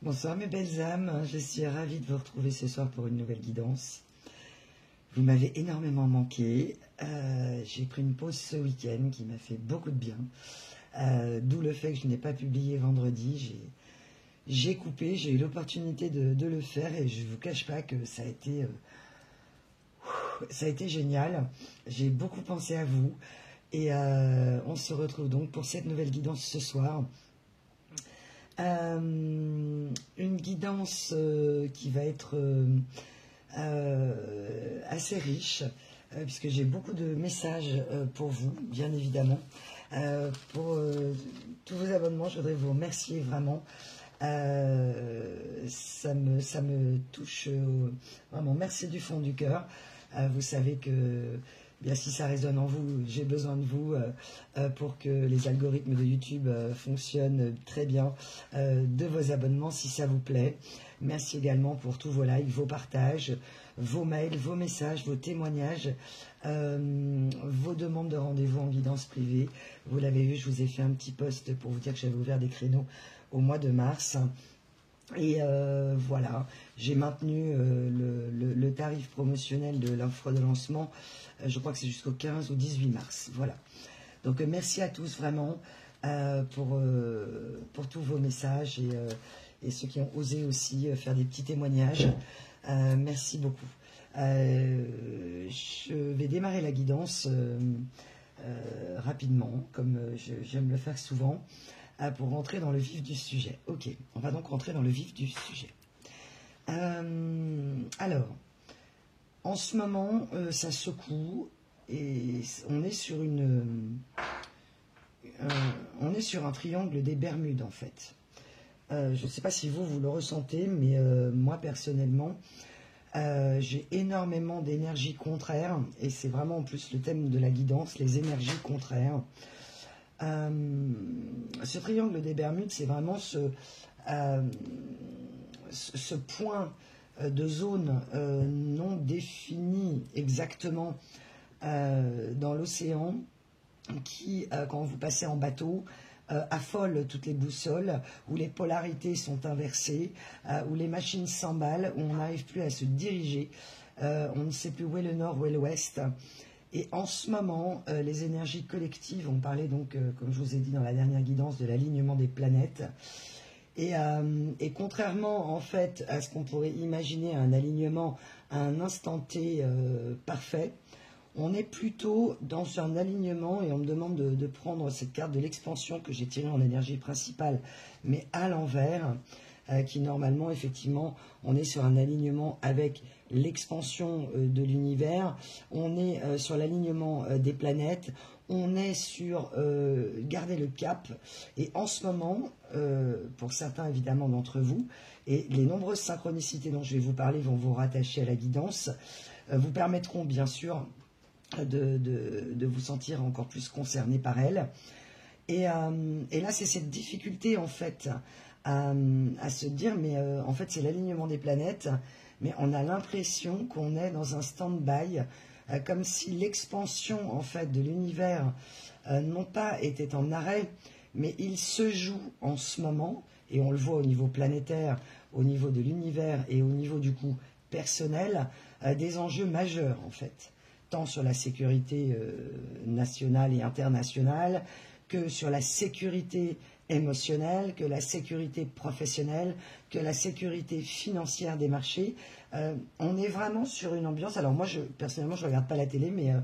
Bonsoir mes belles âmes, je suis ravie de vous retrouver ce soir pour une nouvelle guidance. Vous m'avez énormément manqué, j'ai pris une pause ce week-end qui m'a fait beaucoup de bien, d'où le fait que je n'ai pas publié vendredi. J'ai coupé, j'ai eu l'opportunité de le faire et je ne vous cache pas que ça a été génial. J'ai beaucoup pensé à vous et on se retrouve donc pour cette nouvelle guidance ce soir. Une guidance qui va être assez riche, puisque j'ai beaucoup de messages pour vous, bien évidemment. Pour tous vos abonnements, je voudrais vous remercier vraiment. Ça me touche vraiment. Merci du fond du cœur. Vous savez que bien, si ça résonne en vous, j'ai besoin de vous pour que les algorithmes de YouTube fonctionnent très bien, de vos abonnements si ça vous plaît. Merci également pour tous vos likes, vos partages, vos mails, vos messages, vos témoignages, vos demandes de rendez-vous en guidance privée. Vous l'avez vu, je vous ai fait un petit post pour vous dire que j'avais ouvert des créneaux au mois de mars. Et voilà, j'ai maintenu le tarif promotionnel de l'offre de lancement, je crois que c'est jusqu'au 15 ou 18 mars. Voilà. Donc merci à tous vraiment pour tous vos messages et ceux qui ont osé aussi faire des petits témoignages. Merci beaucoup. Je vais démarrer la guidance rapidement, comme j'aime le faire souvent, pour rentrer dans le vif du sujet. Ok, on va donc rentrer dans le vif du sujet. Alors, en ce moment, ça secoue et on est sur on est sur un triangle des Bermudes en fait. Je ne sais pas si vous le ressentez, mais moi personnellement, j'ai énormément d'énergie contraire et c'est vraiment en plus le thème de la guidance, les énergies contraires. Ce triangle des Bermudes, c'est vraiment ce point de zone non défini exactement dans l'océan qui, quand vous passez en bateau, affole toutes les boussoles, où les polarités sont inversées, où les machines s'emballent, où on n'arrive plus à se diriger, on ne sait plus où est le nord, où est l'ouest. Et en ce moment, les énergies collectives, on parlait donc, comme je vous ai dit dans la dernière guidance, de l'alignement des planètes. Et contrairement en fait à ce qu'on pourrait imaginer, un alignement à un instant T parfait, on est plutôt dans un alignement, et on me demande de prendre cette carte de l'expansion que j'ai tirée en énergie principale, mais à l'envers, qui normalement, effectivement, on est sur un alignement avec l'expansion de l'univers, on est sur l'alignement des planètes, on est sur garder le cap, et en ce moment, pour certains évidemment d'entre vous, et les nombreuses synchronicités dont je vais vous parler vont vous rattacher à la guidance, vous permettront bien sûr de vous sentir encore plus concerné par elle. Et là, c'est cette difficulté, en fait, à se dire, mais en fait, c'est l'alignement des planètes, mais on a l'impression qu'on est dans un stand-by, comme si l'expansion, en fait, de l'univers, non pas était en arrêt, mais il se joue en ce moment, et on le voit au niveau planétaire, au niveau de l'univers et au niveau, du coup, personnel, des enjeux majeurs, en fait, tant sur la sécurité nationale et internationale, que sur la sécurité émotionnelle, que la sécurité professionnelle, que la sécurité financière des marchés. On est vraiment sur une ambiance. Alors moi, personnellement, je ne regarde pas la télé, mais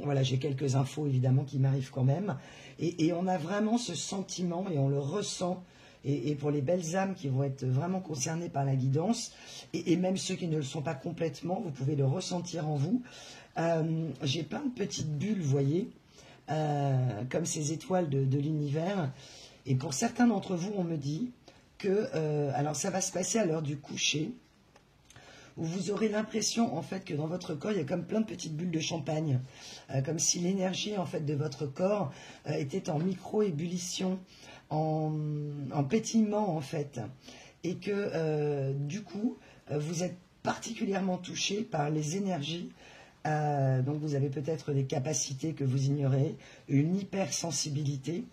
voilà, j'ai quelques infos évidemment qui m'arrivent quand même. Et on a vraiment ce sentiment et on le ressent. Et pour les belles âmes qui vont être vraiment concernées par la guidance, et même ceux qui ne le sont pas complètement, vous pouvez le ressentir en vous. J'ai plein de petites bulles, vous voyez, comme ces étoiles de l'univers. Et pour certains d'entre vous, on me dit que, alors ça va se passer à l'heure du coucher, où vous aurez l'impression en fait que dans votre corps, il y a comme plein de petites bulles de champagne, comme si l'énergie en fait de votre corps était en micro-ébullition, en pétillement en fait, et que du coup, vous êtes particulièrement touché par les énergies. Donc vous avez peut-être des capacités que vous ignorez, une hypersensibilité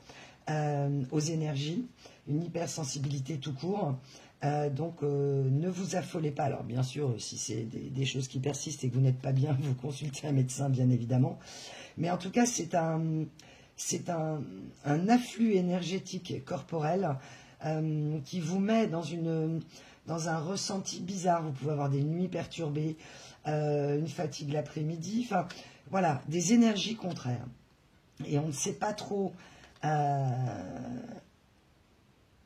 aux énergies, une hypersensibilité tout court. Donc, ne vous affolez pas. Alors, bien sûr, si c'est des choses qui persistent et que vous n'êtes pas bien, vous consultez un médecin, bien évidemment. Mais en tout cas, c'est un afflux énergétique corporel qui vous met dans un ressenti bizarre. Vous pouvez avoir des nuits perturbées, une fatigue l'après-midi, enfin, voilà, des énergies contraires. Et on ne sait pas trop...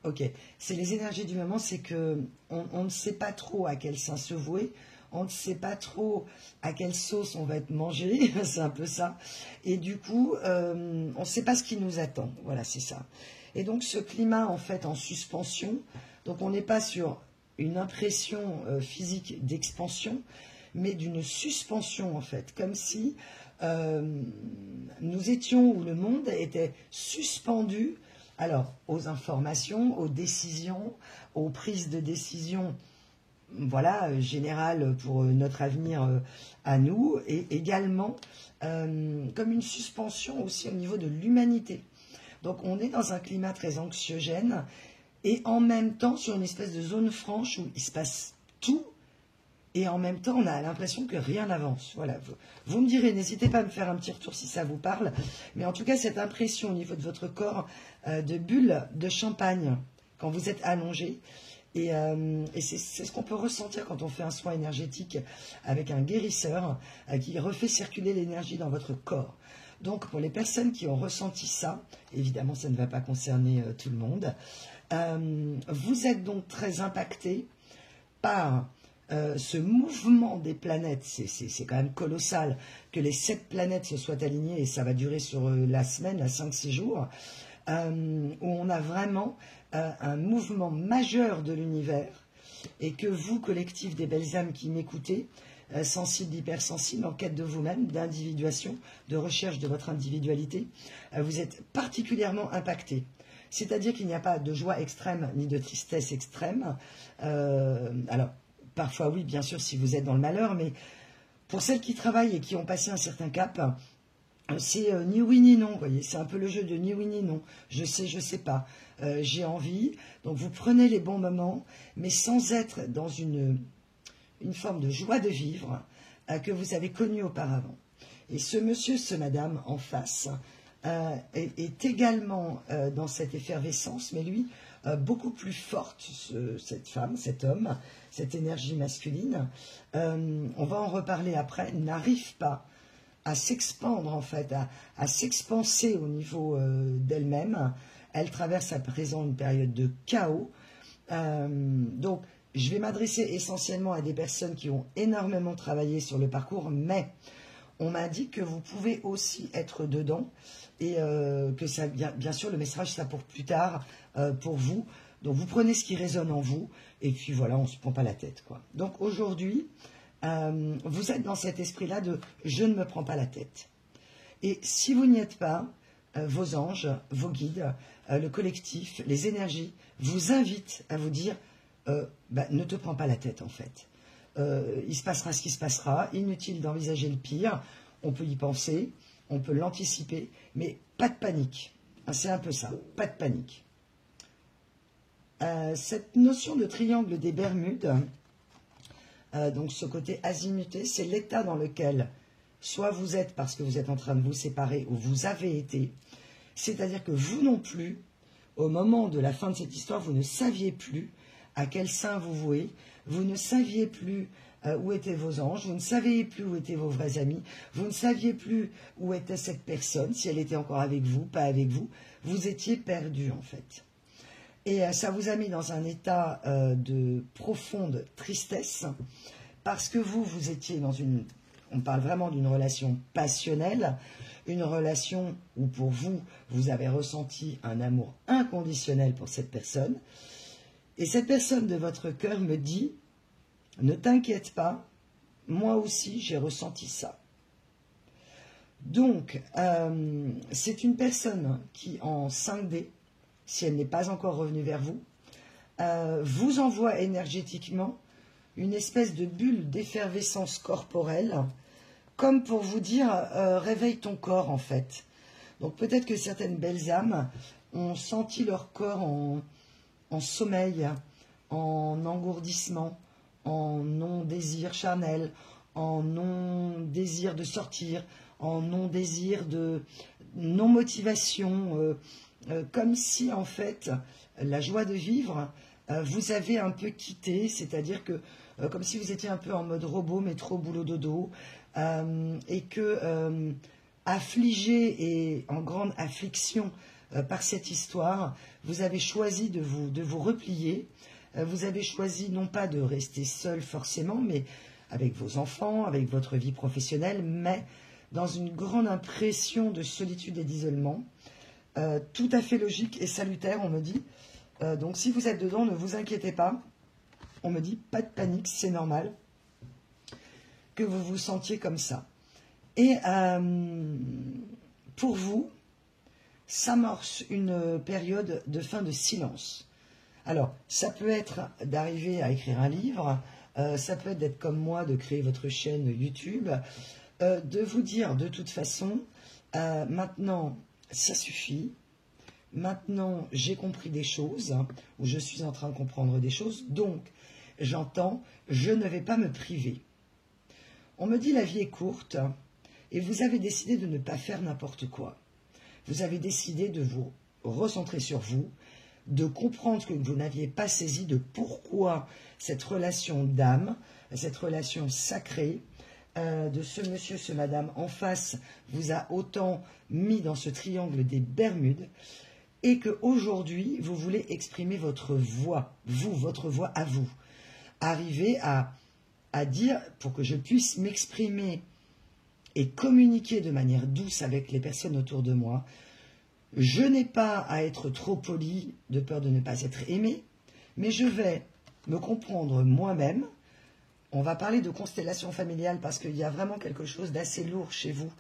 Ok, c'est les énergies du moment, c'est que on ne sait pas trop à quel sein se vouer, on ne sait pas trop à quelle sauce on va être mangé, c'est un peu ça. Et du coup, on ne sait pas ce qui nous attend, voilà, c'est ça. Et donc ce climat, en fait, en suspension, donc on n'est pas sur une impression physique d'expansion, mais d'une suspension, en fait, comme si nous étions, où le monde était suspendu, alors, aux informations, aux décisions, aux prises de décision, voilà, générales pour notre avenir à nous, et également comme une suspension aussi au niveau de l'humanité. Donc, on est dans un climat très anxiogène, et en même temps sur une espèce de zone franche où il se passe tout, et en même temps, on a l'impression que rien n'avance. Voilà. Vous me direz, n'hésitez pas à me faire un petit retour si ça vous parle. Mais en tout cas, cette impression au niveau de votre corps de bulle de champagne quand vous êtes allongé. Et c'est ce qu'on peut ressentir quand on fait un soin énergétique avec un guérisseur qui refait circuler l'énergie dans votre corps. Donc, pour les personnes qui ont ressenti ça, évidemment, ça ne va pas concerner tout le monde, vous êtes donc très impacté par... ce mouvement des planètes, c'est quand même colossal que les 7 planètes se soient alignées, et ça va durer sur la semaine, à 5-6 jours, où on a vraiment un mouvement majeur de l'univers, et que vous, collectif des belles âmes qui m'écoutez, sensibles, hypersensibles, en quête de vous-même, d'individuation, de recherche de votre individualité, vous êtes particulièrement impacté. C'est-à-dire qu'il n'y a pas de joie extrême ni de tristesse extrême. Alors, parfois, oui, bien sûr, si vous êtes dans le malheur, mais pour celles qui travaillent et qui ont passé un certain cap, c'est ni oui ni non, vous voyez, c'est un peu le jeu de ni oui ni non. Je sais pas, j'ai envie. Donc, vous prenez les bons moments, mais sans être dans une forme de joie de vivre que vous avez connue auparavant. Et ce monsieur, ce madame en face est également dans cette effervescence, mais lui, beaucoup plus forte, cette femme, cet homme, cette énergie masculine, on va en reparler après, n'arrive pas à s'expandre en fait, à s'expanser au niveau d'elle-même. Elle traverse à présent une période de chaos. Donc, je vais m'adresser essentiellement à des personnes qui ont énormément travaillé sur le parcours, mais on m'a dit que vous pouvez aussi être dedans, et que ça, bien sûr, le message, ça pour plus tard, pour vous. Donc, vous prenez ce qui résonne en vous, et puis voilà, on ne se prend pas la tête, quoi. Donc, aujourd'hui, vous êtes dans cet esprit-là de « je ne me prends pas la tête ». Et si vous n'y êtes pas, vos anges, vos guides, le collectif, les énergies, vous invitent à vous dire ne te prends pas la tête, en fait. Il se passera ce qui se passera, inutile d'envisager le pire, on peut y penser, on peut l'anticiper, mais pas de panique. C'est un peu ça, pas de panique. Cette notion de triangle des Bermudes, donc ce côté azimuté, c'est l'état dans lequel soit vous êtes parce que vous êtes en train de vous séparer, ou vous avez été, c'est-à-dire que vous non plus, au moment de la fin de cette histoire, vous ne saviez plus à quel sein vous vouez, vous ne saviez plus où étaient vos anges, vous ne saviez plus où étaient vos vrais amis, vous ne saviez plus où était cette personne, si elle était encore avec vous, pas avec vous, vous étiez perdu en fait. Et ça vous a mis dans un état de profonde tristesse, parce que vous étiez dans une... On parle vraiment d'une relation passionnelle, une relation où pour vous, vous avez ressenti un amour inconditionnel pour cette personne. Et cette personne de votre cœur me dit, ne t'inquiète pas, moi aussi j'ai ressenti ça. Donc, c'est une personne qui en 5D, si elle n'est pas encore revenue vers vous, vous envoie énergétiquement une espèce de bulle d'effervescence corporelle, comme pour vous dire réveille ton corps en fait. Donc peut-être que certaines belles âmes ont senti leur corps en sommeil, en engourdissement, en non-désir charnel, en non-désir de sortir, en non-désir de non-motivation, comme si en fait la joie de vivre vous avez un peu quitté, c'est-à-dire que comme si vous étiez un peu en mode robot, métro, boulot, dodo, et que affligé et en grande affliction par cette histoire, vous avez choisi de vous replier, vous avez choisi non pas de rester seul forcément, mais avec vos enfants, avec votre vie professionnelle, mais dans une grande impression de solitude et d'isolement, tout à fait logique et salutaire, on me dit. Donc si vous êtes dedans, ne vous inquiétez pas, on me dit pas de panique, c'est normal que vous vous sentiez comme ça. Et pour vous, s'amorce une période de fin de silence. Alors, ça peut être d'arriver à écrire un livre, ça peut être d'être comme moi, de créer votre chaîne YouTube, de vous dire de toute façon, maintenant, ça suffit, maintenant, j'ai compris des choses, ou je suis en train de comprendre des choses, donc, j'entends, je ne vais pas me priver. On me dit la vie est courte, et vous avez décidé de ne pas faire n'importe quoi. Vous avez décidé de vous recentrer sur vous, de comprendre que vous n'aviez pas saisi de pourquoi cette relation d'âme, cette relation sacrée, de ce monsieur, ce madame en face vous a autant mis dans ce triangle des Bermudes, et qu'aujourd'hui, vous voulez exprimer votre voix, vous, votre voix à vous. Arriver à dire, pour que je puisse m'exprimer et communiquer de manière douce avec les personnes autour de moi, je n'ai pas à être trop poli de peur de ne pas être aimé, mais je vais me comprendre moi-même. On va parler de constellation familiale parce qu'il y a vraiment quelque chose d'assez lourd chez vous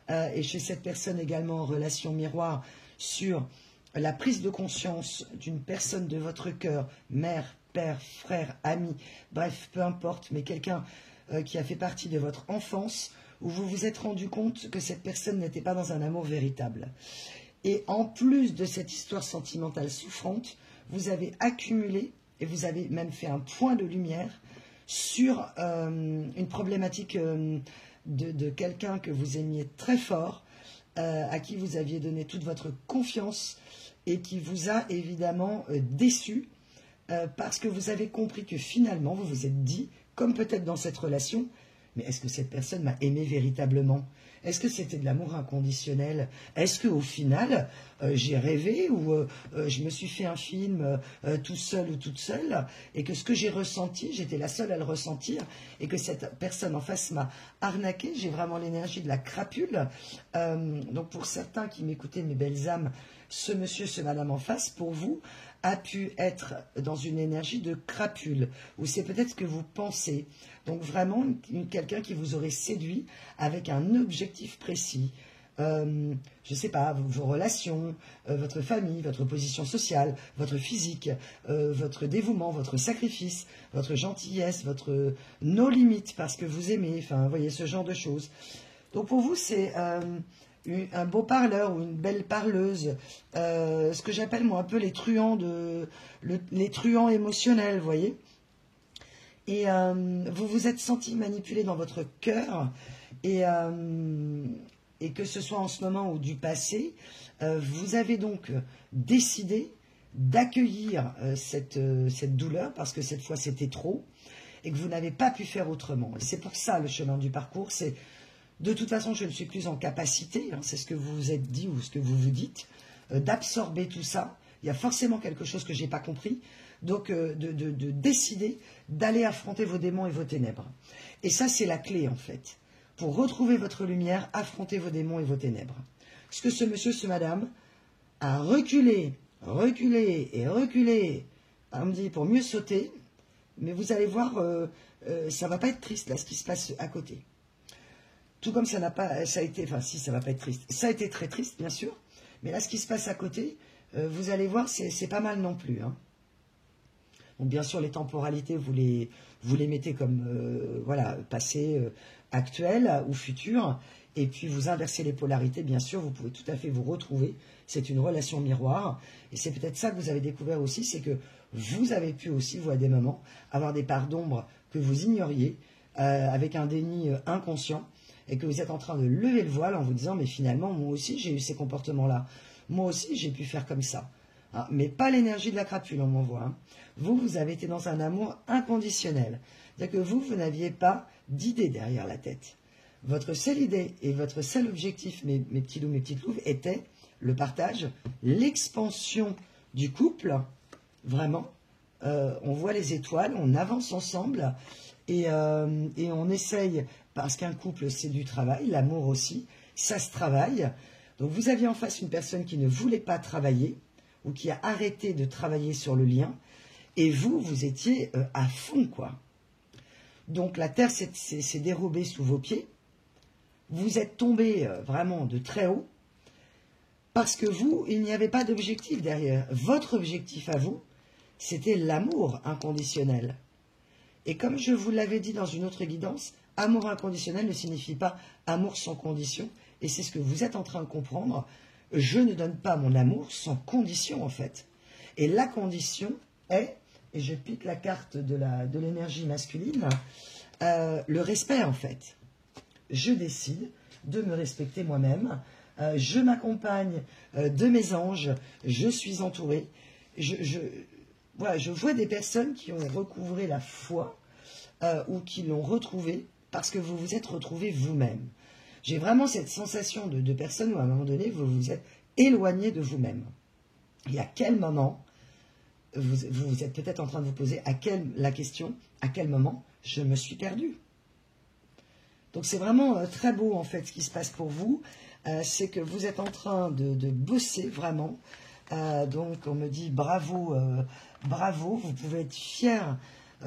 et chez cette personne également en relation miroir sur la prise de conscience d'une personne de votre cœur, mère, père, frère, ami, bref, peu importe, mais quelqu'un qui a fait partie de votre enfance où vous vous êtes rendu compte que cette personne n'était pas dans un amour véritable. Et en plus de cette histoire sentimentale souffrante, vous avez accumulé, et vous avez même fait un point de lumière sur une problématique de quelqu'un que vous aimiez très fort, à qui vous aviez donné toute votre confiance, et qui vous a évidemment déçu, parce que vous avez compris que finalement, vous vous êtes dit, comme peut-être dans cette relation, mais est-ce que cette personne m'a aimé véritablement? Est-ce que c'était de l'amour inconditionnel? Est-ce qu'au final, j'ai rêvé ou je me suis fait un film tout seul ou toute seule et que ce que j'ai ressenti, j'étais la seule à le ressentir et que cette personne en face m'a arnaqué? J'ai vraiment l'énergie de la crapule. Donc pour certains qui m'écoutaient, mes belles âmes, ce monsieur, ce madame en face, pour vous, a pu être dans une énergie de crapule, ou c'est peut-être ce que vous pensez. Donc vraiment, quelqu'un qui vous aurait séduit avec un objectif précis. Je ne sais pas, vos relations, votre famille, votre position sociale, votre physique, votre dévouement, votre sacrifice, votre gentillesse, votre nos limites, parce que vous aimez, enfin, vous voyez, ce genre de choses. Donc pour vous, c'est un beau parleur ou une belle parleuse, ce que j'appelle moi un peu les truands, les truands émotionnels, vous voyez. Et vous vous êtes senti manipulé dans votre cœur, et que ce soit en ce moment ou du passé, vous avez donc décidé d'accueillir cette douleur, parce que cette fois c'était trop, et que vous n'avez pas pu faire autrement. Et c'est pour ça le chemin du parcours, c'est de toute façon je ne suis plus en capacité, hein, c'est ce que vous vous êtes dit ou ce que vous vous dites, d'absorber tout ça. Il y a forcément quelque chose que je n'ai pas compris. Donc, de décider d'aller affronter vos démons et vos ténèbres. Et ça, c'est la clé, en fait. Pour retrouver votre lumière, affrontez vos démons et vos ténèbres. Parce que ce monsieur, ce madame, a reculé, reculé et reculé, on me dit, pour mieux sauter. Mais vous allez voir, ça ne va pas être triste, là, ce qui se passe à côté. Tout comme ça n'a pas, ça a été, enfin, si, ça ne va pas être triste. Ça a été très triste, bien sûr. Mais là, ce qui se passe à côté, vous allez voir, c'est pas mal non plus, hein. Donc bien sûr, les temporalités, vous les mettez comme voilà, passé, actuel ou futur. et puis vous inversez les polarités, bien sûr, vous pouvez tout à fait vous retrouver. C'est une relation miroir. Et c'est peut-être ça que vous avez découvert aussi, c'est que vous avez pu aussi, vous, à des moments, avoir des parts d'ombre que vous ignoriez, avec un déni inconscient, et que vous êtes en train de lever le voile en vous disant, mais finalement, moi aussi, j'ai eu ces comportements-là. Moi aussi, j'ai pu faire comme ça. Hein, mais pas l'énergie de la crapule, on m'envoie. Hein. Vous, vous avez été dans un amour inconditionnel. C'est-à-dire que vous n'aviez pas d'idée derrière la tête. Votre seule idée et votre seul objectif, mes petits loups, mes petites louves, était le partage, l'expansion du couple. Vraiment, on voit les étoiles, on avance ensemble et on essaye, parce qu'un couple, c'est du travail, l'amour aussi, ça se travaille. Donc vous aviez en face une personne qui ne voulait pas travailler ou qui a arrêté de travailler sur le lien et vous, vous étiez à fond, quoi. Donc la terre s'est dérobée sous vos pieds. Vous êtes tombé vraiment de très haut parce que vous, il n'y avait pas d'objectif derrière. Votre objectif à vous, c'était l'amour inconditionnel. Et comme je vous l'avais dit dans une autre guidance, amour inconditionnel ne signifie pas amour sans condition. Et c'est ce que vous êtes en train de comprendre. Je ne donne pas mon amour sans condition, en fait. Et la condition est, et je pique la carte de l'énergie masculine, le respect, en fait. Je décide de me respecter moi-même. Je m'accompagne de mes anges. Je suis entouré. Voilà, je vois des personnes qui ont recouvré la foi ou qui l'ont retrouvée parce que vous vous êtes retrouvés vous-même. J'ai vraiment cette sensation de personnes où à un moment donné, vous vous êtes éloigné de vous-même. Et à quel moment, vous êtes peut-être en train de vous poser la question, à quel moment je me suis perdu. Donc c'est vraiment très beau en fait ce qui se passe pour vous. C'est que vous êtes en train de bosser vraiment. Donc on me dit bravo, bravo, vous pouvez être fiers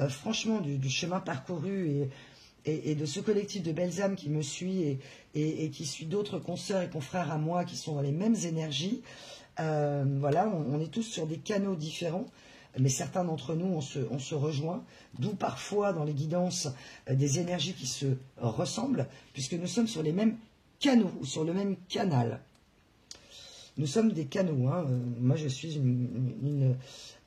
franchement du chemin parcouru et de ce collectif de belles âmes qui me suit et qui suit d'autres consoeurs et confrères à moi qui sont dans les mêmes énergies. Voilà, on est tous sur des canaux différents, mais certains d'entre nous, on se rejoint, d'où parfois dans les guidances des énergies qui se ressemblent, puisque nous sommes sur les mêmes canaux ou sur le même canal. Nous sommes des canaux. Hein. Moi, je suis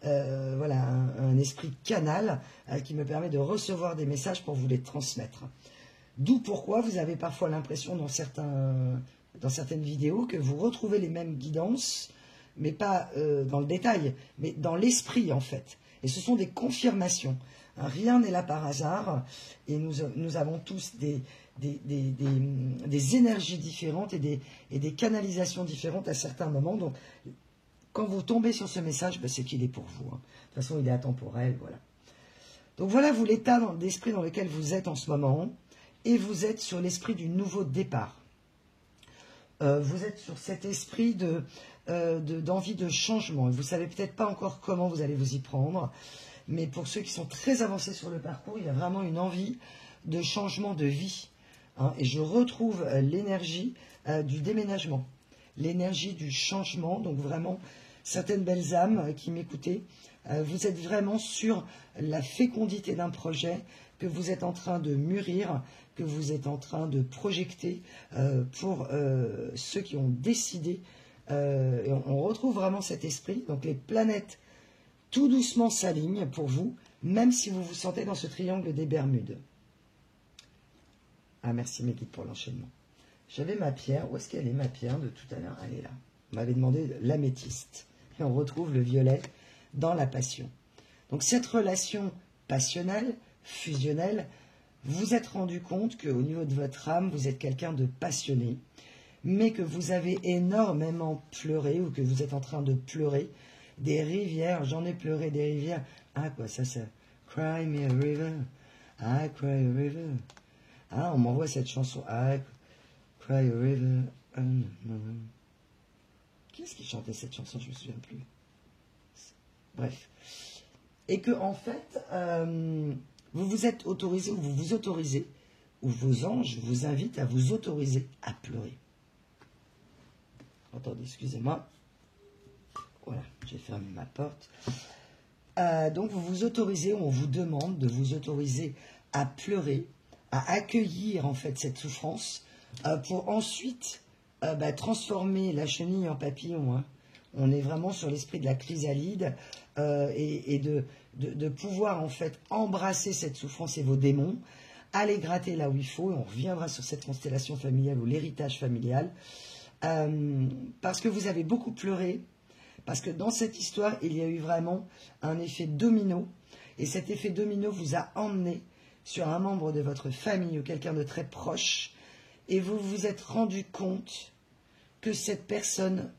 voilà, un esprit canal qui me permet de recevoir des messages pour vous les transmettre. D'où pourquoi vous avez parfois l'impression dans certaines vidéos que vous retrouvez les mêmes guidances, mais pas dans le détail, mais dans l'esprit en fait. Et ce sont des confirmations. Hein, rien n'est là par hasard et nous avons tous des énergies différentes et des canalisations différentes à certains moments. Donc, quand vous tombez sur ce message, ben, c'est qu'il est pour vous. Hein. De toute façon, il est atemporel, voilà. Donc voilà, vous l'état d'esprit dans lequel vous êtes en ce moment, et vous êtes sur l'esprit du nouveau départ. Vous êtes sur cet esprit d'envie de changement. Vous ne savez peut-être pas encore comment vous allez vous y prendre, mais pour ceux qui sont très avancés sur le parcours, il y a vraiment une envie de changement de vie. Hein, et je retrouve l'énergie du déménagement, l'énergie du changement. Donc vraiment, certaines belles âmes qui m'écoutez, vous êtes vraiment sur la fécondité d'un projet que vous êtes en train de mûrir, que vous êtes en train de projeter pour ceux qui ont décidé. Et on retrouve vraiment cet esprit. Donc les planètes tout doucement s'alignent pour vous, même si vous vous sentez dans ce triangle des Bermudes. Ah, merci mes guides pour l'enchaînement. J'avais ma pierre. Où est-ce qu'elle est ma pierre de tout à l'heure? Elle est là. On m'avait demandé l'améthyste. Et on retrouve le violet dans la passion. Donc cette relation passionnelle, fusionnelle, vous êtes rendu compte qu'au niveau de votre âme, vous êtes quelqu'un de passionné, mais que vous avez énormément pleuré ou que vous êtes en train de pleurer des rivières. J'en ai pleuré des rivières. Ah quoi, ça c'est Cry me a river, I cry a river. Ah, on m'envoie cette chanson. I cry a river. Qui est-ce qui chantait cette chanson? Je ne me souviens plus. Bref. Et que en fait, vous vous êtes autorisé, ou vous vous autorisez, ou vos anges vous invitent à vous autoriser à pleurer. Attendez, excusez-moi. Voilà, j'ai fermé ma porte. Donc vous vous autorisez, on vous demande de vous autoriser à pleurer, à accueillir en fait cette souffrance pour ensuite transformer la chenille en papillon. Hein. On est vraiment sur l'esprit de la chrysalide et de pouvoir en fait embrasser cette souffrance et vos démons, aller gratter là où il faut, et on reviendra sur cette constellation familiale ou l'héritage familial, parce que vous avez beaucoup pleuré, parce que dans cette histoire, il y a eu vraiment un effet domino, et cet effet domino vous a emmené sur un membre de votre famille ou quelqu'un de très proche, et vous vous êtes rendu compte que cette personne,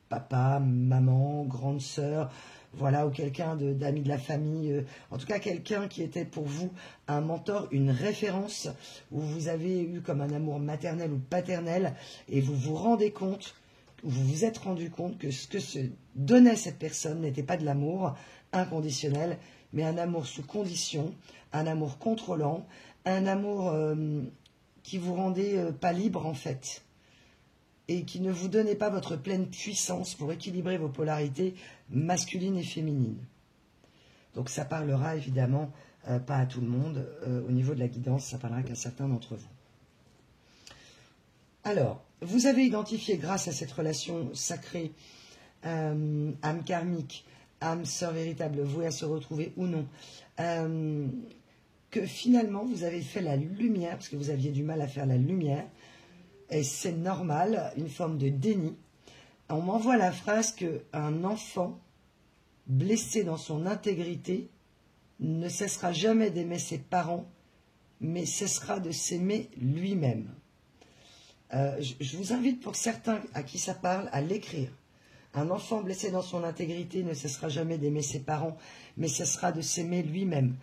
papa, maman, grande sœur, voilà, ou quelqu'un d'ami de la famille, en tout cas quelqu'un qui était pour vous un mentor, une référence, où vous avez eu comme un amour maternel ou paternel, et vous vous rendez compte, vous vous êtes rendu compte que ce que se donnait cette personne n'était pas de l'amour inconditionnel, mais un amour sous condition, un amour contrôlant, un amour qui vous rendait pas libre en fait, et qui ne vous donnait pas votre pleine puissance pour équilibrer vos polarités masculines et féminines. Donc ça parlera évidemment pas à tout le monde. Au niveau de la guidance, ça parlera qu'à certains d'entre vous. Alors, vous avez identifié grâce à cette relation sacrée, âme karmique, âme sœur véritable, vouée à se retrouver ou non, que finalement vous avez fait la lumière, parce que vous aviez du mal à faire la lumière, et c'est normal, une forme de déni. On m'envoie la phrase qu'un enfant blessé dans son intégrité ne cessera jamais d'aimer ses parents, mais cessera de s'aimer lui-même. Je vous invite, pour certains à qui ça parle, à l'écrire. Un enfant blessé dans son intégrité ne cessera jamais d'aimer ses parents, mais cessera de s'aimer lui-même.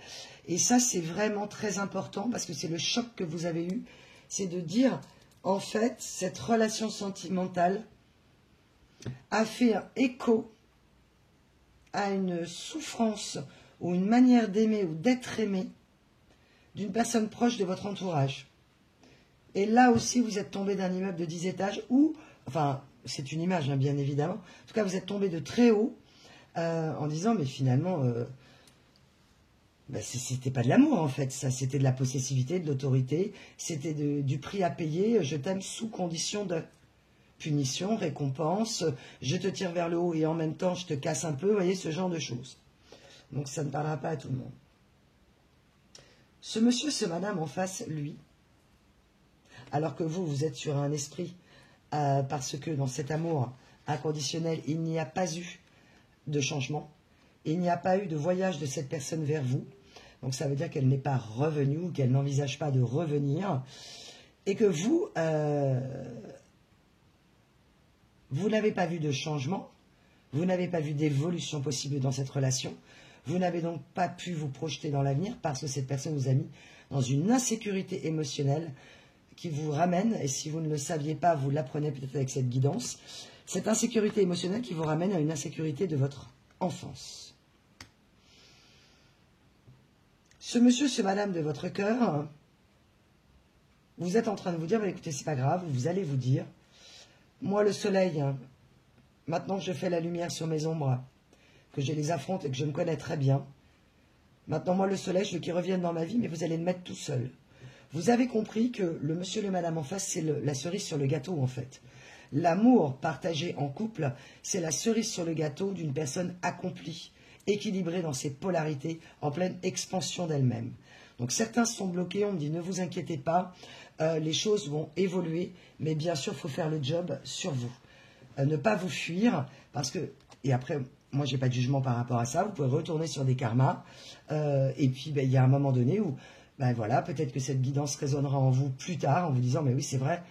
Et ça, c'est vraiment très important, parce que c'est le choc que vous avez eu, c'est de dire... En fait, cette relation sentimentale a fait un écho à une souffrance ou une manière d'aimer ou d'être aimé d'une personne proche de votre entourage. Et là aussi, vous êtes tombé d'un immeuble de 10 étages ou, enfin, c'est une image, hein, bien évidemment. En tout cas, vous êtes tombé de très haut en disant, mais finalement... c'était pas de l'amour en fait, ça c'était de la possessivité, de l'autorité, c'était du prix à payer, je t'aime sous condition de punition, récompense, je te tire vers le haut et en même temps je te casse un peu, vous voyez, ce genre de choses. Donc ça ne parlera pas à tout le monde. Ce monsieur, ce madame en face, lui, alors que vous êtes sur un esprit, parce que dans cet amour inconditionnel, il n'y a pas eu de changement, il n'y a pas eu de voyage de cette personne vers vous. Donc ça veut dire qu'elle n'est pas revenue ou qu'elle n'envisage pas de revenir. Et que vous, vous n'avez pas vu de changement. Vous n'avez pas vu d'évolution possible dans cette relation. Vous n'avez donc pas pu vous projeter dans l'avenir parce que cette personne vous a mis dans une insécurité émotionnelle qui vous ramène, et si vous ne le saviez pas, vous l'apprenez peut-être avec cette guidance, cette insécurité émotionnelle qui vous ramène à une insécurité de votre enfance. Ce monsieur, ce madame de votre cœur, vous êtes en train de vous dire, bah, écoutez, c'est pas grave, vous allez vous dire, moi le soleil, hein, maintenant que je fais la lumière sur mes ombres, que je les affronte et que je me connais très bien, maintenant moi le soleil, je veux qu'il revienne dans ma vie, mais vous allez le mettre tout seul. Vous avez compris que le monsieur et le madame en face, c'est la cerise sur le gâteau en fait. L'amour partagé en couple, c'est la cerise sur le gâteau d'une personne accomplie, équilibrée dans ses polarités, en pleine expansion d'elle-même. Donc certains sont bloqués, on me dit ne vous inquiétez pas, les choses vont évoluer, mais bien sûr il faut faire le job sur vous. Ne pas vous fuir, parce que, et après, moi j'ai pas de jugement par rapport à ça, vous pouvez retourner sur des karmas, et puis il y a un moment donné où, voilà, peut-être que cette guidance résonnera en vous plus tard, en vous disant mais oui c'est vrai,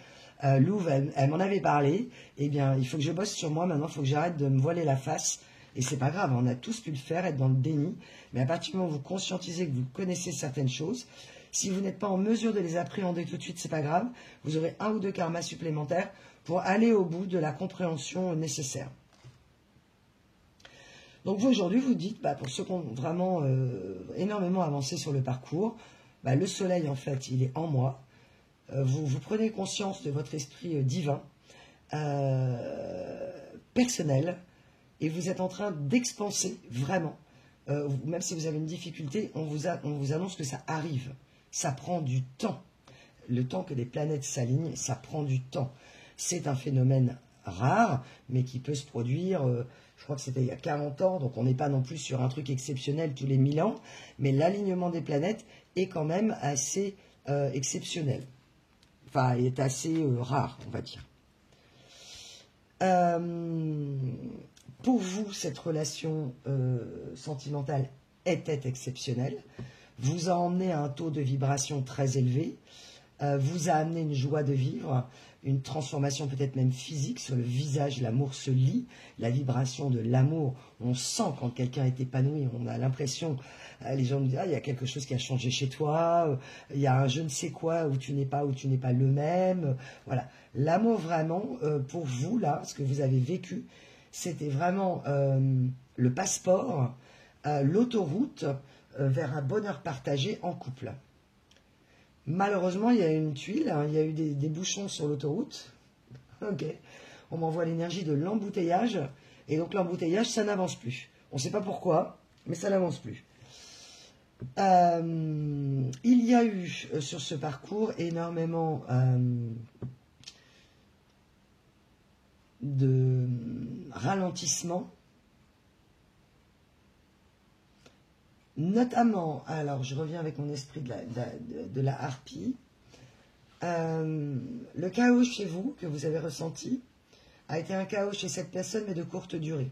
Louve, elle m'en avait parlé, eh bien il faut que je bosse sur moi, maintenant il faut que j'arrête de me voiler la face. Et c'est pas grave, on a tous pu le faire, être dans le déni. Mais à partir du moment où vous conscientisez que vous connaissez certaines choses, si vous n'êtes pas en mesure de les appréhender tout de suite, c'est pas grave. Vous aurez 1 ou 2 karmas supplémentaires pour aller au bout de la compréhension nécessaire. Donc vous, aujourd'hui, vous dites, pour ceux qui ont vraiment énormément avancé sur le parcours, le soleil, en fait, il est en moi. Vous prenez conscience de votre esprit divin, personnel, et vous êtes en train d'expanser vraiment. Même si vous avez une difficulté, on vous annonce que ça arrive. Ça prend du temps. le temps que les planètes s'alignent, ça prend du temps. C'est un phénomène rare, mais qui peut se produire, je crois que c'était il y a 40 ans, donc on n'est pas non plus sur un truc exceptionnel tous les 1000 ans, mais l'alignement des planètes est quand même assez exceptionnel. Enfin, il est assez rare, on va dire. Pour vous, cette relation sentimentale était exceptionnelle, vous a emmené à un taux de vibration très élevé, vous a amené une joie de vivre, une transformation peut-être même physique sur le visage, l'amour se lit, la vibration de l'amour, on sent quand quelqu'un est épanoui, on a l'impression, les gens nous disent, ah, il y a quelque chose qui a changé chez toi, il y a un je ne sais quoi où tu n'es pas le même, voilà. L'amour vraiment, pour vous, là, ce que vous avez vécu, c'était vraiment le passeport, l'autoroute vers un bonheur partagé en couple. Malheureusement, il y a eu une tuile, hein, il y a eu des bouchons sur l'autoroute. Ok. On m'envoie l'énergie de l'embouteillage. Et donc l'embouteillage, ça n'avance plus. On ne sait pas pourquoi, mais ça n'avance plus. Il y a eu sur ce parcours énormément de ralentissement. Notamment, alors je reviens avec mon esprit de la harpie, le chaos chez vous que vous avez ressenti a été un chaos chez cette personne mais de courte durée.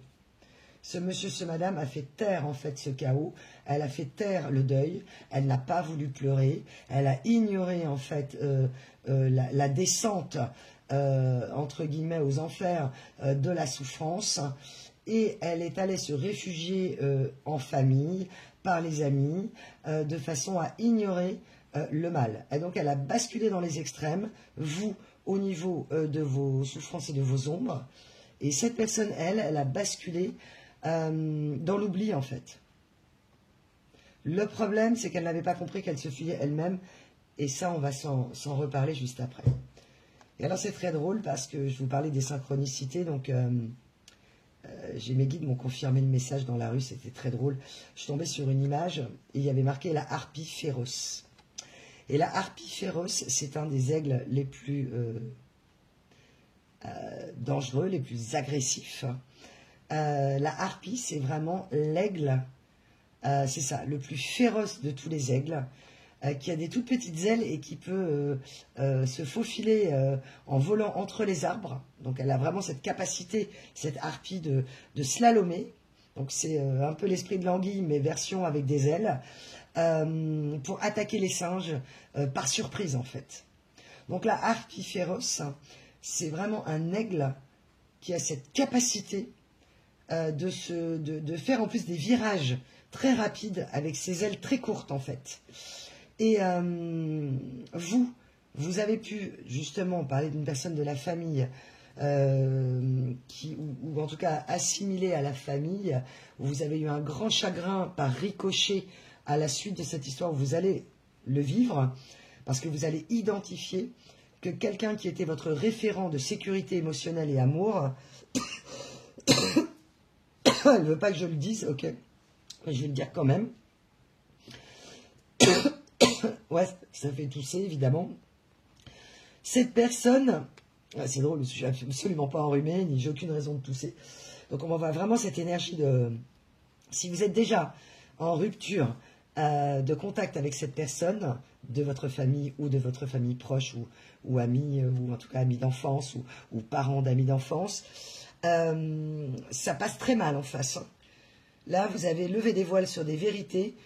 Ce monsieur, ce madame a fait taire en fait ce chaos, elle a fait taire le deuil, elle n'a pas voulu pleurer, elle a ignoré en fait la descente entre guillemets aux enfers de la souffrance et elle est allée se réfugier en famille, par les amis, de façon à ignorer le mal. Et donc elle a basculé dans les extrêmes, vous, au niveau de vos souffrances et de vos ombres, et cette personne, elle a basculé dans l'oubli en fait. Le problème, c'est qu'elle n'avait pas compris qu'elle se fuyait elle-même, et ça, on va s'en reparler juste après. Et alors c'est très drôle parce que je vous parlais des synchronicités, donc... j'ai mes guides m'ont confirmé le message dans la rue, c'était très drôle. Je suis tombée sur une image et il y avait marqué la harpie féroce. Et la harpie féroce, c'est un des aigles les plus dangereux, les plus agressifs. La harpie, c'est vraiment l'aigle, c'est ça, le plus féroce de tous les aigles, qui a des toutes petites ailes et qui peut se faufiler en volant entre les arbres. Donc elle a vraiment cette capacité, cette harpie de slalomer. Donc c'est un peu l'esprit de l'anguille, mais version avec des ailes, pour attaquer les singes par surprise en fait. Donc la harpie féroce, c'est vraiment un aigle qui a cette capacité de faire en plus des virages très rapides avec ses ailes très courtes en fait. Et vous avez pu justement parler d'une personne de la famille ou en tout cas assimilée à la famille, où vous avez eu un grand chagrin par ricochet à la suite de cette histoire, où vous allez le vivre, parce que vous allez identifier que quelqu'un qui était votre référent de sécurité émotionnelle et amour, elle ne veut pas que je le dise, ok, mais je vais le dire quand même. Ouais, ça fait tousser, évidemment. Cette personne, c'est drôle, je ne suis absolument pas enrhumé, ni j'ai aucune raison de tousser. Donc on va voir vraiment cette énergie de... Si vous êtes déjà en rupture de contact avec cette personne, de votre famille ou de votre famille proche, ou amis, ou en tout cas amis d'enfance, ou parents d'amis d'enfance, ça passe très mal en face. Là, vous avez levé des voiles sur des vérités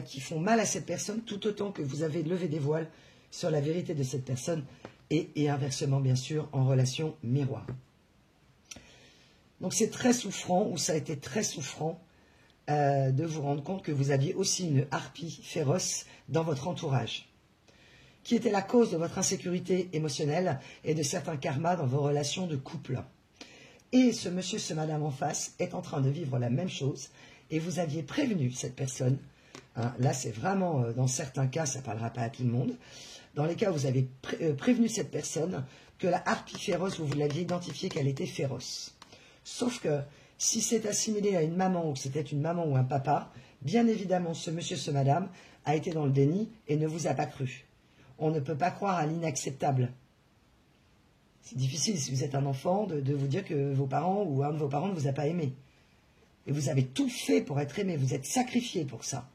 qui font mal à cette personne, tout autant que vous avez levé des voiles sur la vérité de cette personne, et inversement, bien sûr, en relation miroir. Donc c'est très souffrant, ou ça a été très souffrant, de vous rendre compte que vous aviez aussi une harpie féroce dans votre entourage, qui était la cause de votre insécurité émotionnelle et de certains karmas dans vos relations de couple. Et ce monsieur, ce madame en face est en train de vivre la même chose, et vous aviez prévenu cette personne. Hein, là, c'est vraiment, dans certains cas, ça ne parlera pas à tout le monde. Dans les cas où vous avez prévenu cette personne que la harpie féroce, vous l'aviez identifié qu'elle était féroce. Sauf que si c'est assimilé à une maman, ou que c'était une maman ou un papa, bien évidemment, ce monsieur, ce madame a été dans le déni et ne vous a pas cru. on ne peut pas croire à l'inacceptable. C'est difficile, si vous êtes un enfant, de vous dire que vos parents ou un de vos parents ne vous a pas aimé. Et vous avez tout fait pour être aimé, vous êtes sacrifié pour ça.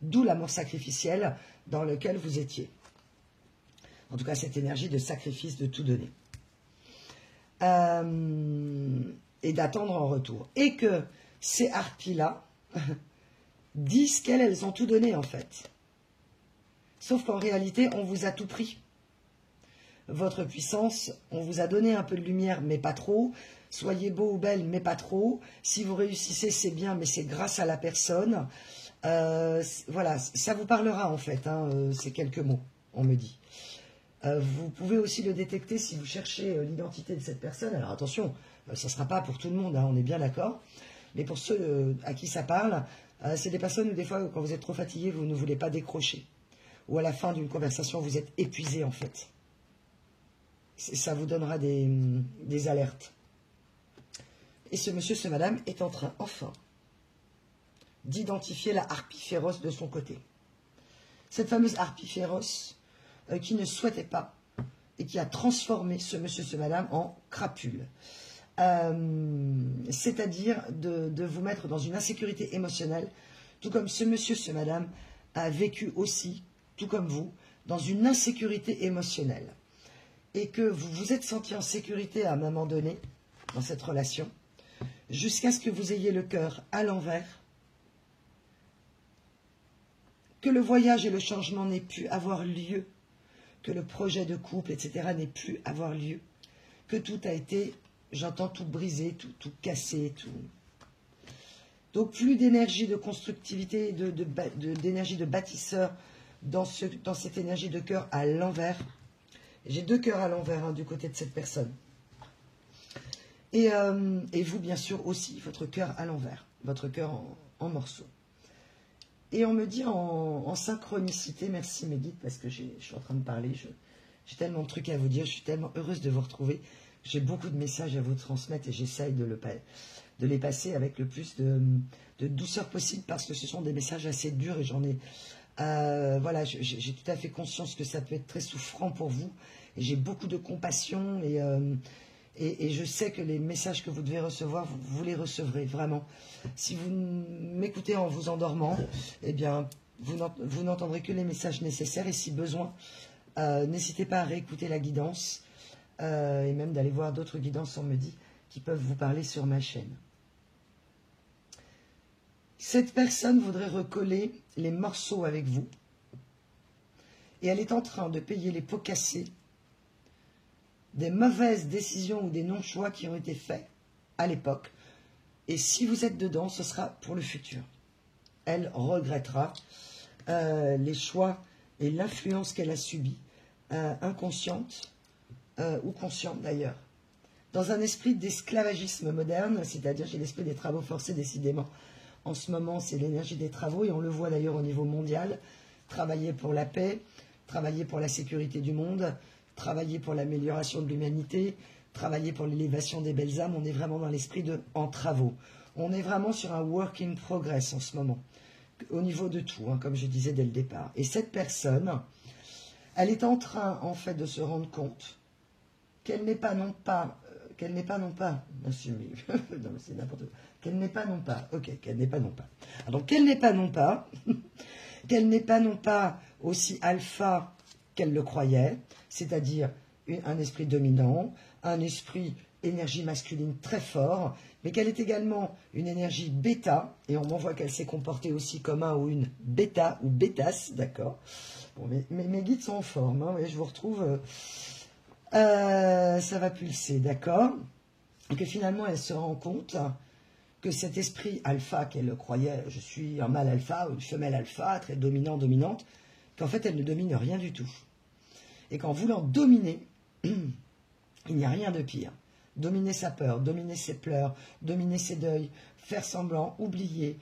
D'où l'amour sacrificiel dans lequel vous étiez. En tout cas, cette énergie de sacrifice, de tout donner. Et d'attendre en retour. Et que ces harpies-là disent qu'elles ont tout donné, en fait. Sauf qu'en réalité, on vous a tout pris. Votre puissance, on vous a donné un peu de lumière, mais pas trop. Soyez beau ou belle, mais pas trop. Si vous réussissez, c'est bien, mais c'est grâce à la personne. Voilà, ça vous parlera en fait, hein, ces quelques mots, on me dit. Vous pouvez aussi le détecter si vous cherchez l'identité de cette personne. Alors attention, ça ne sera pas pour tout le monde, hein, on est bien d'accord. Mais pour ceux à qui ça parle, c'est des personnes où des fois, quand vous êtes trop fatigué, vous ne voulez pas décrocher. Ou à la fin d'une conversation, vous êtes épuisé en fait. Ça vous donnera des alertes. Et ce monsieur, ce madame est en train, enfin, d'identifier la harpie féroce de son côté. Cette fameuse harpie féroce qui ne souhaitait pas et qui a transformé ce monsieur, ce madame en crapule. C'est-à-dire de vous mettre dans une insécurité émotionnelle, tout comme ce monsieur, ce madame a vécu aussi, tout comme vous, dans une insécurité émotionnelle. Et que vous vous êtes senti en sécurité à un moment donné, dans cette relation, jusqu'à ce que vous ayez le cœur à l'envers, que le voyage et le changement n'aient pu avoir lieu, que le projet de couple, etc., n'ait pu avoir lieu, que tout a été, j'entends, tout brisé, tout cassé, tout. Donc plus d'énergie de constructivité, d'énergie de bâtisseur dans cette énergie de cœur à l'envers. J'ai deux cœurs à l'envers hein, du côté de cette personne. Et vous, bien sûr, aussi, votre cœur à l'envers, votre cœur en morceaux. Et on me dit en synchronicité, merci mes guides, parce que je suis en train de parler, j'ai tellement de trucs à vous dire, je suis tellement heureuse de vous retrouver, j'ai beaucoup de messages à vous transmettre et j'essaye de les passer avec le plus de douceur possible, parce que ce sont des messages assez durs et j'en ai... voilà, j'ai tout à fait conscience que ça peut être très souffrant pour vous, et j'ai beaucoup de compassion, et je sais que les messages que vous devez recevoir, vous les recevrez, vraiment. Si vous m'écoutez en vous endormant, eh bien, vous n'entendrez que les messages nécessaires, et si besoin, n'hésitez pas à réécouter la guidance, et même d'aller voir d'autres guidances, on me dit, qui peuvent vous parler sur ma chaîne. Cette personne voudrait recoller les morceaux avec vous, et elle est en train de payer les pots cassés des mauvaises décisions ou des non-choix qui ont été faits à l'époque. Et si vous êtes dedans, ce sera pour le futur. Elle regrettera les choix et l'influence qu'elle a subie, inconsciente ou consciente d'ailleurs. Dans un esprit d'esclavagisme moderne, c'est-à-dire j'ai l'esprit des travaux forcés décidément. En ce moment, c'est l'énergie des travaux, et on le voit d'ailleurs au niveau mondial. Travailler pour la paix, travailler pour la sécurité du monde, travailler pour l'amélioration de l'humanité, travailler pour l'élévation des belles âmes. On est vraiment dans l'esprit de en travaux. On est vraiment sur un work in progress en ce moment, au niveau de tout, hein, comme je disais dès le départ. Et cette personne, elle est en train, en fait, de se rendre compte qu'elle n'est pas non pas, monsieur, non, mais c'est n'importe quoi. Qu'elle n'est pas non pas, ok, qu'elle n'est pas non pas. Alors, qu'elle n'est pas non pas, qu'elle n'est pas non pas aussi alpha qu'elle le croyait, c'est-à-dire un esprit dominant, un esprit énergie masculine très fort, mais qu'elle est également une énergie bêta, et on m'envoie qu'elle s'est comportée aussi comme un ou une bêta ou bêtasse, d'accord. Bon, mes guides sont en forme, hein, et je vous retrouve, ça va pulser, d'accord. Et que finalement elle se rend compte que cet esprit alpha qu'elle croyait, je suis un mâle alpha ou une femelle alpha, très dominant, dominante, qu'en fait elle ne domine rien du tout. Et qu'en voulant dominer, il n'y a rien de pire. Dominer sa peur, dominer ses pleurs, dominer ses deuils, faire semblant, oublier,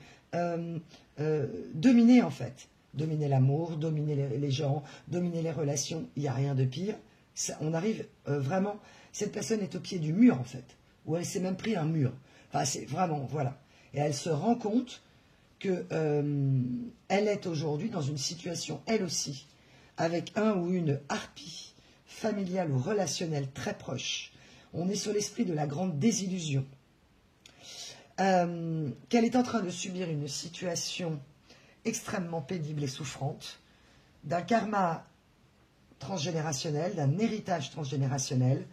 dominer en fait. Dominer l'amour, dominer les gens, dominer les relations, il n'y a rien de pire. Ça, on arrive vraiment, cette personne est au pied du mur en fait, où elle s'est même pris un mur. Enfin, c'est vraiment, voilà. Et elle se rend compte qu'elle est aujourd'hui dans une situation, elle aussi, avec un ou une harpie familiale ou relationnelle très proche. On est sur l'esprit de la grande désillusion. Qu'elle est en train de subir une situation extrêmement pénible et souffrante, d'un karma transgénérationnel, d'un héritage transgénérationnel,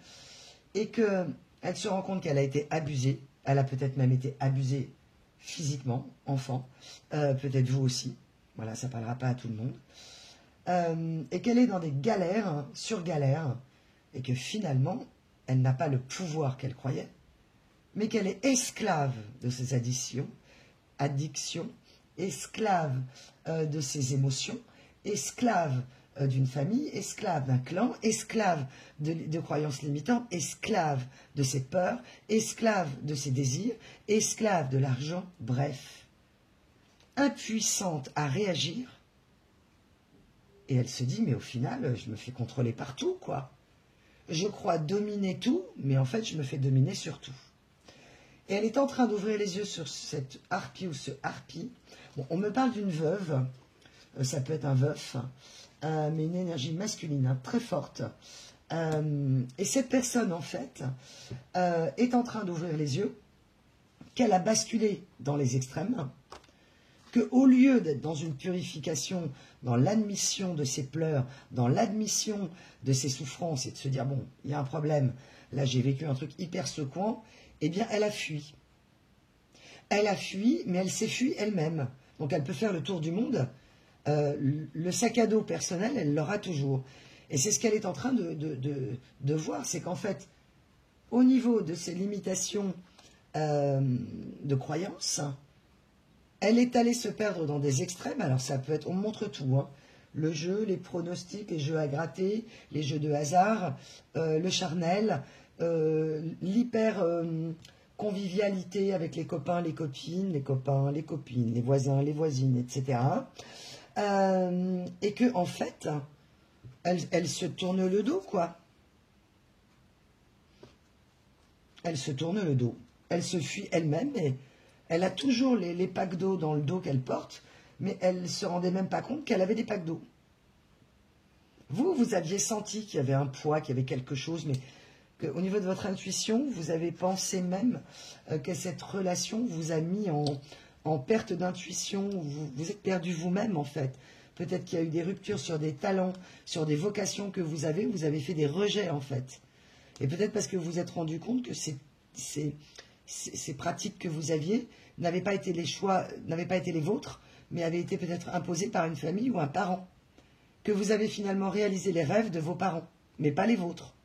et qu'elle se rend compte qu'elle a été abusée. Elle a peut-être même été abusée physiquement, enfant, peut-être vous aussi. Voilà, ça ne parlera pas à tout le monde. Et qu'elle est dans des galères sur galères, et que finalement, elle n'a pas le pouvoir qu'elle croyait, mais qu'elle est esclave de ses addictions, esclave de ses émotions, esclave d'une famille, esclave d'un clan, esclave de croyances limitantes, esclave de ses peurs, esclave de ses désirs, esclave de l'argent, bref, impuissante à réagir. Et elle se dit, mais au final, je me fais contrôler partout, quoi. Je crois dominer tout, mais en fait, je me fais dominer sur tout. Et elle est en train d'ouvrir les yeux sur cette harpie ou ce harpie. Bon, on me parle d'une veuve, ça peut être un veuf, mais une énergie masculine hein, très forte. Et cette personne, en fait, est en train d'ouvrir les yeux, qu'elle a basculé dans les extrêmes, qu'au lieu d'être dans une purification, dans l'admission de ses pleurs, dans l'admission de ses souffrances, et de se dire, bon, il y a un problème, là j'ai vécu un truc hyper secouant, eh bien elle a fui. Elle a fui, mais elle s'est fui elle-même. Donc elle peut faire le tour du monde. Le sac à dos personnel, elle l'aura toujours. Et c'est ce qu'elle est en train de voir, c'est qu'en fait, au niveau de ses limitations de croyances, elle est allée se perdre dans des extrêmes. Alors ça peut être, on montre tout, hein. Le jeu, les pronostics, les jeux à gratter, les jeux de hasard, le charnel, l'hyper convivialité avec les copains, les copines, les copains, les copines, les voisins, les voisines, etc. Et que en fait, elle se tourne le dos, quoi. Elle se tourne le dos. Elle se fuit elle-même et elle a toujours les packs d'eau dans le dos qu'elle porte, mais elle ne se rendait même pas compte qu'elle avait des packs d'eau. Vous aviez senti qu'il y avait un poids, qu'il y avait quelque chose, mais qu'au niveau de votre intuition, vous avez pensé même que cette relation vous a mis en perte d'intuition, vous êtes perdu vous-même en fait. Peut-être qu'il y a eu des ruptures sur des talents, sur des vocations que vous avez fait des rejets en fait. Et peut-être parce que vous vous êtes rendu compte que ces pratiques que vous aviez n'avaient pas été les choix, n'avaient pas été les vôtres, mais avaient été peut-être imposées par une famille ou un parent. Que vous avez finalement réalisé les rêves de vos parents, mais pas les vôtres.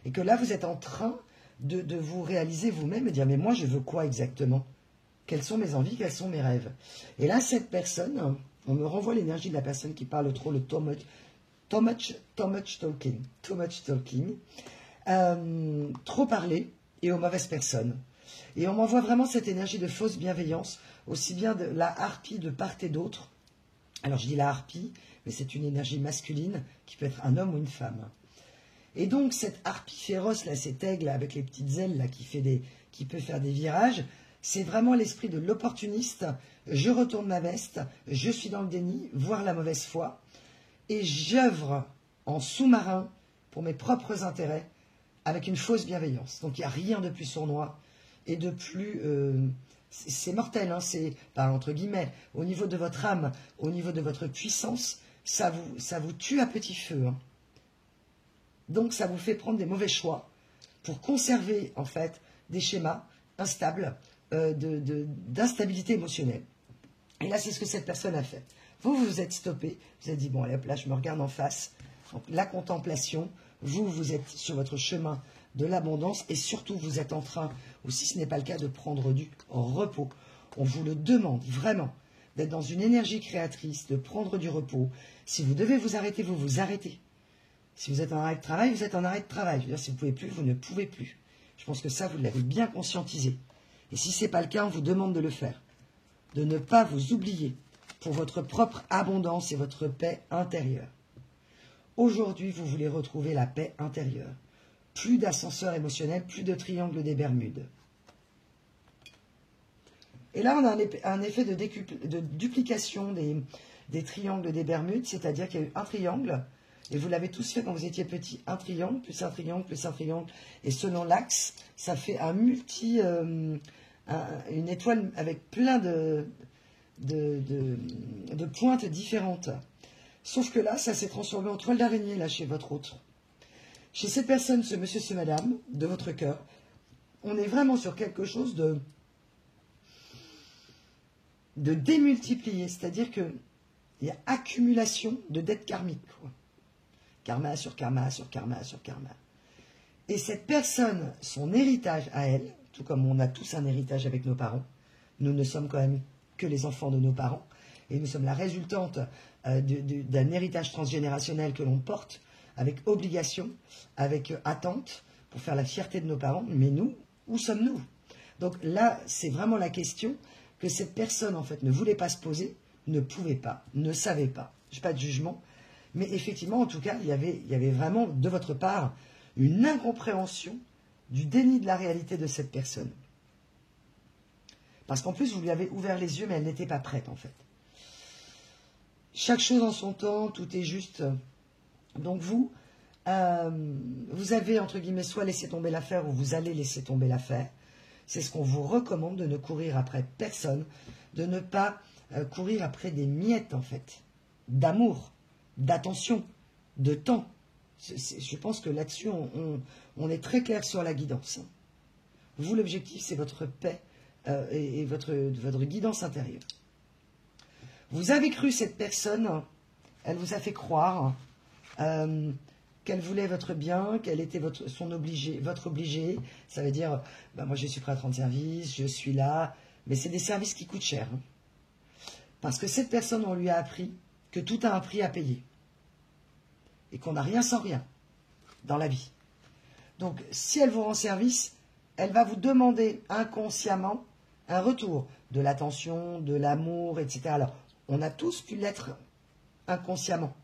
Et que là, vous êtes en train de vous réaliser vous-même et de dire, mais moi, je veux quoi exactement? Quelles sont mes envies, quels sont mes rêves? Et là, cette personne, on me renvoie l'énergie de la personne qui parle trop, le too much talking. Trop parler et aux mauvaises personnes. Et on m'envoie vraiment cette énergie de fausse bienveillance, aussi bien de la harpie de part et d'autre. Alors je dis la harpie, mais c'est une énergie masculine qui peut être un homme ou une femme. Et donc cette harpie féroce, là, cet aigle avec les petites ailes là, qui peut faire des virages, c'est vraiment l'esprit de l'opportuniste. Je retourne ma veste, je suis dans le déni, voire la mauvaise foi, et j'œuvre en sous-marin pour mes propres intérêts avec une fausse bienveillance. Donc il n'y a rien de plus sournois et de plus... c'est mortel, hein, c'est, pas entre guillemets, au niveau de votre âme, au niveau de votre puissance, ça vous tue à petit feu. Hein. Donc ça vous fait prendre des mauvais choix pour conserver en fait des schémas instables d'instabilité émotionnelle. Et là c'est ce que cette personne a fait. Vous vous êtes stoppé, vous avez dit bon allez hop là je me regarde en face. Donc la contemplation, vous êtes sur votre chemin de l'abondance et surtout vous êtes en train, ou si ce n'est pas le cas, de prendre du repos. On vous le demande vraiment d'être dans une énergie créatrice, de prendre du repos. Si vous devez vous arrêter, vous vous arrêtez. Si vous êtes en arrêt de travail, vous êtes en arrêt de travail. Je veux dire, si vous ne pouvez plus, vous ne pouvez plus. Je pense que ça, vous l'avez bien conscientisé. Et si ce n'est pas le cas, on vous demande de le faire. De ne pas vous oublier pour votre propre abondance et votre paix intérieure. Aujourd'hui, vous voulez retrouver la paix intérieure. Plus d'ascenseur émotionnel, plus de triangle des Bermudes. Et là, on a un effet de duplication des triangles des Bermudes, c'est-à-dire qu'il y a eu un triangle, Et vous l'avez tous fait quand vous étiez petit. Un triangle, plus un triangle, plus un triangle. Et selon l'axe, ça fait un une étoile avec plein de pointes différentes. Sauf que là, ça s'est transformé en toile d'araignée, là, chez votre autre. Chez cette personne, ce monsieur, ce madame, de votre cœur, on est vraiment sur quelque chose de démultiplié. C'est-à-dire qu'il y a accumulation de dettes karmiques, quoi. Karma sur karma sur karma sur karma. Et cette personne, son héritage à elle, tout comme on a tous un héritage avec nos parents, nous ne sommes quand même que les enfants de nos parents, et nous sommes la résultante d'un héritage transgénérationnel que l'on porte avec obligation, avec attente, pour faire la fierté de nos parents. Mais nous, où sommes-nous? Donc là, c'est vraiment la question que cette personne, en fait, ne voulait pas se poser, ne pouvait pas, ne savait pas. Je n'ai pas de jugement. Mais effectivement, en tout cas, il y avait vraiment, de votre part, une incompréhension du déni de la réalité de cette personne. Parce qu'en plus, vous lui avez ouvert les yeux, mais elle n'était pas prête, en fait. Chaque chose en son temps, tout est juste. Donc vous avez, entre guillemets, soit laissé tomber l'affaire, ou vous allez laisser tomber l'affaire. C'est ce qu'on vous recommande, de ne courir après personne, de ne pas courir après des miettes, en fait, d'amour, d'attention, de temps. Je pense que là-dessus, on est très clair sur la guidance. Vous, l'objectif, c'est votre paix et votre guidance intérieure. Vous avez cru cette personne, elle vous a fait croire qu'elle voulait votre bien, qu'elle était votre obligé. Ça veut dire, bah, moi je suis prêt à te rendre service, je suis là. Mais c'est des services qui coûtent cher. Hein. Parce que cette personne, on lui a appris que tout a un prix à payer. Et qu'on n'a rien sans rien dans la vie. Donc, si elle vous rend service, elle va vous demander inconsciemment un retour de l'attention, de l'amour, etc. Alors, on a tous pu l'être inconsciemment.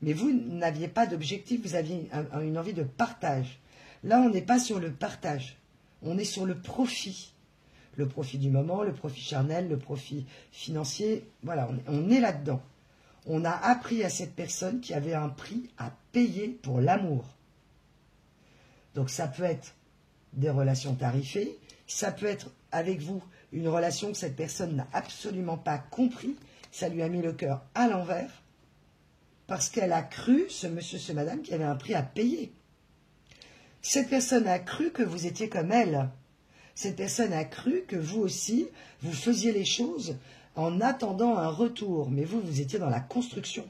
Mais vous n'aviez pas d'objectif, vous aviez une envie de partage. Là, on n'est pas sur le partage. On est sur le profit. Le profit du moment, le profit charnel, le profit financier. Voilà, on est là-dedans. On a appris à cette personne qu'il y avait un prix à payer pour l'amour. Donc ça peut être des relations tarifées, ça peut être avec vous une relation que cette personne n'a absolument pas compris, ça lui a mis le cœur à l'envers, parce qu'elle a cru, ce monsieur, ce madame, qu'il y avait un prix à payer. Cette personne a cru que vous étiez comme elle. Cette personne a cru que vous aussi, vous faisiez les choses en attendant un retour. Mais vous, vous étiez dans la construction,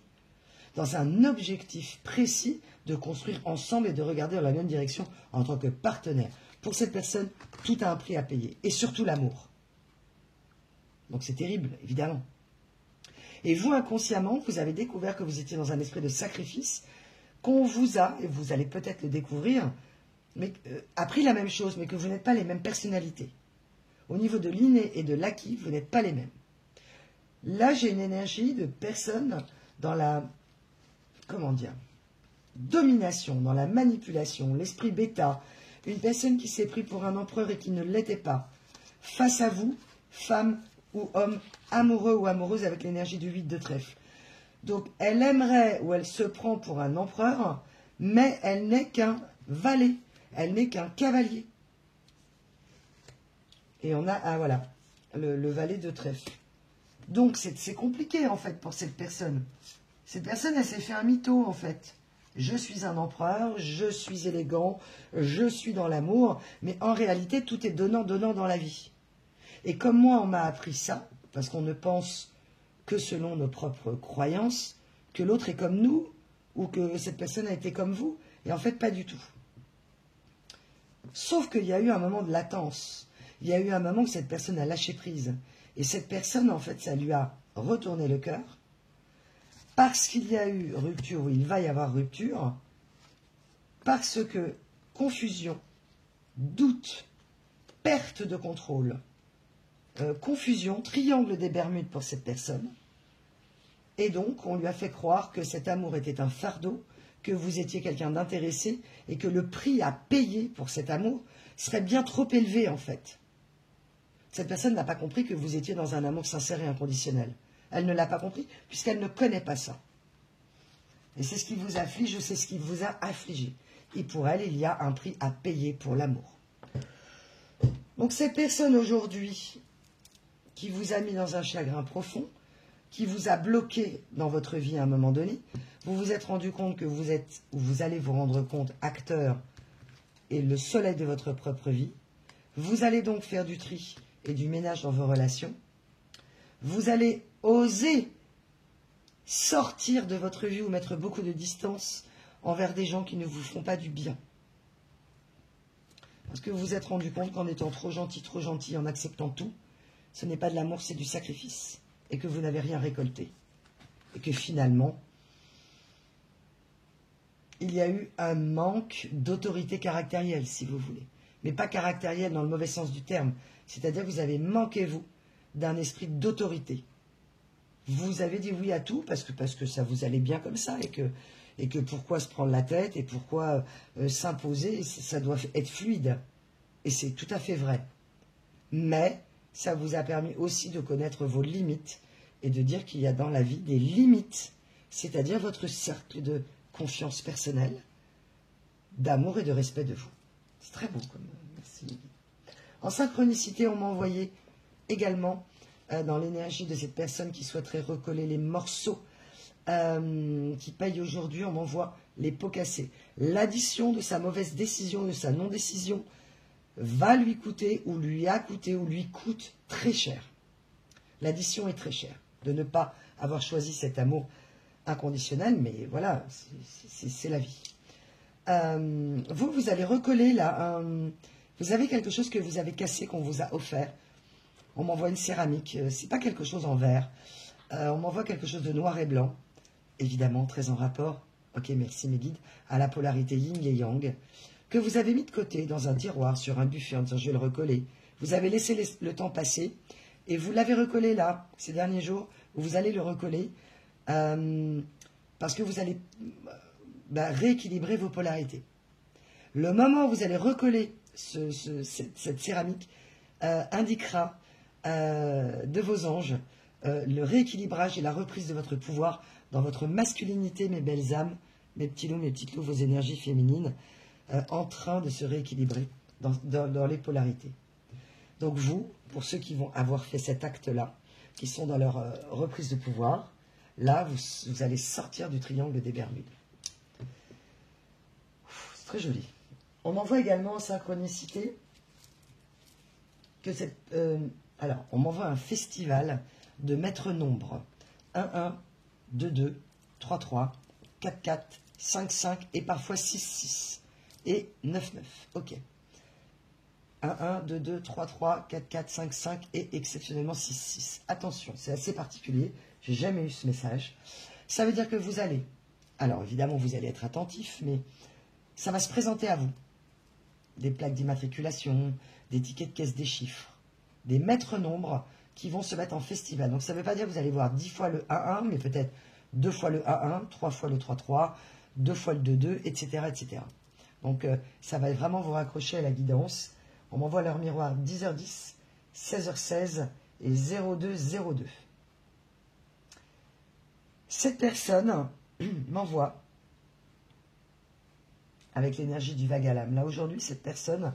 dans un objectif précis de construire ensemble et de regarder dans la même direction en tant que partenaire. Pour cette personne, tout a un prix à payer, et surtout l'amour. Donc c'est terrible, évidemment. Et vous, inconsciemment, vous avez découvert que vous étiez dans un esprit de sacrifice, qu'on vous a, et vous allez peut-être le découvrir, mais appris la même chose, mais que vous n'êtes pas les mêmes personnalités. Au niveau de l'inné et de l'acquis, vous n'êtes pas les mêmes. Là, j'ai une énergie de personne dans la, comment dire, domination, dans la manipulation, l'esprit bêta, une personne qui s'est pris pour un empereur et qui ne l'était pas. Face à vous, femme ou homme, amoureux ou amoureuse avec l'énergie du 8 de trèfle. Donc, elle aimerait ou elle se prend pour un empereur, mais elle n'est qu'un valet, elle n'est qu'un cavalier. Et on a, voilà, le valet de trèfle. Donc, c'est compliqué, en fait, pour cette personne. Cette personne, elle s'est fait un mytho, en fait. Je suis un empereur, je suis élégant, je suis dans l'amour, mais en réalité, tout est donnant-donnant dans la vie. Et comme moi, on m'a appris ça, parce qu'on ne pense que selon nos propres croyances, que l'autre est comme nous, ou que cette personne a été comme vous, et en fait, pas du tout. Sauf qu'il y a eu un moment de latence. Il y a eu un moment que cette personne a lâché prise. Et cette personne, en fait, ça lui a retourné le cœur. Parce qu'il y a eu rupture, ou il va y avoir rupture. Parce que confusion, doute, perte de contrôle, confusion, triangle des Bermudes pour cette personne. Et donc, on lui a fait croire que cet amour était un fardeau, que vous étiez quelqu'un d'intéressé, et que le prix à payer pour cet amour serait bien trop élevé, en fait. Cette personne n'a pas compris que vous étiez dans un amour sincère et inconditionnel. Elle ne l'a pas compris, puisqu'elle ne connaît pas ça. Et c'est ce qui vous afflige ou c'est ce qui vous a affligé. Et pour elle, il y a un prix à payer pour l'amour. Donc cette personne aujourd'hui qui vous a mis dans un chagrin profond, qui vous a bloqué dans votre vie à un moment donné, vous vous êtes rendu compte que vous êtes, ou vous allez vous rendre compte, acteur et le soleil de votre propre vie. Vous allez donc faire du tri et du ménage dans vos relations. Vous allez oser sortir de votre vie ou mettre beaucoup de distance envers des gens qui ne vous font pas du bien. Parce que vous vous êtes rendu compte qu'en étant trop gentil, en acceptant tout, ce n'est pas de l'amour, c'est du sacrifice. Et que vous n'avez rien récolté. Et que finalement, il y a eu un manque d'autorité caractérielle, si vous voulez. Mais pas caractérielle dans le mauvais sens du terme. C'est-à-dire que vous avez manqué, vous, d'un esprit d'autorité. Vous avez dit oui à tout parce que ça vous allait bien comme ça et que pourquoi se prendre la tête et pourquoi s'imposer, ça doit être fluide. Et c'est tout à fait vrai. Mais ça vous a permis aussi de connaître vos limites et de dire qu'il y a dans la vie des limites, c'est-à-dire votre cercle de confiance personnelle, d'amour et de respect de vous. C'est très beau comme merci. En synchronicité, on m'a envoyé également dans l'énergie de cette personne qui souhaiterait recoller les morceaux qui payent aujourd'hui, on m'envoie les pots cassés. L'addition de sa mauvaise décision, de sa non-décision, va lui coûter, ou lui a coûté, ou lui coûte très cher. L'addition est très chère, de ne pas avoir choisi cet amour inconditionnel, mais voilà, c'est la vie. Vous allez recoller là, vous avez quelque chose que vous avez cassé, qu'on vous a offert. On m'envoie une céramique, c'est pas quelque chose en verre. On m'envoie quelque chose de noir et blanc, évidemment très en rapport, ok merci mes guides, à la polarité yin et yang, que vous avez mis de côté dans un tiroir, sur un buffet, en disant je vais le recoller. Vous avez laissé le temps passer, et vous l'avez recollé là, ces derniers jours, où vous allez le recoller, parce que vous allez rééquilibrer vos polarités. Le moment où vous allez recoller cette céramique indiquera de vos anges le rééquilibrage et la reprise de votre pouvoir dans votre masculinité, mes belles âmes, mes petits loups, mes petites loups, vos énergies féminines, en train de se rééquilibrer dans les polarités. Donc vous, pour ceux qui vont avoir fait cet acte-là, qui sont dans leur reprise de pouvoir, là, vous allez sortir du triangle des Bermudes. C'est très joli. On m'envoie également en synchronicité que cette... alors, on m'envoie un festival de maîtres nombres. 1-1, 2-2, 3-3, 4-4, 5-5 et parfois 6-6. Et 9-9. Ok. 1-1, 2-2, 3-3, 4-4, 5-5 et exceptionnellement 6-6. Attention, c'est assez particulier. J'ai jamais eu ce message. Ça veut dire que vous allez... Alors, évidemment, vous allez être attentif, mais ça va se présenter à vous. Des plaques d'immatriculation, des tickets de caisse, des chiffres. Des maîtres nombres qui vont se mettre en festival. Donc, ça ne veut pas dire que vous allez voir 10 fois le 1-1, mais peut-être 2 fois le 1-1, 3 fois le 3-3, 2 fois le 2-2, etc., etc. Donc, ça va vraiment vous raccrocher à la guidance. On m'envoie leur miroir 10h10, 16h16 et 0202. Cette personne m'envoie avec l'énergie du vague à l'âme. Là, aujourd'hui, cette personne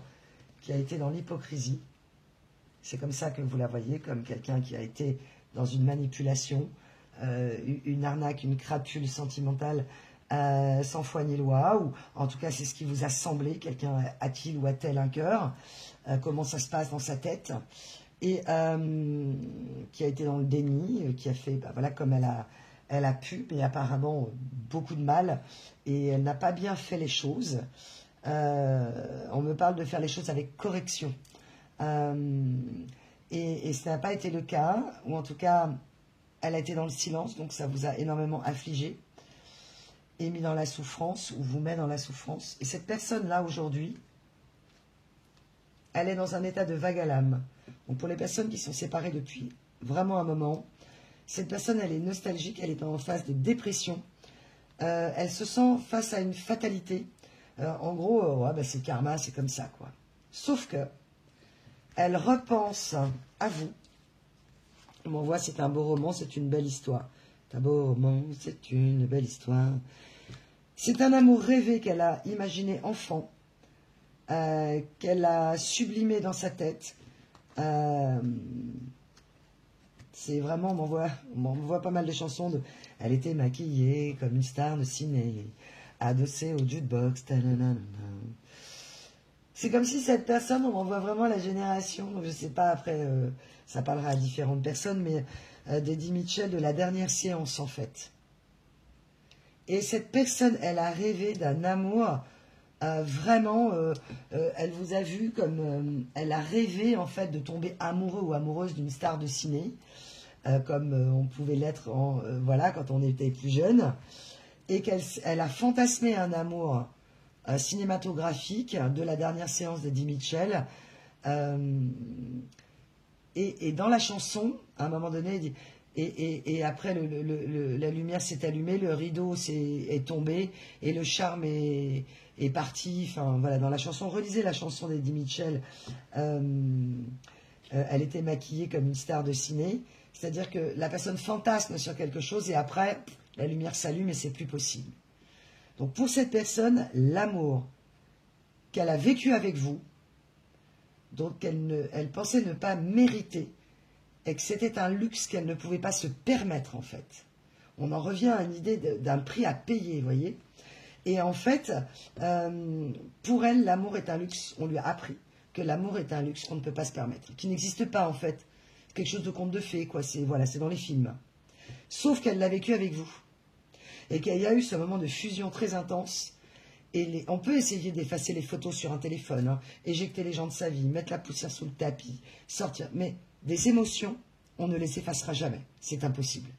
qui a été dans l'hypocrisie, c'est comme ça que vous la voyez, comme quelqu'un qui a été dans une manipulation, une arnaque, une crapule sentimentale sans foi ni loi, ou en tout cas c'est ce qui vous a semblé, quelqu'un a-t-il ou a-t-elle un cœur, comment ça se passe dans sa tête, et qui a été dans le déni, qui a fait voilà, comme elle a pu, mais apparemment beaucoup de mal, et elle n'a pas bien fait les choses. On me parle de faire les choses avec correction. Et ça n'a pas été le cas, ou en tout cas, elle a été dans le silence, donc ça vous a énormément affligé, et mis dans la souffrance, ou vous met dans la souffrance. Et cette personne-là, aujourd'hui, elle est dans un état de vague à l'âme. Donc pour les personnes qui sont séparées depuis vraiment un moment, cette personne, elle est nostalgique, elle est en phase de dépression, elle se sent face à une fatalité. En gros, ouais, c'est karma, c'est comme ça, quoi. Sauf que elle repense à vous. On m'envoie, c'est un beau roman, c'est une belle histoire. un beau roman, c'est une belle histoire. C'est un amour rêvé qu'elle a imaginé enfant, qu'elle a sublimé dans sa tête. C'est vraiment, on m'envoie pas mal de chansons de « Elle était maquillée comme une star de ciné, adossée au jukebox. » C'est comme si cette personne, on m'envoie vraiment la génération, donc je sais pas, après, ça parlera à différentes personnes, mais d'Eddie Mitchell de la dernière séance, en fait. Et cette personne, elle a rêvé d'un amour, vraiment, elle vous a vu comme, elle a rêvé, en fait, de tomber amoureux ou amoureuse d'une star de ciné, comme on pouvait l'être, voilà, quand on était plus jeune, et qu'elle a fantasmé un amour cinématographique de la dernière séance d'Eddie Mitchell. Et dans la chanson, à un moment donné, il dit, et après la lumière s'est allumée, le rideau est tombé et le charme est parti. Enfin voilà, dans la chanson, relisez la chanson d'Eddie Mitchell. Elle était maquillée comme une star de ciné, c'est-à-dire que la personne fantasme sur quelque chose et après la lumière s'allume et c'est plus possible. Donc pour cette personne, l'amour qu'elle a vécu avec vous, donc elle pensait ne pas mériter, et que c'était un luxe qu'elle ne pouvait pas se permettre en fait. On en revient à une idée d'un prix à payer, vous voyez. Et en fait, pour elle, l'amour est un luxe. On lui a appris que l'amour est un luxe qu'on ne peut pas se permettre, qui n'existe pas en fait. C'est quelque chose de conte de fées, quoi. C'est voilà, c'est dans les films. Sauf qu'elle l'a vécu avec vous. Et qu'il y a eu ce moment de fusion très intense. Et on peut essayer d'effacer les photos sur un téléphone, hein, éjecter les gens de sa vie, mettre la poussière sous le tapis, sortir. Mais des émotions, on ne les effacera jamais. C'est impossible.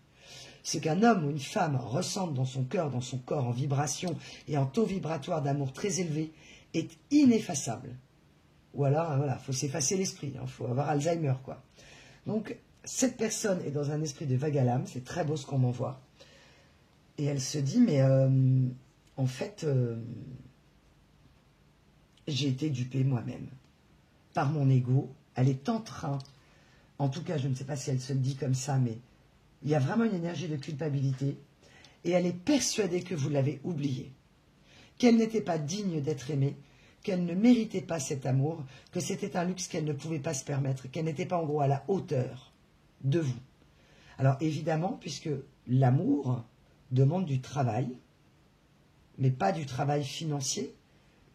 Ce qu'un homme ou une femme ressentent dans son cœur, dans son corps, en vibration et en taux vibratoire d'amour très élevé, est ineffaçable. Ou alors, voilà, il faut s'effacer l'esprit, il faut avoir Alzheimer, quoi. Donc, cette personne est dans un esprit de vague à l'âme, c'est très beau ce qu'on m'envoie. Et elle se dit, mais en fait, j'ai été dupée moi-même par mon ego. Elle est en train, en tout cas, je ne sais pas si elle se le dit comme ça, mais il y a vraiment une énergie de culpabilité. Et elle est persuadée que vous l'avez oubliée, qu'elle n'était pas digne d'être aimée, qu'elle ne méritait pas cet amour, que c'était un luxe qu'elle ne pouvait pas se permettre, qu'elle n'était pas en gros à la hauteur de vous. Alors évidemment, puisque l'amour demande du travail, mais pas du travail financier,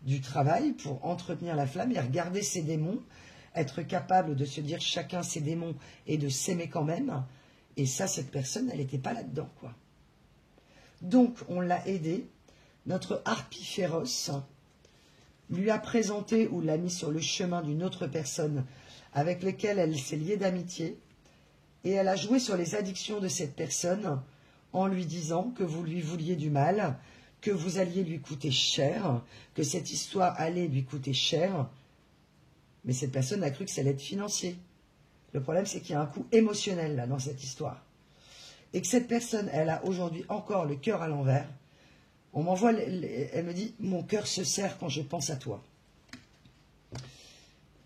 du travail pour entretenir la flamme et regarder ses démons, être capable de se dire chacun ses démons et de s'aimer quand même. Et ça, cette personne, elle n'était pas là-dedans, quoi. Donc, on l'a aidée. Notre harpie féroce lui a présenté ou l'a mis sur le chemin d'une autre personne avec laquelle elle s'est liée d'amitié. Et elle a joué sur les addictions de cette personne en lui disant que vous lui vouliez du mal, que vous alliez lui coûter cher, que cette histoire allait lui coûter cher. Mais cette personne a cru que ça allait être financier. Le problème, c'est qu'il y a un coût émotionnel là, dans cette histoire. Et que cette personne, elle a aujourd'hui encore le cœur à l'envers. On m'envoie, elle me dit, mon cœur se serre quand je pense à toi.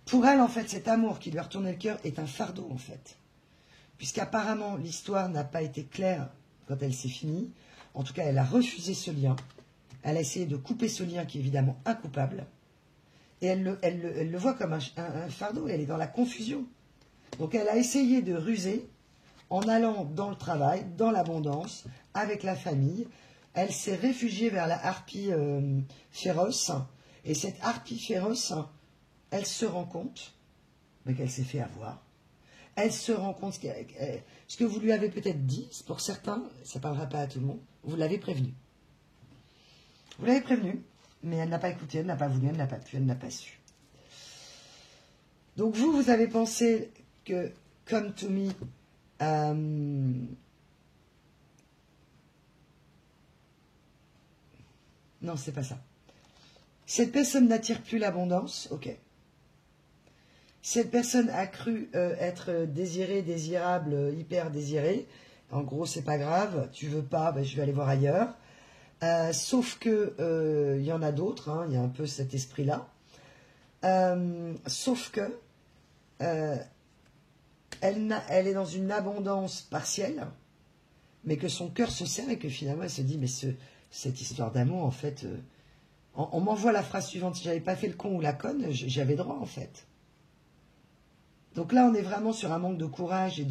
Pour elle, en fait, cet amour qui lui a retourné le cœur est un fardeau, en fait. Puisqu'apparemment, l'histoire n'a pas été claire quand elle s'est finie. En tout cas, elle a refusé ce lien. Elle a essayé de couper ce lien qui est évidemment incoupable. Et elle le voit comme un fardeau. Elle est dans la confusion. Donc, elle a essayé de ruser en allant dans le travail, dans l'abondance, avec la famille. Elle s'est réfugiée vers la harpie féroce. Et cette harpie féroce, elle se rend compte qu'elle s'est fait avoir. Elle se rend compte ce que vous lui avez peut-être dit, pour certains, ça ne parlera pas à tout le monde, vous l'avez prévenu. Vous l'avez prévenu, mais elle n'a pas écouté, elle n'a pas voulu, elle n'a pas pu, elle n'a pas su. Donc vous avez pensé que Come to Me, non, c'est pas ça. Cette personne n'attire plus l'abondance, ok. Cette personne a cru être désirée, désirable, hyper désirée. En gros, c'est pas grave, tu veux pas, ben, je vais aller voir ailleurs. Sauf que y en a d'autres, hein, il y a un peu cet esprit-là. Sauf que elle est dans une abondance partielle mais que son cœur se serre et que finalement elle se dit, mais cette histoire d'amour, en fait, on m'envoie la phrase suivante, si j'avais pas fait le con ou la conne, j'avais droit en fait. Donc là, on est vraiment sur un manque de courage et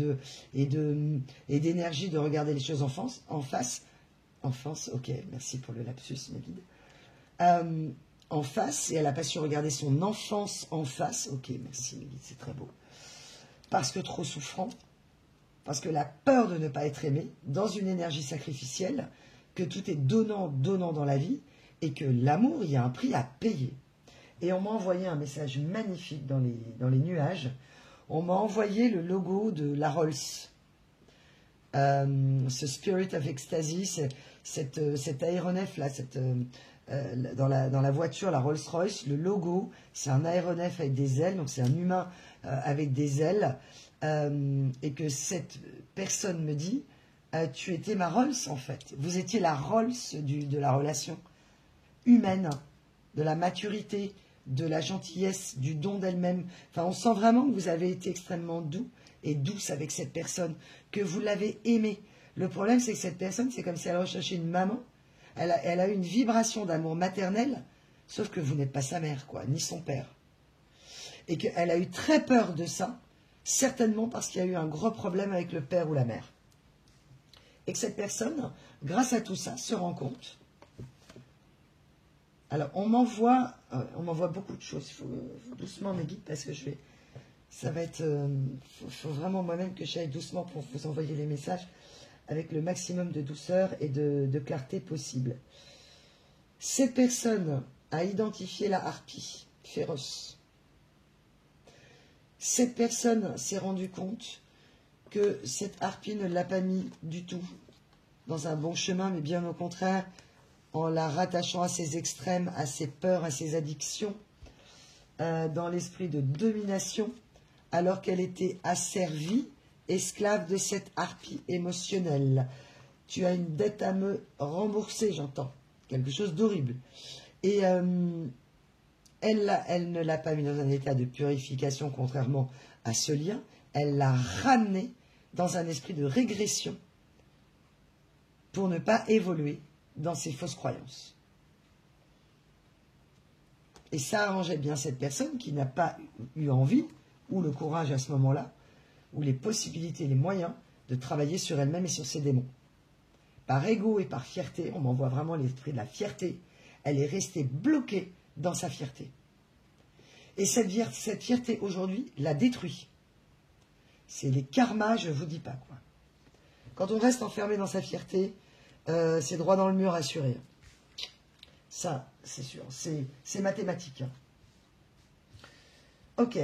d'énergie de regarder les choses en face. Enfance, ok, merci pour le lapsus, mes guides. En face, et elle n'a pas su regarder son enfance en face. Ok, merci, mes guides, c'est très beau. Parce que trop souffrant, parce que la peur de ne pas être aimé, dans une énergie sacrificielle, que tout est donnant dans la vie, et que l'amour, il y a un prix à payer. Et on m'a envoyé un message magnifique dans les nuages. On m'a envoyé le logo de la Rolls. Ce Spirit of Ecstasy, cet aéronef là, dans la voiture, la Rolls-Royce, le logo, c'est un aéronef avec des ailes, donc c'est un humain avec des ailes, et que cette personne me dit, tu étais ma Rolls en fait, vous étiez la Rolls de la relation humaine, de la maturité, de la gentillesse, du don d'elle-même. Enfin, on sent vraiment que vous avez été extrêmement doux et douce avec cette personne, que vous l'avez aimée. Le problème, c'est que cette personne, c'est comme si elle recherchait une maman. Elle a une vibration d'amour maternel, sauf que vous n'êtes pas sa mère, quoi, ni son père. Et qu'elle a eu très peur de ça, certainement parce qu'il y a eu un gros problème avec le père ou la mère. Et que cette personne, grâce à tout ça, se rend compte. Alors, on m'envoie beaucoup de choses. Il faut doucement, mes guides, parce que ça va être... faut vraiment moi-même que j'aille doucement pour vous envoyer les messages avec le maximum de douceur et de clarté possible. Cette personne a identifié la harpie féroce. Cette personne s'est rendue compte que cette harpie ne l'a pas mis du tout dans un bon chemin, mais bien au contraire, en la rattachant à ses extrêmes, à ses peurs, à ses addictions, dans l'esprit de domination, alors qu'elle était asservie, esclave de cette harpie émotionnelle. Tu as une dette à me rembourser, j'entends. Quelque chose d'horrible. Et elle ne l'a pas mis dans un état de purification, contrairement à ce lien. Elle l'a ramené dans un esprit de régression pour ne pas évoluer dans ses fausses croyances. Et ça arrangeait bien cette personne qui n'a pas eu envie, ou le courage à ce moment-là, ou les possibilités, les moyens de travailler sur elle-même et sur ses démons. Par ego et par fierté, on m'envoie vraiment l'esprit de la fierté, elle est restée bloquée dans sa fierté. Et cette fierté aujourd'hui la détruit. C'est les karmas, je ne vous dis pas quoi. Quand on reste enfermé dans sa fierté, c'est droit dans le mur assuré. Ça, c'est sûr. C'est mathématique. Ok.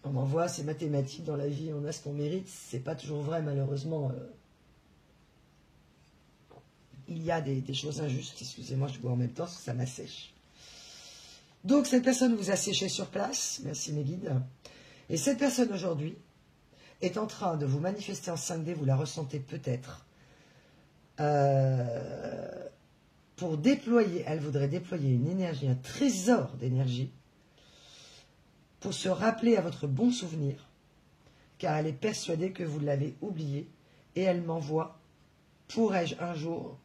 On m'envoie, c'est mathématique. Dans la vie, on a ce qu'on mérite. C'est pas toujours vrai, malheureusement. Il y a des choses injustes. Excusez-moi, je bois en même temps, parce que ça m'assèche. Donc, cette personne vous a séché sur place. Merci, mes guides. Et cette personne, aujourd'hui, est en train de vous manifester en 5D. Vous la ressentez peut-être. Pour déployer, elle voudrait déployer une énergie, un trésor d'énergie, pour se rappeler à votre bon souvenir, car elle est persuadée que vous l'avez oublié, et elle m'envoie, pourrais-je un jour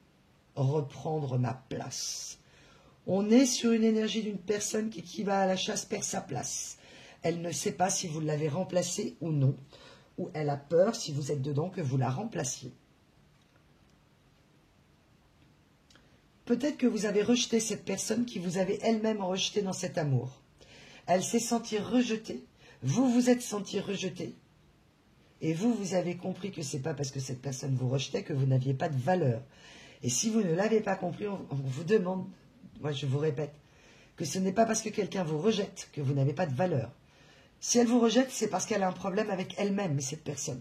reprendre ma place? On est sur une énergie d'une personne qui va à la chasse perd sa place. Elle ne sait pas si vous l'avez remplacée ou non, ou elle a peur, si vous êtes dedans, que vous la remplaciez. Peut-être que vous avez rejeté cette personne qui vous avait elle-même rejeté dans cet amour. Elle s'est sentie rejetée. Vous vous êtes senti rejeté. Et vous avez compris que ce n'est pas parce que cette personne vous rejetait que vous n'aviez pas de valeur. Et si vous ne l'avez pas compris, on vous demande, moi je vous répète, que ce n'est pas parce que quelqu'un vous rejette que vous n'avez pas de valeur. Si elle vous rejette, c'est parce qu'elle a un problème avec elle-même, cette personne.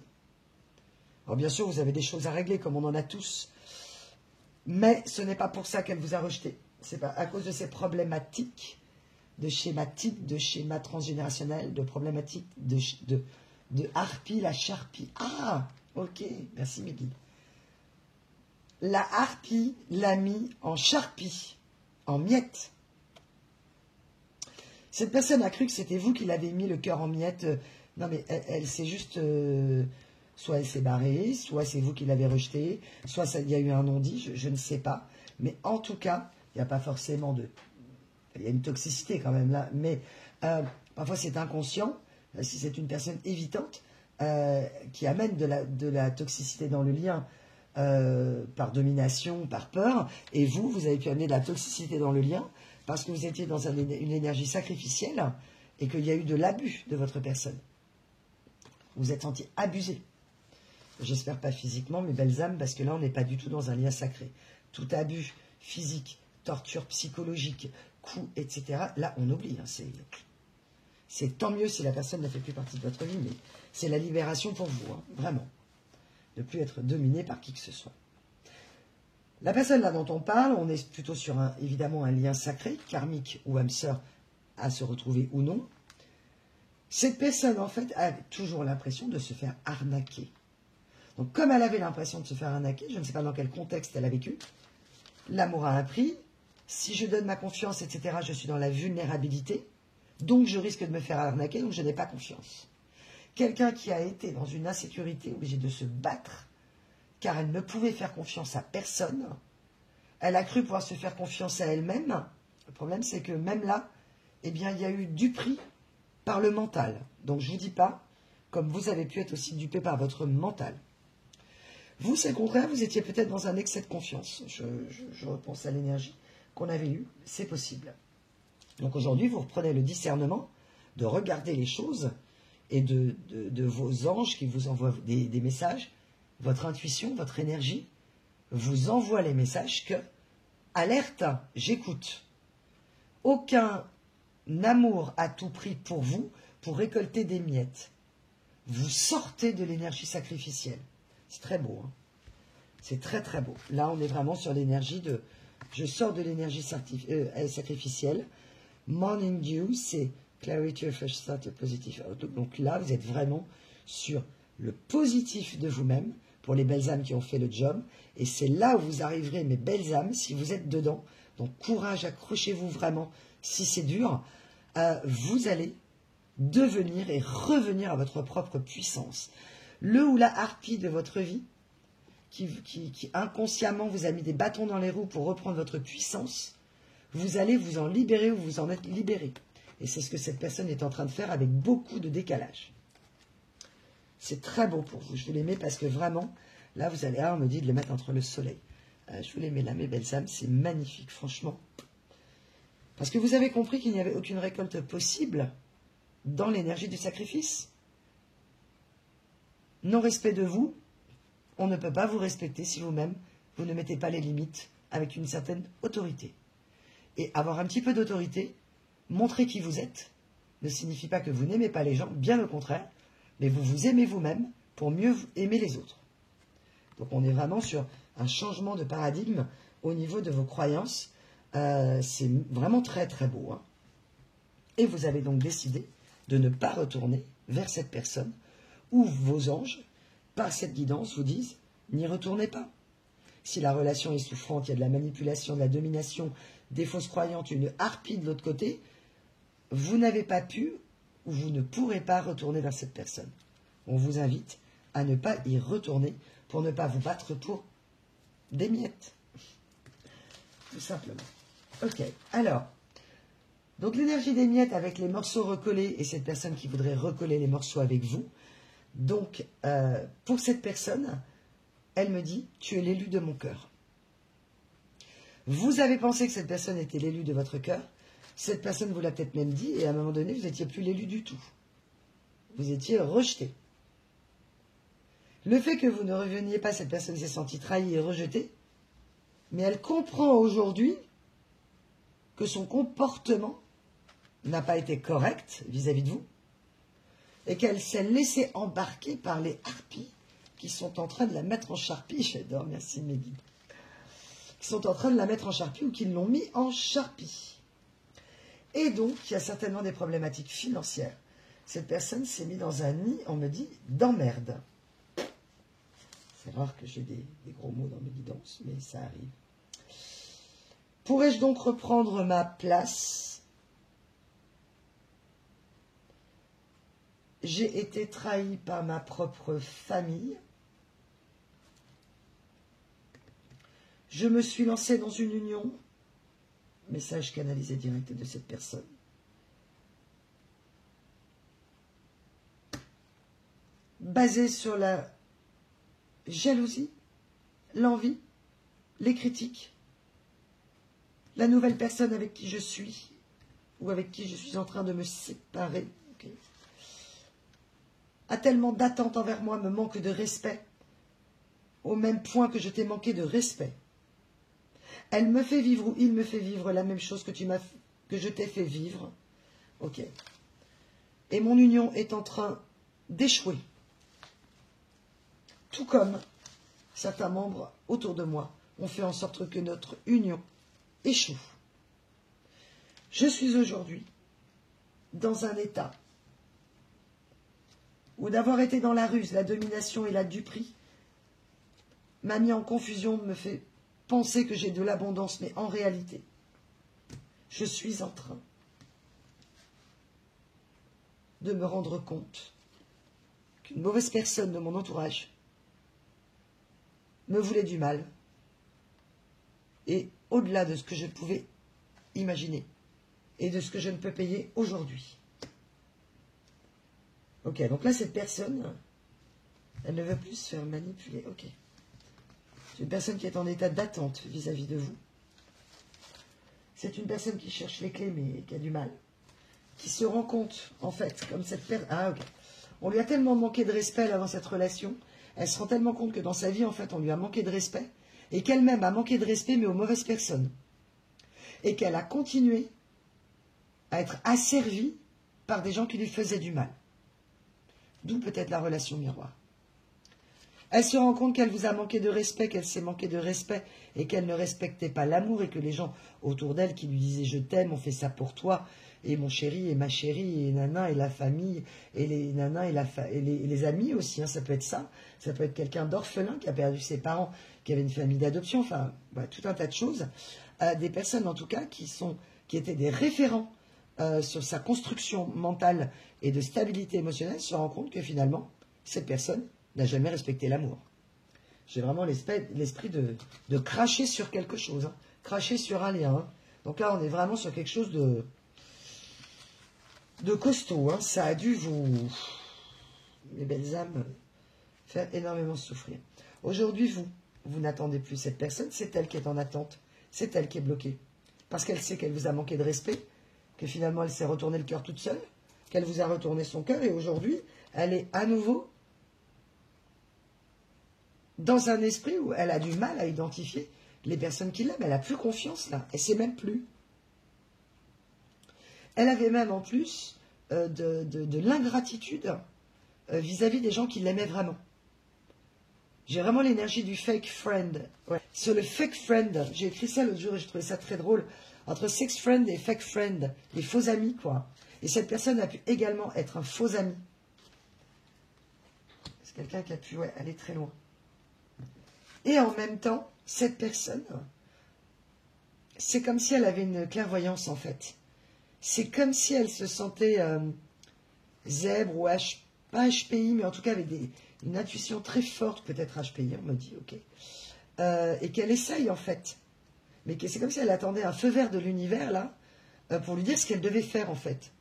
Alors bien sûr, vous avez des choses à régler, comme on en a tous. Mais ce n'est pas pour ça qu'elle vous a rejeté. C'est pas à cause de ces problématiques de schéma transgénérationnel, de problématiques de harpie, la charpie. Ah, ok, merci mes guides. La harpie l'a mis en charpie, en miettes. Cette personne a cru que c'était vous qui l'avez mis le cœur en miettes. Non mais elle s'est juste Soit elle s'est barrée, soit c'est vous qui l'avez rejetée, soit il y a eu un non-dit, je ne sais pas. Mais en tout cas, il n'y a pas forcément de... Il y a une toxicité quand même là, mais parfois c'est inconscient, si c'est une personne évitante, qui amène de la toxicité dans le lien, par domination, par peur, et vous avez pu amener de la toxicité dans le lien, parce que vous étiez dans une énergie sacrificielle, et qu'il y a eu de l'abus de votre personne. Vous vous êtes senti abusé. J'espère pas physiquement, mes belles âmes, parce que là, on n'est pas du tout dans un lien sacré. Tout abus physique, torture psychologique, coups, etc., là, on oublie. Hein, c'est tant mieux si la personne ne fait plus partie de votre vie, mais c'est la libération pour vous, hein, vraiment. Ne plus être dominé par qui que ce soit. La personne là dont on parle, on est plutôt sur évidemment un lien sacré, karmique ou âme sœur, à se retrouver ou non. Cette personne, en fait, a toujours l'impression de se faire arnaquer. Donc, comme elle avait l'impression de se faire arnaquer, je ne sais pas dans quel contexte elle a vécu, l'amour a un prix. Si je donne ma confiance, etc., je suis dans la vulnérabilité. Donc, je risque de me faire arnaquer, donc je n'ai pas confiance. Quelqu'un qui a été dans une insécurité, obligé de se battre, car elle ne pouvait faire confiance à personne. Elle a cru pouvoir se faire confiance à elle-même. Le problème, c'est que même là, eh bien, il y a eu du prix par le mental. Donc, je ne vous dis pas, comme vous avez pu être aussi dupé par votre mental. Vous, c'est le contraire, vous étiez peut-être dans un excès de confiance. Je repense à l'énergie qu'on avait eue, c'est possible. Donc, aujourd'hui, vous reprenez le discernement de regarder les choses et de vos anges qui vous envoient des messages. Votre intuition, votre énergie vous envoie les messages que, alerte, j'écoute. Aucun amour à tout prix pour vous, pour récolter des miettes. Vous sortez de l'énergie sacrificielle. C'est très beau. Hein, c'est très très beau. Là, on est vraiment sur l'énergie de... Je sors de l'énergie sacrificielle. Morning Dew, c'est Clarity of Fresh Start, Positive Outlook. Donc là, vous êtes vraiment sur le positif de vous-même, pour les belles âmes qui ont fait le job. Et c'est là où vous arriverez, mes belles âmes, si vous êtes dedans. Donc courage, accrochez-vous vraiment. Si c'est dur, vous allez devenir et revenir à votre propre puissance. Le ou la harpie de votre vie, qui inconsciemment vous a mis des bâtons dans les roues pour reprendre votre puissance, vous allez vous en libérer ou vous en êtes libéré. Et c'est ce que cette personne est en train de faire avec beaucoup de décalage. C'est très beau pour vous. Je vous les mets parce que vraiment, là, vous allez... Ah, on me dit de le mettre entre le soleil. Je vous les mets là, mes belles âmes. C'est magnifique, franchement. Parce que vous avez compris qu'il n'y avait aucune récolte possible dans l'énergie du sacrifice. Non-respect de vous, on ne peut pas vous respecter si vous-même, vous ne mettez pas les limites avec une certaine autorité. Et avoir un petit peu d'autorité, montrer qui vous êtes, ne signifie pas que vous n'aimez pas les gens, bien au contraire, mais vous vous aimez vous-même pour mieux aimer les autres. Donc on est vraiment sur un changement de paradigme au niveau de vos croyances. C'est vraiment très très beau. Hein. Et vous avez donc décidé de ne pas retourner vers cette personne où vos anges, par cette guidance, vous disent « n'y retournez pas ». Si la relation est souffrante, il y a de la manipulation, de la domination, des fausses croyances, une harpie de l'autre côté, vous n'avez pas pu ou vous ne pourrez pas retourner vers cette personne. On vous invite à ne pas y retourner pour ne pas vous battre pour des miettes. Tout simplement. Ok, alors, donc l'énergie des miettes avec les morceaux recollés et cette personne qui voudrait recoller les morceaux avec vous. Donc, pour cette personne, elle me dit, tu es l'élu de mon cœur. Vous avez pensé que cette personne était l'élu de votre cœur. Cette personne vous l'a peut-être même dit et à un moment donné, vous n'étiez plus l'élu du tout. Vous étiez rejeté. Le fait que vous ne reveniez pas, cette personne s'est sentie trahie et rejetée, mais elle comprend aujourd'hui que son comportement n'a pas été correct vis-à-vis de vous et qu'elle s'est laissée embarquer par les harpies qui sont en train de la mettre en charpie. J'adore, merci Mehdi. Qui sont en train de la mettre en charpie ou qui l'ont mis en charpie. Et donc, il y a certainement des problématiques financières. Cette personne s'est mise dans un nid, on me dit, d'emmerde. C'est rare que j'ai des gros mots dans mes guidances, mais ça arrive. Pourrais-je donc reprendre ma place j'ai été trahi par ma propre famille. Je me suis lancé dans une union. Message canalisé direct de cette personne. Basé sur la jalousie, l'envie, les critiques. La nouvelle personne avec qui je suis, ou avec qui je suis en train de me séparer, okay, a tellement d'attentes envers moi, me manque de respect, au même point que je t'ai manqué de respect. Elle me fait vivre ou il me fait vivre la même chose que je t'ai fait vivre. Ok. Et mon union est en train d'échouer. Tout comme certains membres autour de moi ont fait en sorte que notre union échoue. Je suis aujourd'hui dans un état où d'avoir été dans la ruse, la domination et la duperie m'a mis en confusion, me fait penser que j'ai de l'abondance, mais en réalité, je suis en train de me rendre compte qu'une mauvaise personne de mon entourage me voulait du mal, et au-delà de ce que je pouvais imaginer, et de ce que je ne peux payer aujourd'hui. Ok, donc là, cette personne, elle ne veut plus se faire manipuler. Ok. C'est une personne qui est en état d'attente vis-à-vis de vous. C'est une personne qui cherche les clés, mais qui a du mal. Qui se rend compte, en fait, comme cette personne... Ah, ok. On lui a tellement manqué de respect là, dans cette relation. Elle se rend tellement compte que dans sa vie, en fait, on lui a manqué de respect. Et qu'elle-même a manqué de respect, mais aux mauvaises personnes. Et qu'elle a continué à être asservie par des gens qui lui faisaient du mal. D'où peut-être la relation miroir. Elle se rend compte qu'elle vous a manqué de respect, qu'elle s'est manqué de respect et qu'elle ne respectait pas l'amour et que les gens autour d'elle qui lui disaient « je t'aime, on fait ça pour toi » et mon chéri et ma chérie et nana et la famille et les nanas et les amis aussi, hein, ça peut être ça. Ça peut être quelqu'un d'orphelin qui a perdu ses parents, qui avait une famille d'adoption, enfin voilà, tout un tas de choses. Des personnes en tout cas qui étaient des référents sur sa construction mentale et de stabilité émotionnelle se rend compte que finalement, cette personne n'a jamais respecté l'amour. J'ai vraiment l'esprit de cracher sur quelque chose, hein. Cracher sur un lien. Hein. Donc là, on est vraiment sur quelque chose de costaud. Hein. Ça a dû vous, mes belles âmes, faire énormément souffrir. Aujourd'hui, vous n'attendez plus cette personne, c'est elle qui est en attente, c'est elle qui est bloquée. Parce qu'elle sait qu'elle vous a manqué de respect, que finalement elle s'est retourné le cœur toute seule, qu'elle vous a retourné son cœur, et aujourd'hui, elle est à nouveau dans un esprit où elle a du mal à identifier les personnes qui l'aiment. Elle n'a plus confiance là, elle ne sait même plus. Elle avait même en plus de l'ingratitude vis-à-vis des gens qui l'aimaient vraiment. J'ai vraiment l'énergie du fake friend. Ouais. Sur le fake friend, j'ai écrit ça l'autre jour et je trouvais ça très drôle. Entre sex friend et fake friend, les faux amis, quoi. Et cette personne a pu également être un faux ami. C'est quelqu'un qui a pu aller très loin. Et en même temps, cette personne, c'est comme si elle avait une clairvoyance, en fait. C'est comme si elle se sentait zèbre ou pas HPI, mais en tout cas avec une intuition très forte, peut-être HPI, on me dit, ok. Et qu'elle essaye, en fait. Mais c'est comme si elle attendait un feu vert de l'univers, là, pour lui dire ce qu'elle devait faire, en fait.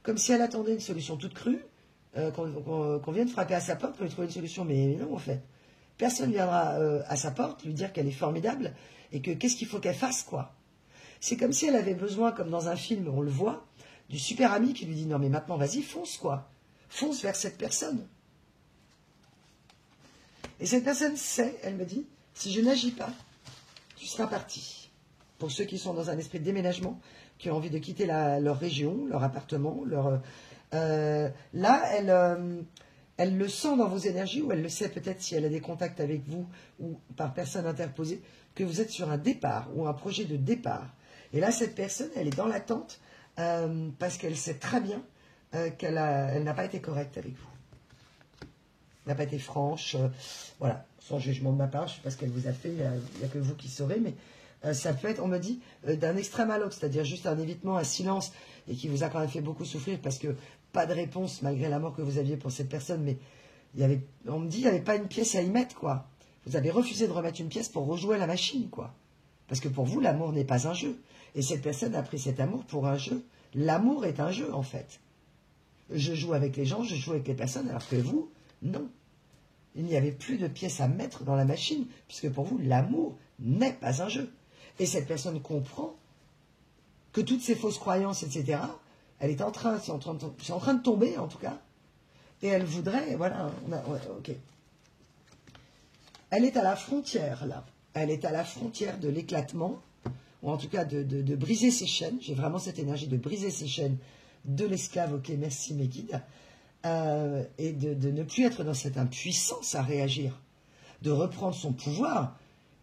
Comme si elle attendait une solution toute crue, qu'on vienne frapper à sa porte pour lui trouver une solution. Mais non, en fait. Personne ne viendra à sa porte lui dire qu'elle est formidable et que qu'est-ce qu'il faut qu'elle fasse, quoi. C'est comme si elle avait besoin, comme dans un film, on le voit, du super ami qui lui dit « Non, mais maintenant, vas-y, fonce, quoi. Fonce vers cette personne. » Et cette personne sait, elle me dit « Si je n'agis pas, tu seras parti. » Pour ceux qui sont dans un esprit de déménagement, qui ont envie de quitter leur région, leur appartement, là, elle le sent dans vos énergies, ou elle le sait peut-être si elle a des contacts avec vous, ou par personne interposée, que vous êtes sur un départ, ou un projet de départ. Et là, cette personne, elle est dans l'attente, parce qu'elle sait très bien qu'elle n'a pas été correcte avec vous. Elle n'a pas été franche, voilà, sans jugement de ma part, je ne sais pas ce qu'elle vous a fait, il n'y a que vous qui saurez, mais ça peut être, on me dit, d'un extrême à l'autre, c'est-à-dire juste un évitement, un silence, et qui vous a quand même fait beaucoup souffrir, parce que pas de réponse malgré l'amour que vous aviez pour cette personne, mais on me dit qu'il n'y avait pas une pièce à y mettre, quoi. Vous avez refusé de remettre une pièce pour rejouer à la machine, quoi. Parce que pour vous, l'amour n'est pas un jeu. Et cette personne a pris cet amour pour un jeu. L'amour est un jeu, en fait. Je joue avec les gens, je joue avec les personnes, alors que vous, non. Il n'y avait plus de pièces à mettre dans la machine, puisque pour vous, l'amour n'est pas un jeu. Et cette personne comprend que toutes ces fausses croyances, etc., elle est en train de tomber, en tout cas. Et elle voudrait, voilà, ok. Elle est à la frontière, là. Elle est à la frontière de l'éclatement, ou en tout cas de briser ses chaînes. J'ai vraiment cette énergie de briser ses chaînes de l'esclave, ok, merci mes guides, et de ne plus être dans cette impuissance à réagir, de reprendre son pouvoir,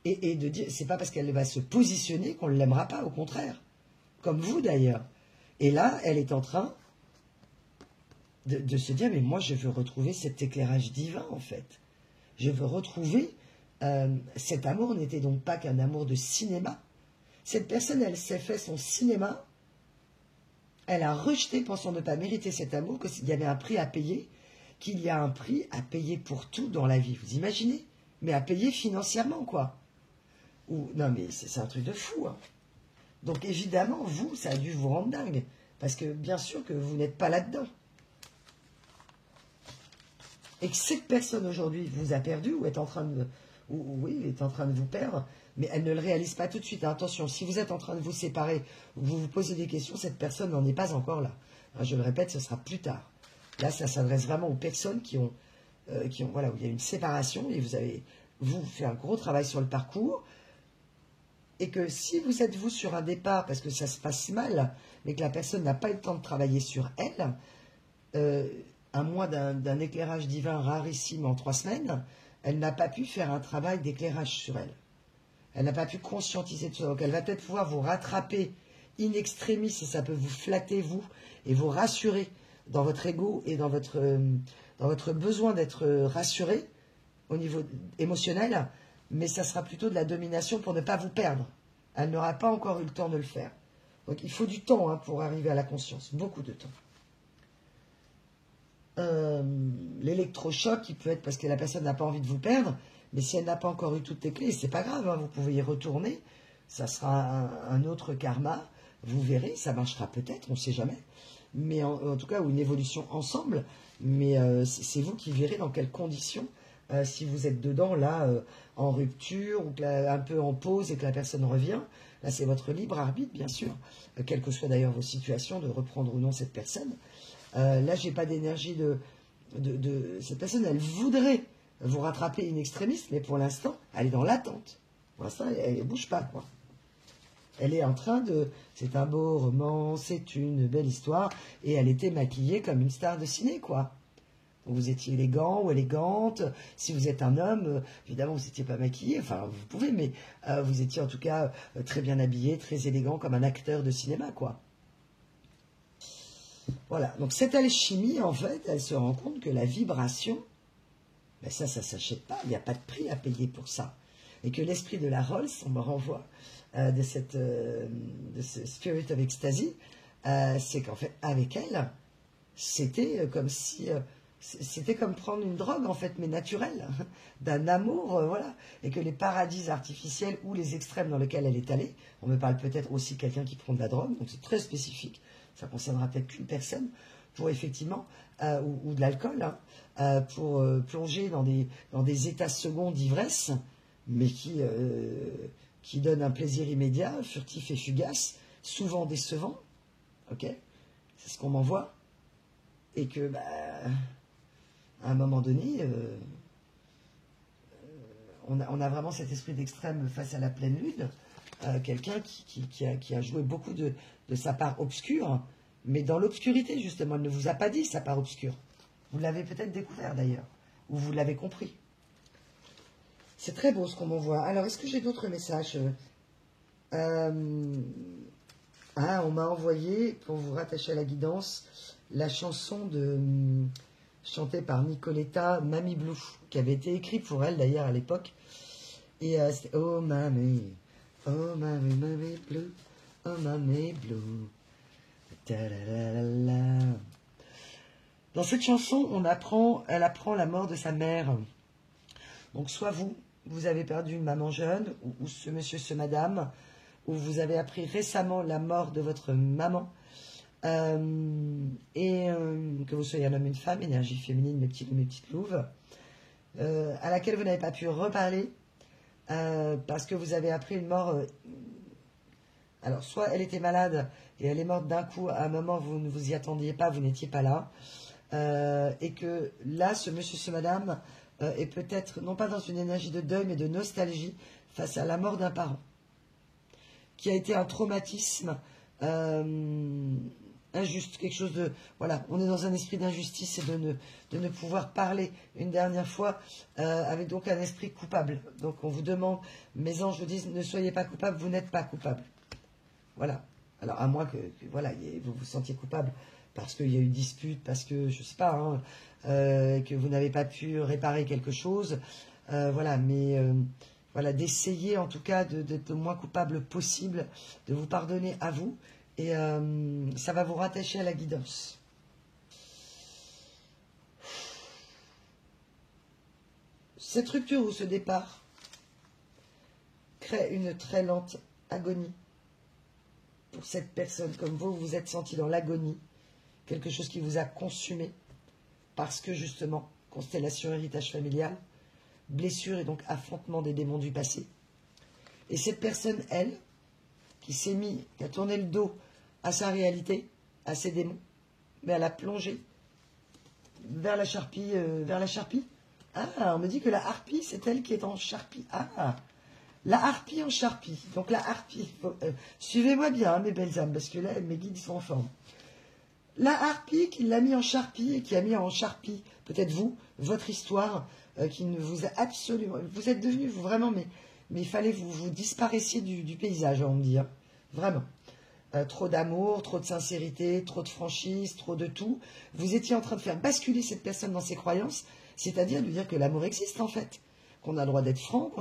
et de dire, c'est pas parce qu'elle va se positionner qu'on ne l'aimera pas, au contraire, comme vous d'ailleurs. Et là, elle est en train de se dire, mais moi je veux retrouver cet éclairage divin, en fait. Je veux retrouver, cet amour n'était donc pas qu'un amour de cinéma. Cette personne, elle s'est fait son cinéma, elle a rejeté, pensant ne pas mériter cet amour, qu'il y avait un prix à payer, qu'il y a un prix à payer pour tout dans la vie. Vous imaginez? Mais à payer financièrement, quoi. Non, mais c'est un truc de fou, hein. Donc évidemment, vous, ça a dû vous rendre dingue. Parce que bien sûr que vous n'êtes pas là-dedans. Et que cette personne aujourd'hui vous a perdu ou est en train de... oui, est en train de vous perdre, mais elle ne le réalise pas tout de suite. Attention, si vous êtes en train de vous séparer, vous vous posez des questions, cette personne n'en est pas encore là. Je le répète, ce sera plus tard. Là, ça s'adresse vraiment aux personnes qui ont voilà, où il y a une séparation et vous fait un gros travail sur le parcours. Et que si vous êtes, vous, sur un départ, parce que ça se passe mal, mais que la personne n'a pas eu le temps de travailler sur elle, à moins d'un éclairage divin rarissime en 3 semaines, elle n'a pas pu faire un travail d'éclairage sur elle. Elle n'a pas pu conscientiser de ça. Donc elle va peut-être pouvoir vous rattraper in extremis, et ça peut vous flatter, vous, et vous rassurer dans votre ego et dans votre besoin d'être rassuré au niveau émotionnel, mais ça sera plutôt de la domination pour ne pas vous perdre. Elle n'aura pas encore eu le temps de le faire. Donc il faut du temps, hein, pour arriver à la conscience, beaucoup de temps. L'électrochoc, qui peut être parce que la personne n'a pas envie de vous perdre, mais si elle n'a pas encore eu toutes les clés, c'est pas grave, hein, vous pouvez y retourner, ça sera un autre karma, vous verrez, ça marchera peut-être, on ne sait jamais, mais en tout cas, ou une évolution ensemble, mais c'est vous qui verrez dans quelles conditions, si vous êtes dedans, là, en rupture, ou un peu en pause et que la personne revient, là c'est votre libre arbitre, bien sûr, quelles que soient d'ailleurs vos situations, de reprendre ou non cette personne. Là, j'ai pas d'énergie de cette personne, elle voudrait vous rattraper in extremis, mais pour l'instant, elle est dans l'attente. Pour l'instant, elle ne bouge pas, quoi. Elle est en train de... C'est un beau roman, c'est une belle histoire, et elle était maquillée comme une star de ciné, quoi. Donc, vous étiez élégant ou élégante. Si vous êtes un homme, évidemment, vous n'étiez pas maquillé, enfin, vous pouvez, mais vous étiez en tout cas très bien habillé, très élégant, comme un acteur de cinéma, quoi. Voilà, donc cette alchimie, en fait, elle se rend compte que la vibration, ben ça s'achète pas, il n'y a pas de prix à payer pour ça. Et que l'esprit de la Rolls, on me renvoie de ce Spirit of Ecstasy, c'est qu'en fait, avec elle, c'était comme si... c'était comme prendre une drogue, en fait, mais naturelle, d'un amour, voilà. Et que les paradis artificiels ou les extrêmes dans lesquels elle est allée, on me parle peut-être aussi quelqu'un qui prend de la drogue, donc c'est très spécifique, ça concernera peut-être qu'une personne, pour effectivement, ou de l'alcool, hein, pour plonger dans des états seconds d'ivresse, mais qui donnent un plaisir immédiat, furtif et fugace, souvent décevant, ok, c'est ce qu'on m'envoie, et que, bah, à un moment donné, on a vraiment cet esprit d'extrême face à la pleine lune, quelqu'un qui a joué beaucoup de sa part obscure, mais dans l'obscurité, justement, elle ne vous a pas dit sa part obscure. Vous l'avez peut-être découvert, d'ailleurs, ou vous l'avez compris. C'est très beau ce qu'on m'envoie. Alors, est-ce que j'ai d'autres messages? On m'a envoyé, pour vous rattacher à la guidance, la chanson chantée par Nicoletta, Mamie Blue, qui avait été écrite pour elle, d'ailleurs, à l'époque. Et c'était « Oh, Mamie, Mamie Blue, oh, Mamie Blue. » Dans cette chanson, elle apprend la mort de sa mère. Donc soit vous avez perdu une maman jeune, ou ce monsieur, ce madame, ou vous avez appris récemment la mort de votre maman, que vous soyez un homme, une femme, énergie féminine, mes petites louves, à laquelle vous n'avez pas pu reparler, parce que vous avez appris une mort. Alors, soit elle était malade et elle est morte d'un coup, à un moment vous ne vous y attendiez pas, vous n'étiez pas là, et que là, ce monsieur, ce madame, est peut-être, non pas dans une énergie de deuil, mais de nostalgie face à la mort d'un parent, qui a été un traumatisme injuste, quelque chose de... Voilà, on est dans un esprit d'injustice et de ne pouvoir parler une dernière fois avec donc un esprit coupable. Donc on vous demande, mes anges vous disent, ne soyez pas coupable, vous n'êtes pas coupable. Voilà. Alors à moins que voilà, vous vous sentiez coupable parce qu'il y a eu dispute, parce que, je ne sais pas, hein, que vous n'avez pas pu réparer quelque chose. Voilà, mais... voilà, d'essayer en tout cas d'être le moins coupable possible, de vous pardonner à vous, et ça va vous rattacher à la guidance. Cette rupture ou ce départ crée une très lente agonie. Pour cette personne comme vous, vous êtes senti dans l'agonie, quelque chose qui vous a consumé, parce que justement, constellation héritage familial, blessure et donc affrontement des démons du passé. Et cette personne, elle, qui a tourné le dos à sa réalité, à ses démons, mais elle a plongé vers la charpie. Ah, on me dit que la harpie, c'est elle qui est en charpie. Ah, la harpie en charpie. Donc la harpie, suivez-moi bien, hein, mes belles âmes, parce que là, mes guides sont en forme. La harpie qui l'a mis en charpie et qui a mis en charpie, peut-être vous, votre histoire, qui ne vous a absolument... Vous êtes devenu, vous, vraiment, mais il fallait vous disparaissiez du paysage, on me dit. Hein. Vraiment. Trop d'amour, trop de sincérité, trop de franchise, trop de tout. Vous étiez en train de faire basculer cette personne dans ses croyances, c'est-à-dire lui dire que l'amour existe, en fait. Qu'on a le droit d'être franc,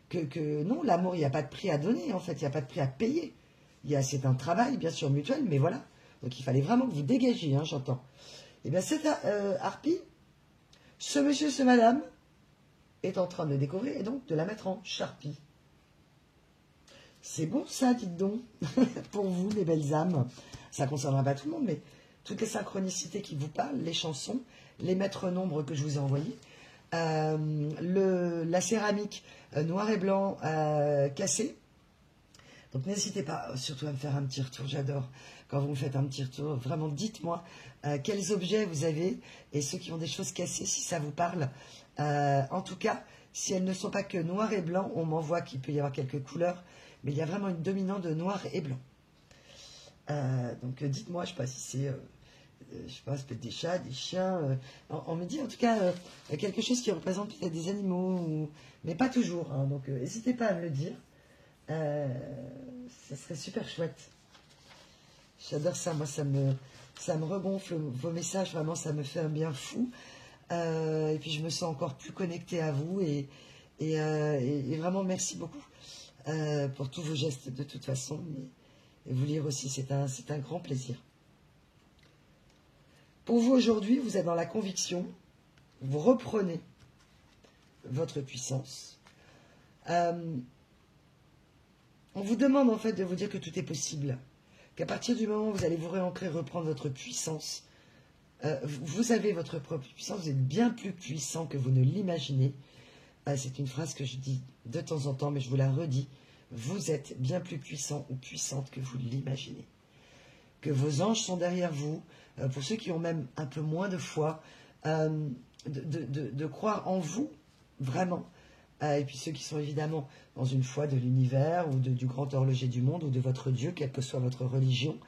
que non, l'amour, il n'y a pas de prix à donner, en fait. Il n'y a pas de prix à payer. C'est un travail, bien sûr, mutuel, mais voilà. Donc il fallait vraiment que vous dégagiez, hein, j'entends. Et bien cette harpie, ce monsieur, ce madame, est en train de le découvrir et donc de la mettre en charpie. C'est bon ça, dites donc, pour vous, les belles âmes. Ça ne concernera pas tout le monde, mais toutes les synchronicités qui vous parlent, les chansons, les maîtres nombres que je vous ai envoyés, la céramique noir et blanc cassée. Donc n'hésitez pas surtout à me faire un petit retour, j'adore. Quand vous me faites un petit retour, vraiment dites-moi quels objets vous avez et ceux qui ont des choses cassées, si ça vous parle. En tout cas, si elles ne sont pas que noir et blanc, on m'envoie qu'il peut y avoir quelques couleurs, mais il y a vraiment une dominante de noir et blanc. Donc dites-moi, je ne sais pas si c'est, je sais pas, peut-être des chats, des chiens. On me dit en tout cas quelque chose qui représente peut-être des animaux, mais pas toujours. Hein, donc n'hésitez pas à me le dire. Ça serait super chouette. J'adore ça, moi ça me regonfle vos messages, vraiment ça me fait un bien fou. Et puis je me sens encore plus connectée à vous et vraiment merci beaucoup pour tous vos gestes de toute façon. Et vous lire aussi, c'est un grand plaisir. Pour vous aujourd'hui, vous êtes dans la conviction, vous reprenez votre puissance. On vous demande en fait de vous dire que tout est possible. Qu'à partir du moment où vous allez vous réancrer, reprendre votre puissance, vous avez votre propre puissance, vous êtes bien plus puissant que vous ne l'imaginez. C'est une phrase que je dis de temps en temps, mais je vous la redis. Vous êtes bien plus puissant ou puissante que vous l'imaginez. Que vos anges sont derrière vous, pour ceux qui ont même un peu moins de foi, de croire en vous, vraiment. Et puis ceux qui sont évidemment dans une foi de l'univers ou du grand horloger du monde ou de votre Dieu, quelle que soit votre religion,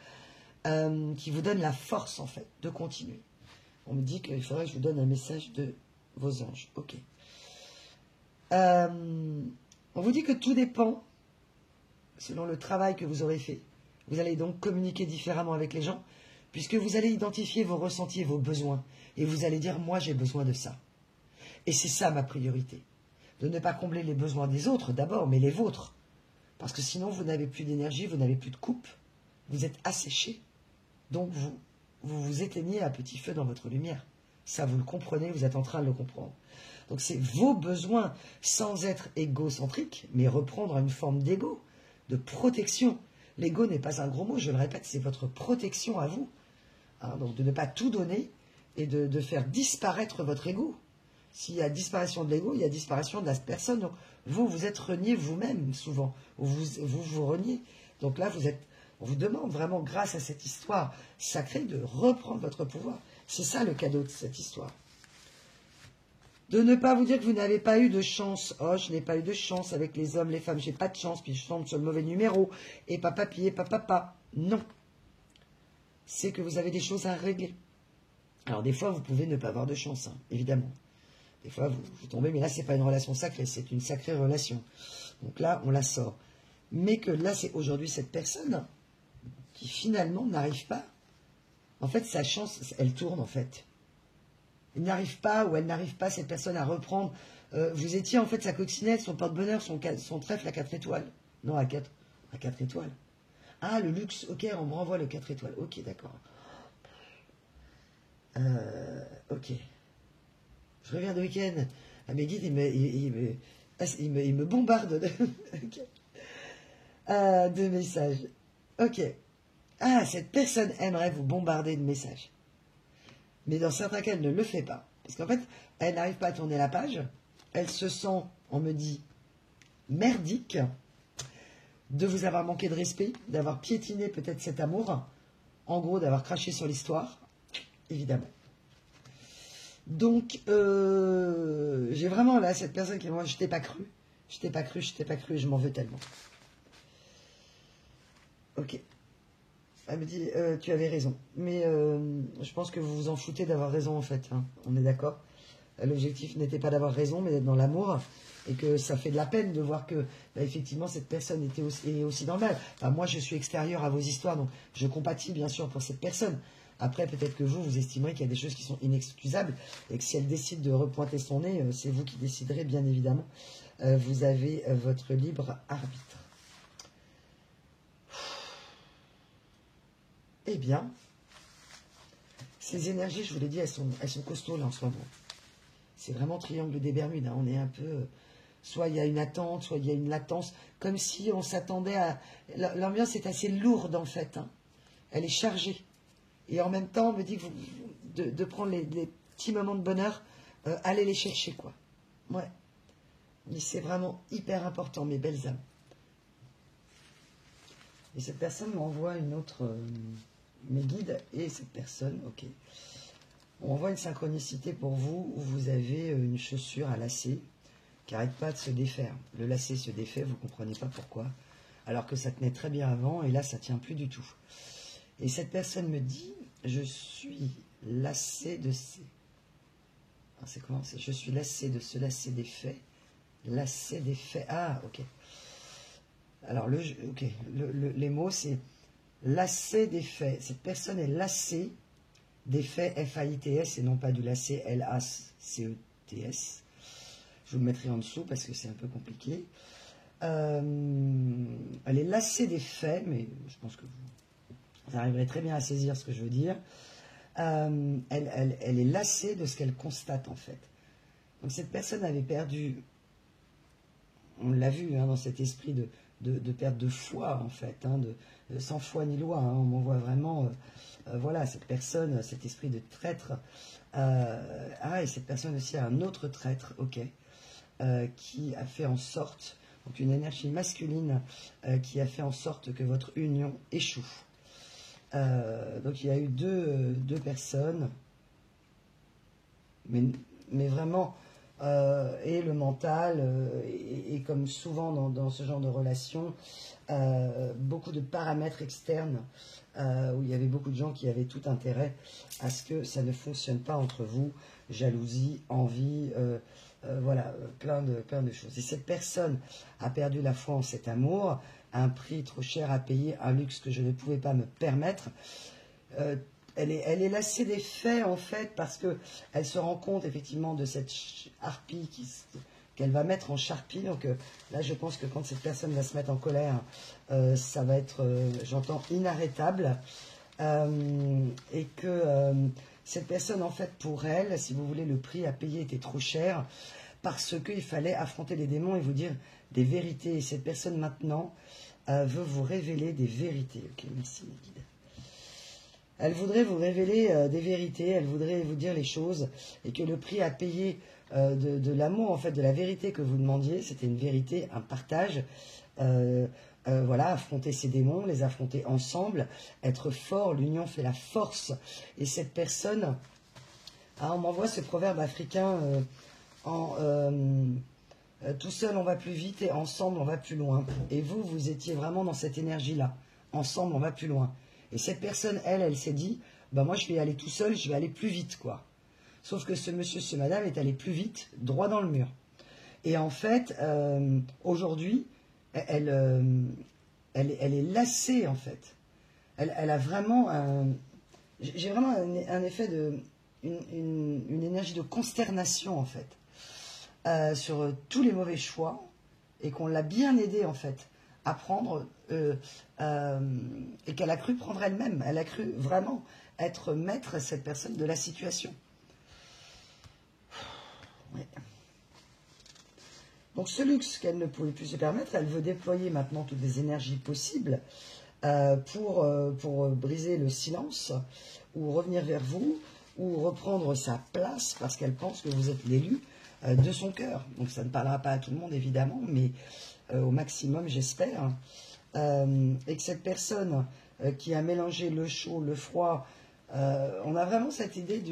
qui vous donne la force en fait de continuer. On me dit qu'il faudrait que je vous donne un message de vos anges. Ok. On vous dit que tout dépend selon le travail que vous aurez fait. Vous allez donc communiquer différemment avec les gens puisque vous allez identifier vos ressentis et vos besoins. Et vous allez dire, moi j'ai besoin de ça. Et c'est ça ma priorité. De ne pas combler les besoins des autres d'abord, mais les vôtres. Parce que sinon, vous n'avez plus d'énergie, vous n'avez plus de coupe. Vous êtes asséché. Donc, vous vous vous éteignez à petit feu dans votre lumière. Ça, vous le comprenez, vous êtes en train de le comprendre. Donc c'est vos besoins, sans être égocentrique, mais reprendre une forme d'ego, de protection. L'ego n'est pas un gros mot, je le répète, c'est votre protection à vous. Hein, donc de ne pas tout donner et de faire disparaître votre ego. S'il y a disparition de l'ego, il y a disparition de la personne. Donc vous êtes renié vous-même souvent, vous reniez. Donc là, on vous demande vraiment, grâce à cette histoire sacrée, de reprendre votre pouvoir. C'est ça le cadeau de cette histoire. De ne pas vous dire que vous n'avez pas eu de chance. Oh, je n'ai pas eu de chance avec les hommes, les femmes, j'ai pas de chance, puis je tombe sur le mauvais numéro, et papi, et papa. Non. C'est que vous avez des choses à régler. Alors des fois, vous pouvez ne pas avoir de chance, hein, évidemment. Des fois, vous tombez, mais là, c'est pas une relation sacrée, c'est une sacrée relation. Donc là, on la sort. Mais que là, c'est aujourd'hui cette personne qui finalement n'arrive pas. En fait, sa chance, elle tourne en fait. Il n'arrive pas, ou elle n'arrive pas, cette personne, à reprendre. Vous étiez en fait sa coccinelle, son porte-bonheur, son trèfle à 4 étoiles. Non, à 4 étoiles. Ah, le luxe, ok, on me renvoie le 4 étoiles. Ok, d'accord. Ok. Je reviens de week-end. Ah, mes guides, ils me bombardent de messages. Ok. Ah, cette personne aimerait vous bombarder de messages. Mais dans certains cas, elle ne le fait pas. Parce qu'en fait, elle n'arrive pas à tourner la page. Elle se sent, on me dit, merdique de vous avoir manqué de respect, d'avoir piétiné peut-être cet amour. En gros, d'avoir craché sur l'histoire. Évidemment. Donc, j'ai vraiment là cette personne qui moi, je t'ai pas cru. Je t'ai pas cru, je m'en veux tellement. Ok. Elle me dit, tu avais raison. Mais je pense que vous vous en foutez d'avoir raison, en fait. Hein. On est d'accord. L'objectif n'était pas d'avoir raison, mais d'être dans l'amour. Et que ça fait de la peine de voir que, bah, effectivement, cette personne est aussi dans le mal. Enfin, moi, je suis extérieur à vos histoires, donc je compatis, bien sûr, pour cette personne. Après, peut-être que vous estimerez qu'il y a des choses qui sont inexcusables. Et que si elle décide de repointer son nez, c'est vous qui déciderez, bien évidemment. Vous avez votre libre arbitre. Eh bien, ces énergies, je vous l'ai dit, elles sont costauds là en ce moment. C'est vraiment triangle des Bermudes. Hein. On est un peu... soit il y a une attente, soit il y a une latence. Comme si on s'attendait à... L'ambiance est assez lourde en fait. Hein. Elle est chargée. Et en même temps, on me dit que de prendre les petits moments de bonheur, allez les chercher, quoi. Ouais. Mais c'est vraiment hyper important, mes belles âmes. Et cette personne m'envoie une autre... mes guides et cette personne, ok. On voit une synchronicité pour vous où vous avez une chaussure à lacet qui n'arrête pas de se défaire. Le lacet se défait, vous ne comprenez pas pourquoi. Alors que ça tenait très bien avant et là ça ne tient plus du tout. Et cette personne me dit, je suis lassé de ces... C'est comment? Je suis lassé de ce lacet des faits. Lassé des faits. Ah, ok. Alors, les mots, c'est lassé des faits. Cette personne est lassée des faits F-A-I-T-S et non pas du lacet L-A-C-E-T-S. Je vous le mettrai en dessous parce que c'est un peu compliqué. Elle est lassée des faits, mais je pense que vous arriverez très bien à saisir ce que je veux dire. Elle est lassée de ce qu'elle constate en fait. Donc cette personne avait perdu, on l'a vu hein, dans cet esprit de perte de foi en fait, hein, sans foi ni loi, hein, on m'envoie vraiment, voilà, cette personne, cet esprit de traître, et cette personne aussi a un autre traître, ok, qui a fait en sorte, donc une énergie masculine qui a fait en sorte que votre union échoue. Donc il y a eu deux personnes, mais vraiment, et le mental, et comme souvent dans ce genre de relation, beaucoup de paramètres externes, où il y avait beaucoup de gens qui avaient tout intérêt à ce que ça ne fonctionne pas entre vous, jalousie, envie, voilà, plein de choses. Et cette personne a perdu la foi en cet amour, un prix trop cher à payer, un luxe que je ne pouvais pas me permettre. Elle est lassée des faits, en fait, parce qu'elle se rend compte, effectivement, de cette harpie qu'elle va mettre en charpie. Donc là, je pense que quand cette personne va se mettre en colère, ça va être, j'entends, inarrêtable. et que cette personne, en fait, pour elle, si vous voulez, le prix à payer était trop cher, parce qu'il fallait affronter les démons et vous dire des vérités. Et cette personne, maintenant, veut vous révéler des vérités. Ok, merci, mes guides. Elle voudrait vous révéler des vérités, elle voudrait vous dire les choses, et que le prix à payer de l'amour, en fait, de la vérité que vous demandiez, c'était une vérité, un partage. Voilà, affronter ces démons, les affronter ensemble, être fort, l'union fait la force. Et cette personne, on m'envoie ce proverbe africain tout seul on va plus vite et ensemble on va plus loin. Et vous, vous étiez vraiment dans cette énergie-là. Ensemble on va plus loin. Et cette personne, elle s'est dit, bah moi je vais aller tout seul, je vais aller plus vite, quoi. Sauf que ce monsieur, ce madame est allé plus vite, droit dans le mur. Et en fait, aujourd'hui, elle est lassée, en fait. Elle a vraiment j'ai vraiment un effet de... une énergie de consternation, en fait, sur tous les mauvais choix, et qu'on l'a bien aidée, en fait, à prendre, et qu'elle a cru prendre elle-même. Elle a cru vraiment être maître, cette personne, de la situation. Ouais. Donc ce luxe qu'elle ne pouvait plus se permettre, elle veut déployer maintenant toutes les énergies possibles pour briser le silence, ou revenir vers vous, ou reprendre sa place, parce qu'elle pense que vous êtes l'élu de son cœur. Donc ça ne parlera pas à tout le monde, évidemment, mais au maximum, j'espère. Et que cette personne qui a mélangé le chaud, le froid, on a vraiment cette idée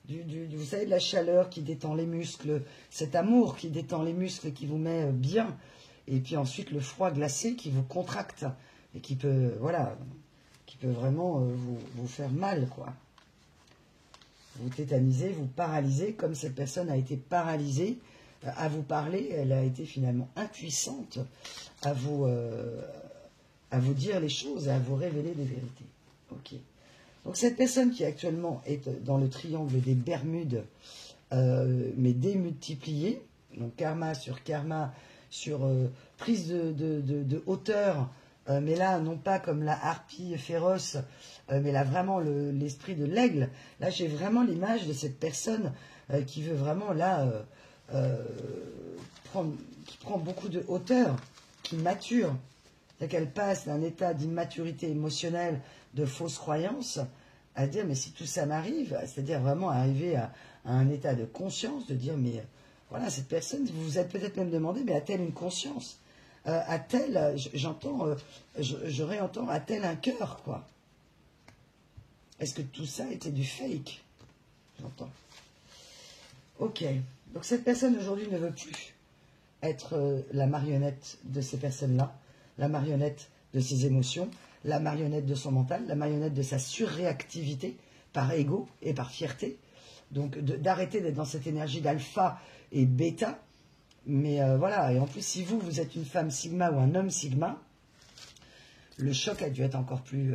vous savez, de la chaleur qui détend les muscles, cet amour qui détend les muscles, qui vous met bien, et puis ensuite le froid glacé qui vous contracte, et qui peut, voilà, qui peut vraiment vous faire mal, quoi. Vous tétaniser, vous paralyser, comme cette personne a été paralysée à vous parler, elle a été finalement impuissante à vous dire les choses et à vous révéler des vérités. Ok. Donc cette personne qui actuellement est dans le triangle des Bermudes, mais démultiplié, donc karma sur prise de hauteur, mais là non pas comme la harpie féroce, mais là vraiment l'esprit de l'aigle. Là j'ai vraiment l'image de cette personne qui veut vraiment là qui prend beaucoup de hauteur, qui mature, c'est qu'elle passe d'un état d'immaturité émotionnelle, de fausses croyances, à dire mais si tout ça m'arrive, c'est-à-dire vraiment arriver à un état de conscience, de dire mais voilà, cette personne, vous vous êtes peut-être même demandé, mais a-t-elle une conscience, a-t-elle, je réentends, a-t-elle un cœur, quoi? Est-ce que tout ça était du fake? J'entends. Ok, donc cette personne aujourd'hui ne veut plus être la marionnette de ces personnes-là, la marionnette de ses émotions, la marionnette de son mental, la marionnette de sa surréactivité par ego et par fierté. Donc d'arrêter d'être dans cette énergie d'alpha et bêta. Mais voilà, et en plus si vous êtes une femme sigma ou un homme sigma, le choc a dû être encore plus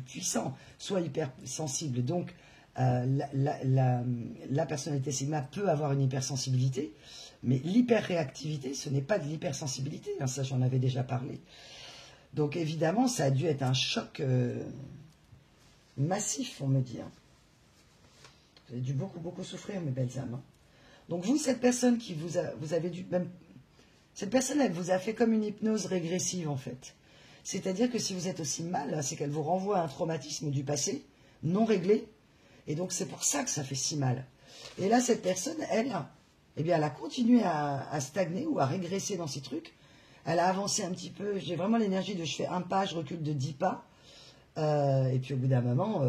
puissant, soit hypersensible. Donc la personnalité sigma peut avoir une hypersensibilité, mais l'hyperréactivité, ce n'est pas de l'hypersensibilité, hein, ça j'en avais déjà parlé. Donc évidemment, ça a dû être un choc massif, on me dit. Hein. Vous avez dû beaucoup souffrir, mes belles âmes. Hein. Donc vous, cette personne qui vous avez dû même... Cette personne, elle vous a fait comme une hypnose régressive, en fait. C'est-à-dire que si vous êtes aussi mal, c'est qu'elle vous renvoie à un traumatisme du passé, non réglé, et donc c'est pour ça que ça fait si mal. Et là, cette personne, elle, eh bien, elle a continué à stagner ou à régresser dans ces trucs. Elle a avancé un petit peu. J'ai vraiment l'énergie de je fais un pas, je recule de 10 pas. Et puis au bout d'un moment,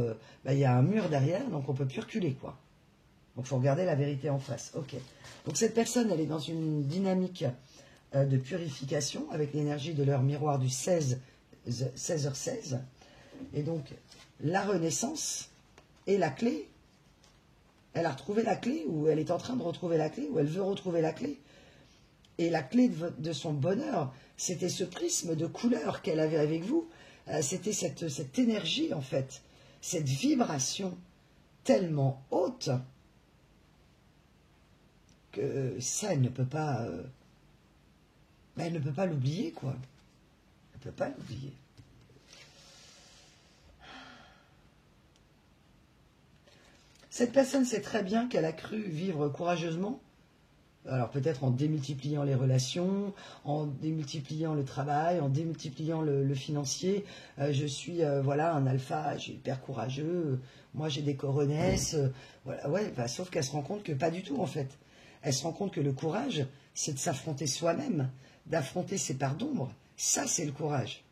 il y a un mur derrière, donc on ne peut plus reculer, quoi. Donc il faut regarder la vérité en face. Ok. Donc cette personne, elle est dans une dynamique de purification avec l'énergie de leur miroir du 16h16. Et donc la renaissance est la clé. Elle a retrouvé la clé, ou elle est en train de retrouver la clé, ou elle veut retrouver la clé. Et la clé de son bonheur, c'était ce prisme de couleur qu'elle avait avec vous. C'était cette énergie, en fait, cette vibration tellement haute que ça, elle ne peut pas... elle ne peut pas l'oublier, quoi. Elle ne peut pas l'oublier. Cette personne sait très bien qu'elle a cru vivre courageusement. Alors peut-être en démultipliant les relations, en démultipliant le travail, en démultipliant le financier. Je suis voilà un alpha, je suis hyper courageux. Moi j'ai des coronesses. Voilà, ouais, bah, sauf qu'elle se rend compte que pas du tout en fait. Elle se rend compte que le courage, c'est de s'affronter soi-même, d'affronter ses parts d'ombre. Ça c'est le courage.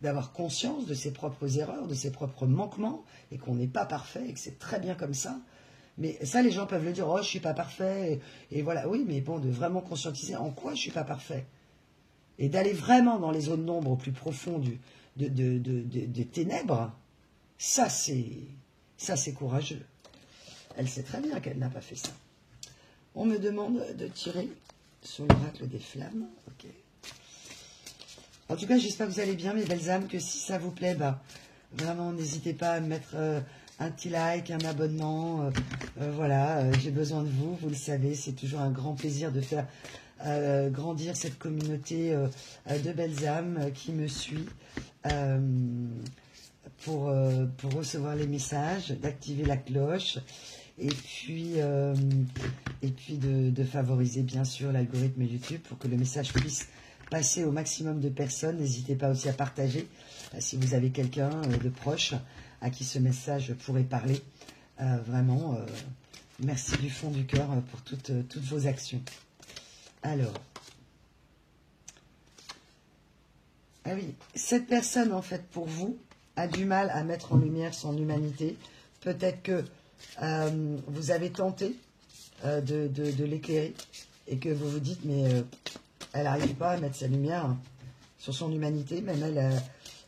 D'avoir conscience de ses propres erreurs, de ses propres manquements, et qu'on n'est pas parfait, et que c'est très bien comme ça. Mais ça, les gens peuvent le dire, oh, je suis pas parfait, et voilà, oui, mais bon, de vraiment conscientiser en quoi je suis pas parfait. Et d'aller vraiment dans les zones d'ombre au plus profond des ténèbres, ça c'est courageux. Elle sait très bien qu'elle n'a pas fait ça. On me demande de tirer sur l'oracle des flammes, ok. En tout cas, j'espère que vous allez bien, mes belles âmes, que si ça vous plaît, bah, vraiment, n'hésitez pas à mettre un petit like, un abonnement. Voilà, j'ai besoin de vous, vous le savez, c'est toujours un grand plaisir de faire grandir cette communauté de belles âmes qui me suit pour recevoir les messages, d'activer la cloche et puis de favoriser, bien sûr, l'algorithme YouTube pour que le message puisse passer au maximum de personnes. N'hésitez pas aussi à partager si vous avez quelqu'un de proche à qui ce message pourrait parler. Vraiment, merci du fond du cœur pour toutes vos actions. Alors, ah oui, cette personne, en fait, pour vous, a du mal à mettre en lumière son humanité. Peut-être que vous avez tenté de l'éclairer et que vous vous dites, mais elle n'arrive pas à mettre sa lumière sur son humanité, même elle,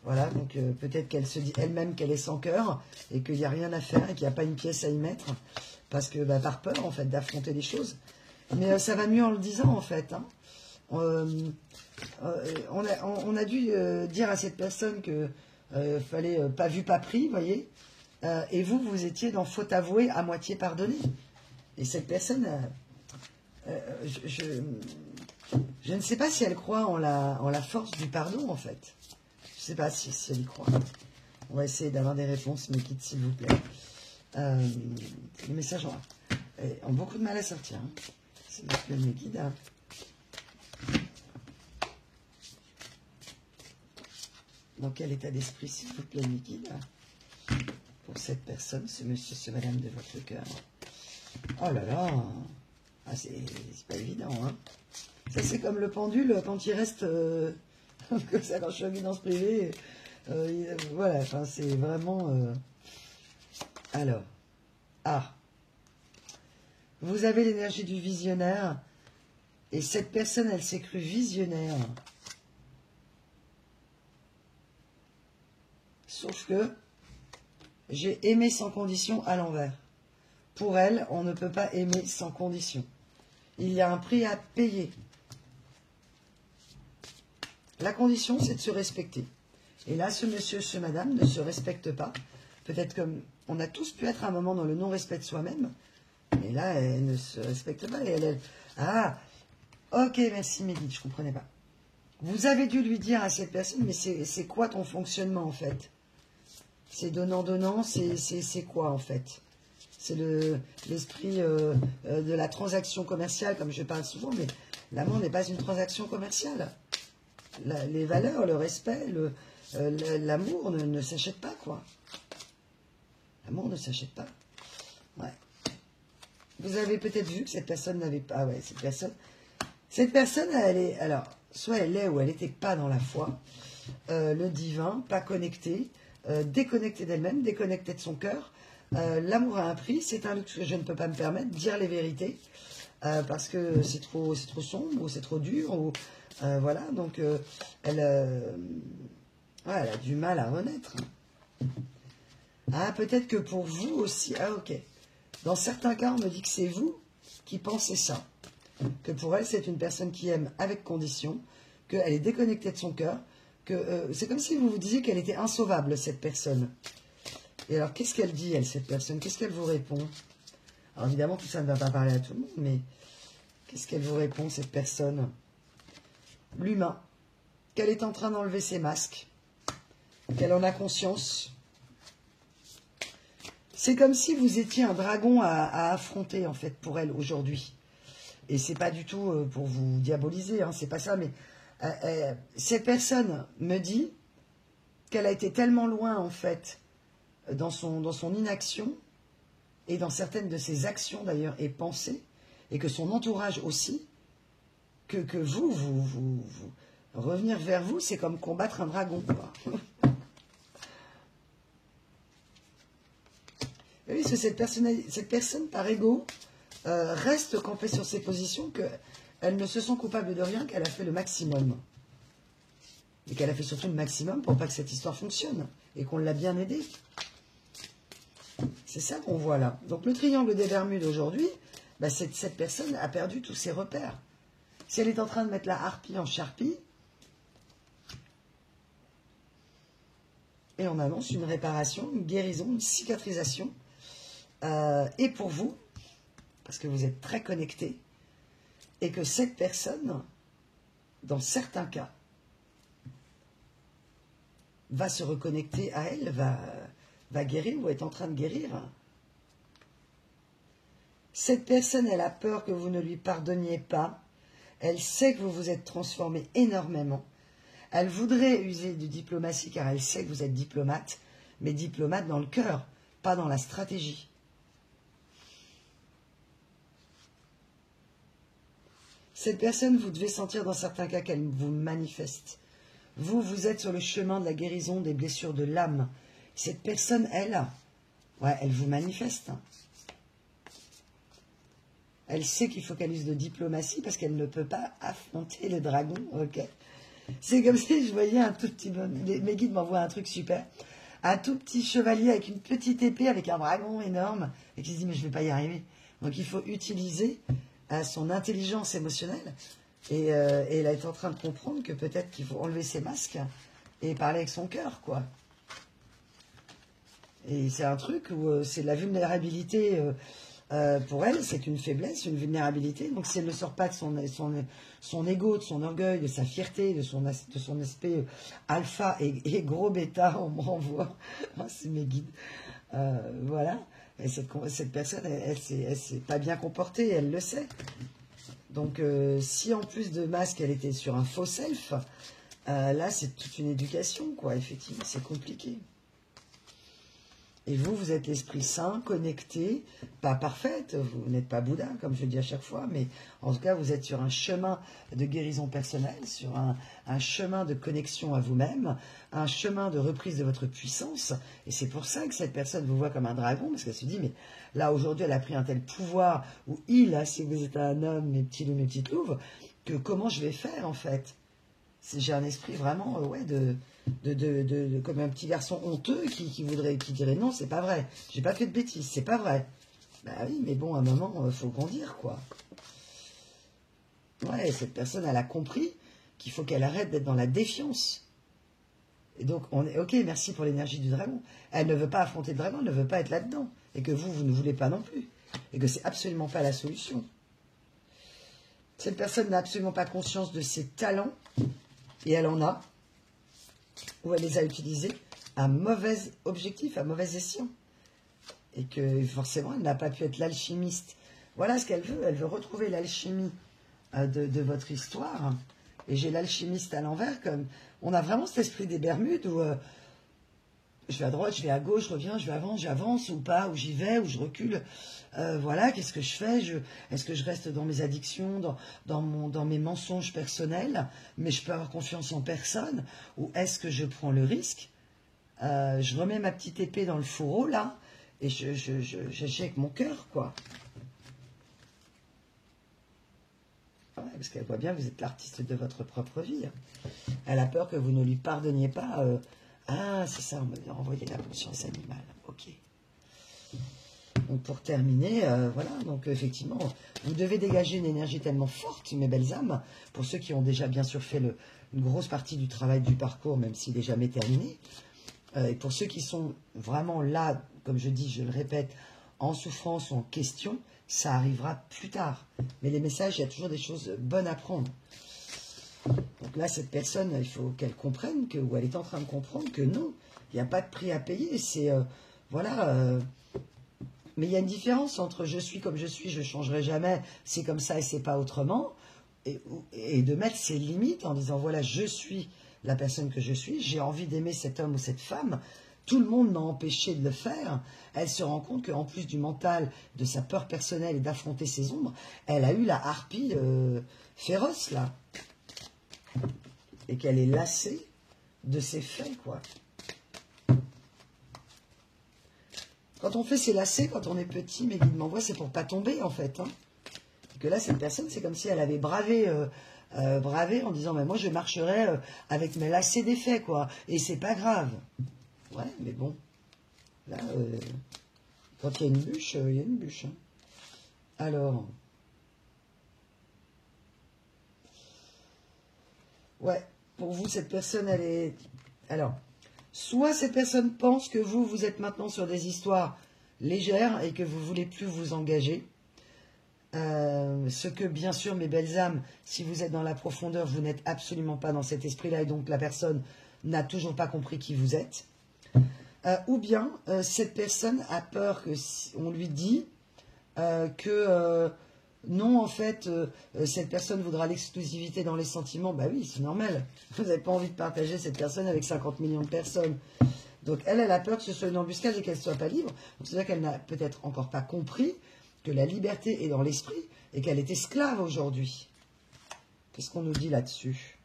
voilà, donc peut-être qu'elle se dit elle-même qu'elle est sans cœur et qu'il n'y a rien à faire et qu'il n'y a pas une pièce à y mettre, parce que bah, par peur en fait d'affronter les choses. Mais ça va mieux en le disant en fait. Hein. On a dû dire à cette personne que fallait pas vu, pas pris, vous voyez, et vous étiez dans faute avouée à moitié pardonnée. Et cette personne, je ne sais pas si elle croit en la force du pardon, en fait. Je ne sais pas si elle y croit. On va essayer d'avoir des réponses, mes kids, s'il vous plaît. Les messages ont beaucoup de mal à sortir. Hein. S'il vous plaît, mes guides. Hein. Dans quel état d'esprit, s'il vous plaît, mes guides, pour cette personne, ce monsieur, ce madame de votre cœur. Oh là là, ah, c'est pas évident, hein. Ça, c'est comme le pendule, quand il reste comme ça, quand je suis en guidance privée. Voilà, enfin, c'est vraiment... Alors, vous avez l'énergie du visionnaire, et cette personne, elle s'est crue visionnaire. Sauf que j'ai aimé sans condition à l'envers. Pour elle, on ne peut pas aimer sans condition. Il y a un prix à payer. La condition, c'est de se respecter. Et là, ce monsieur, ce madame ne se respecte pas. Peut-être comme on a tous pu être à un moment dans le non-respect de soi-même. Mais là, elle ne se respecte pas. Et elle... Ah, ok, merci Mehdi, je ne comprenais pas. Vous avez dû lui dire à cette personne, mais c'est quoi ton fonctionnement en fait? C'est donnant-donnant, c'est quoi en fait? C'est l'esprit de la transaction commerciale, comme je parle souvent, mais l'amour n'est pas une transaction commerciale. Les valeurs, le respect, l'amour ne s'achète pas, quoi. L'amour ne s'achète pas. Ouais. Vous avez peut-être vu que cette personne n'avait pas... Ah ouais, cette personne, elle est... Alors, soit elle est ou elle n'était pas dans la foi. Le divin, pas connecté, déconnecté d'elle-même, déconnecté de son cœur. L'amour a un prix, c'est un luxe que je ne peux pas me permettre, dire les vérités, parce que c'est trop sombre, ou c'est trop dur, ou... voilà, donc elle a du mal à renaître. Ah, peut-être que pour vous aussi. Ah, ok. Dans certains cas, on me dit que c'est vous qui pensez ça. Que pour elle, c'est une personne qui aime avec condition, qu'elle est déconnectée de son cœur, que c'est comme si vous vous disiez qu'elle était insauvable, cette personne. Et alors, qu'est-ce qu'elle dit, elle, cette personne? Qu'est-ce qu'elle vous répond? Alors, évidemment, tout ça ne va pas parler à tout le monde, mais qu'est-ce qu'elle vous répond, cette personne? L'humain, qu'elle est en train d'enlever ses masques, qu'elle en a conscience. C'est comme si vous étiez un dragon à affronter, en fait, pour elle, aujourd'hui. Et c'est pas du tout pour vous diaboliser, hein, c'est pas ça, mais cette personne me dit qu'elle a été tellement loin, en fait, dans son inaction, et dans certaines de ses actions, d'ailleurs, et pensées, et que son entourage aussi, que vous, revenir vers vous, c'est comme combattre un dragon, quoi. Et oui, parce que cette personne, par ego, reste campée sur ses positions, qu'elle ne se sent coupable de rien, qu'elle a fait le maximum. Et qu'elle a fait surtout le maximum pour pas que cette histoire fonctionne, et qu'on l'a bien aidée. C'est ça qu'on voit là. Donc le triangle des Bermudes aujourd'hui, bah, cette personne a perdu tous ses repères. Si elle est en train de mettre la harpie en charpie, et on annonce une réparation, une guérison, une cicatrisation, et pour vous, parce que vous êtes très connectés, et que cette personne, dans certains cas, va se reconnecter à elle, va guérir ou est en train de guérir. Cette personne, elle a peur que vous ne lui pardonniez pas. Elle sait que vous vous êtes transformé énormément. Elle voudrait user de diplomatie car elle sait que vous êtes diplomate, mais diplomate dans le cœur, pas dans la stratégie. Cette personne, vous devez sentir dans certains cas qu'elle vous manifeste. Vous êtes sur le chemin de la guérison des blessures de l'âme. Cette personne, elle vous manifeste. Elle sait qu'il faut qu'elle use de diplomatie parce qu'elle ne peut pas affronter le dragon. Ok. C'est comme si je voyais un tout petit... Mes guides m'envoient un truc super. Un tout petit chevalier avec une petite épée, avec un dragon énorme, et qui se dit, mais je ne vais pas y arriver. Donc il faut utiliser son intelligence émotionnelle. Et elle est en train de comprendre que peut-être qu'il faut enlever ses masques et parler avec son cœur, quoi. Et c'est un truc où c'est de la vulnérabilité pour elle, c'est une faiblesse, une vulnérabilité. Donc si elle ne sort pas de son ego, de son orgueil, de sa fierté, de son aspect alpha et gros bêta, on me renvoie, c'est mes guides. Voilà. Et cette personne, elle s'est pas bien comportée, elle le sait. Donc si en plus de masque, elle était sur un faux self, là c'est toute une éducation, quoi. Effectivement, c'est compliqué. Et vous êtes l'esprit saint, connecté, pas parfaite, vous n'êtes pas Bouddha, comme je le dis à chaque fois, mais en tout cas, vous êtes sur un chemin de guérison personnelle, sur un chemin de connexion à vous-même, un chemin de reprise de votre puissance. Et c'est pour ça que cette personne vous voit comme un dragon, parce qu'elle se dit, mais là, aujourd'hui, elle a pris un tel pouvoir, ou il, si vous êtes un homme, mes petits loups, mes petites louves, que comment je vais faire, en fait? J'ai un esprit vraiment, comme un petit garçon honteux qui dirait non, c'est pas vrai, j'ai pas fait de bêtises, c'est pas vrai. Bah oui, mais bon, à un moment, faut grandir, quoi. Ouais, cette personne, elle a compris qu'il faut qu'elle arrête d'être dans la défiance. Et donc, ok, merci pour l'énergie du dragon. Elle ne veut pas affronter le dragon, elle ne veut pas être là-dedans. Et que vous ne voulez pas non plus. Et que c'est absolument pas la solution. Cette personne n'a absolument pas conscience de ses talents, et elle en a, ou elle les a utilisés à mauvais objectif, à mauvais escient. Et que forcément, elle n'a pas pu être l'alchimiste. Voilà ce qu'elle veut. Elle veut retrouver l'alchimie de votre histoire. Et j'ai l'alchimiste à l'envers. Comme on a vraiment cet esprit des Bermudes où je vais à droite, je vais à gauche, je reviens, j'avance ou pas, ou j'y vais, ou je recule. Voilà, qu'est-ce que je fais? Est-ce que je reste dans mes addictions, dans mes mensonges personnels, mais je peux avoir confiance en personne? Ou est-ce que je prends le risque? Je remets ma petite épée dans le fourreau, là, et j'agis avec mon cœur, quoi. Ouais, parce qu'elle voit bien que vous êtes l'artiste de votre propre vie. Elle a peur que vous ne lui pardonniez pas. Ah, c'est ça, on m'a envoyé la conscience animale. Ok. Donc pour terminer, voilà, donc effectivement, vous devez dégager une énergie tellement forte, mes belles âmes, pour ceux qui ont déjà bien sûr fait une grosse partie du travail du parcours, même s'il n'est jamais terminé, et pour ceux qui sont vraiment là, comme je dis, je le répète, en souffrance ou en question, ça arrivera plus tard. Mais les messages, il y a toujours des choses bonnes à prendre. Donc là, cette personne, il faut qu'elle comprenne, ou elle est en train de comprendre que non, il n'y a pas de prix à payer, c'est voilà. Mais il y a une différence entre je suis comme je suis, je ne changerai jamais, c'est comme ça et c'est pas autrement, et de mettre ses limites en disant voilà, je suis la personne que je suis, j'ai envie d'aimer cet homme ou cette femme, tout le monde m'a empêché de le faire. Elle se rend compte qu'en plus du mental, de sa peur personnelle et d'affronter ses ombres, elle a eu la harpie féroce là, et qu'elle est lassée de ses faits, quoi. Quand on fait ses lacets, quand on est petit, mes guides m'envoient, c'est pour pas tomber, en fait. Hein. Et que là, cette personne, c'est comme si elle avait bravé en disant, mais moi, je marcherai avec mes lacets défaits, quoi. Et c'est pas grave. Ouais, mais bon. Là, quand il y a une bûche, il y a une bûche. Hein. Alors. Ouais, pour vous, cette personne, elle est... Alors... Soit cette personne pense que vous êtes maintenant sur des histoires légères et que vous ne voulez plus vous engager. Ce que, bien sûr, mes belles âmes, si vous êtes dans la profondeur, vous n'êtes absolument pas dans cet esprit-là et donc la personne n'a toujours pas compris qui vous êtes. Ou bien, cette personne a peur que on lui dit que... non, en fait, cette personne voudra l'exclusivité dans les sentiments. Bah oui, c'est normal. Vous n'avez pas envie de partager cette personne avec 50 millions de personnes. Donc, elle a peur que ce soit une embuscade et qu'elle ne soit pas libre. Donc, c'est-à-dire qu'elle n'a peut-être encore pas compris que la liberté est dans l'esprit et qu'elle est esclave aujourd'hui. Qu'est-ce qu'on nous dit là-dessus?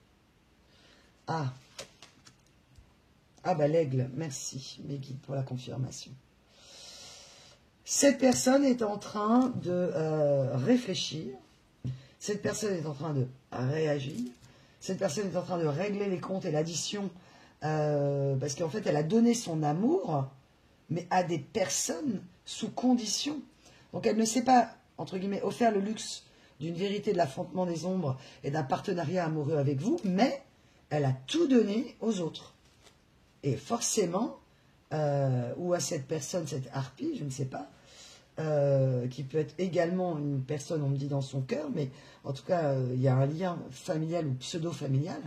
Ah. Ah, bah l'aigle. Merci, mes guides, pour la confirmation. Cette personne est en train de réfléchir. Cette personne est en train de réagir. Cette personne est en train de régler les comptes et l'addition. Parce qu'en fait, elle a donné son amour, mais à des personnes sous condition. Donc, elle ne s'est pas, entre guillemets, offert le luxe d'une vérité de l'affrontement des ombres et d'un partenariat amoureux avec vous, mais elle a tout donné aux autres. Et forcément... ou à cette personne, cette harpie, je ne sais pas, qui peut être également une personne, on me dit, dans son cœur, mais en tout cas, il y a un lien familial ou pseudo-familial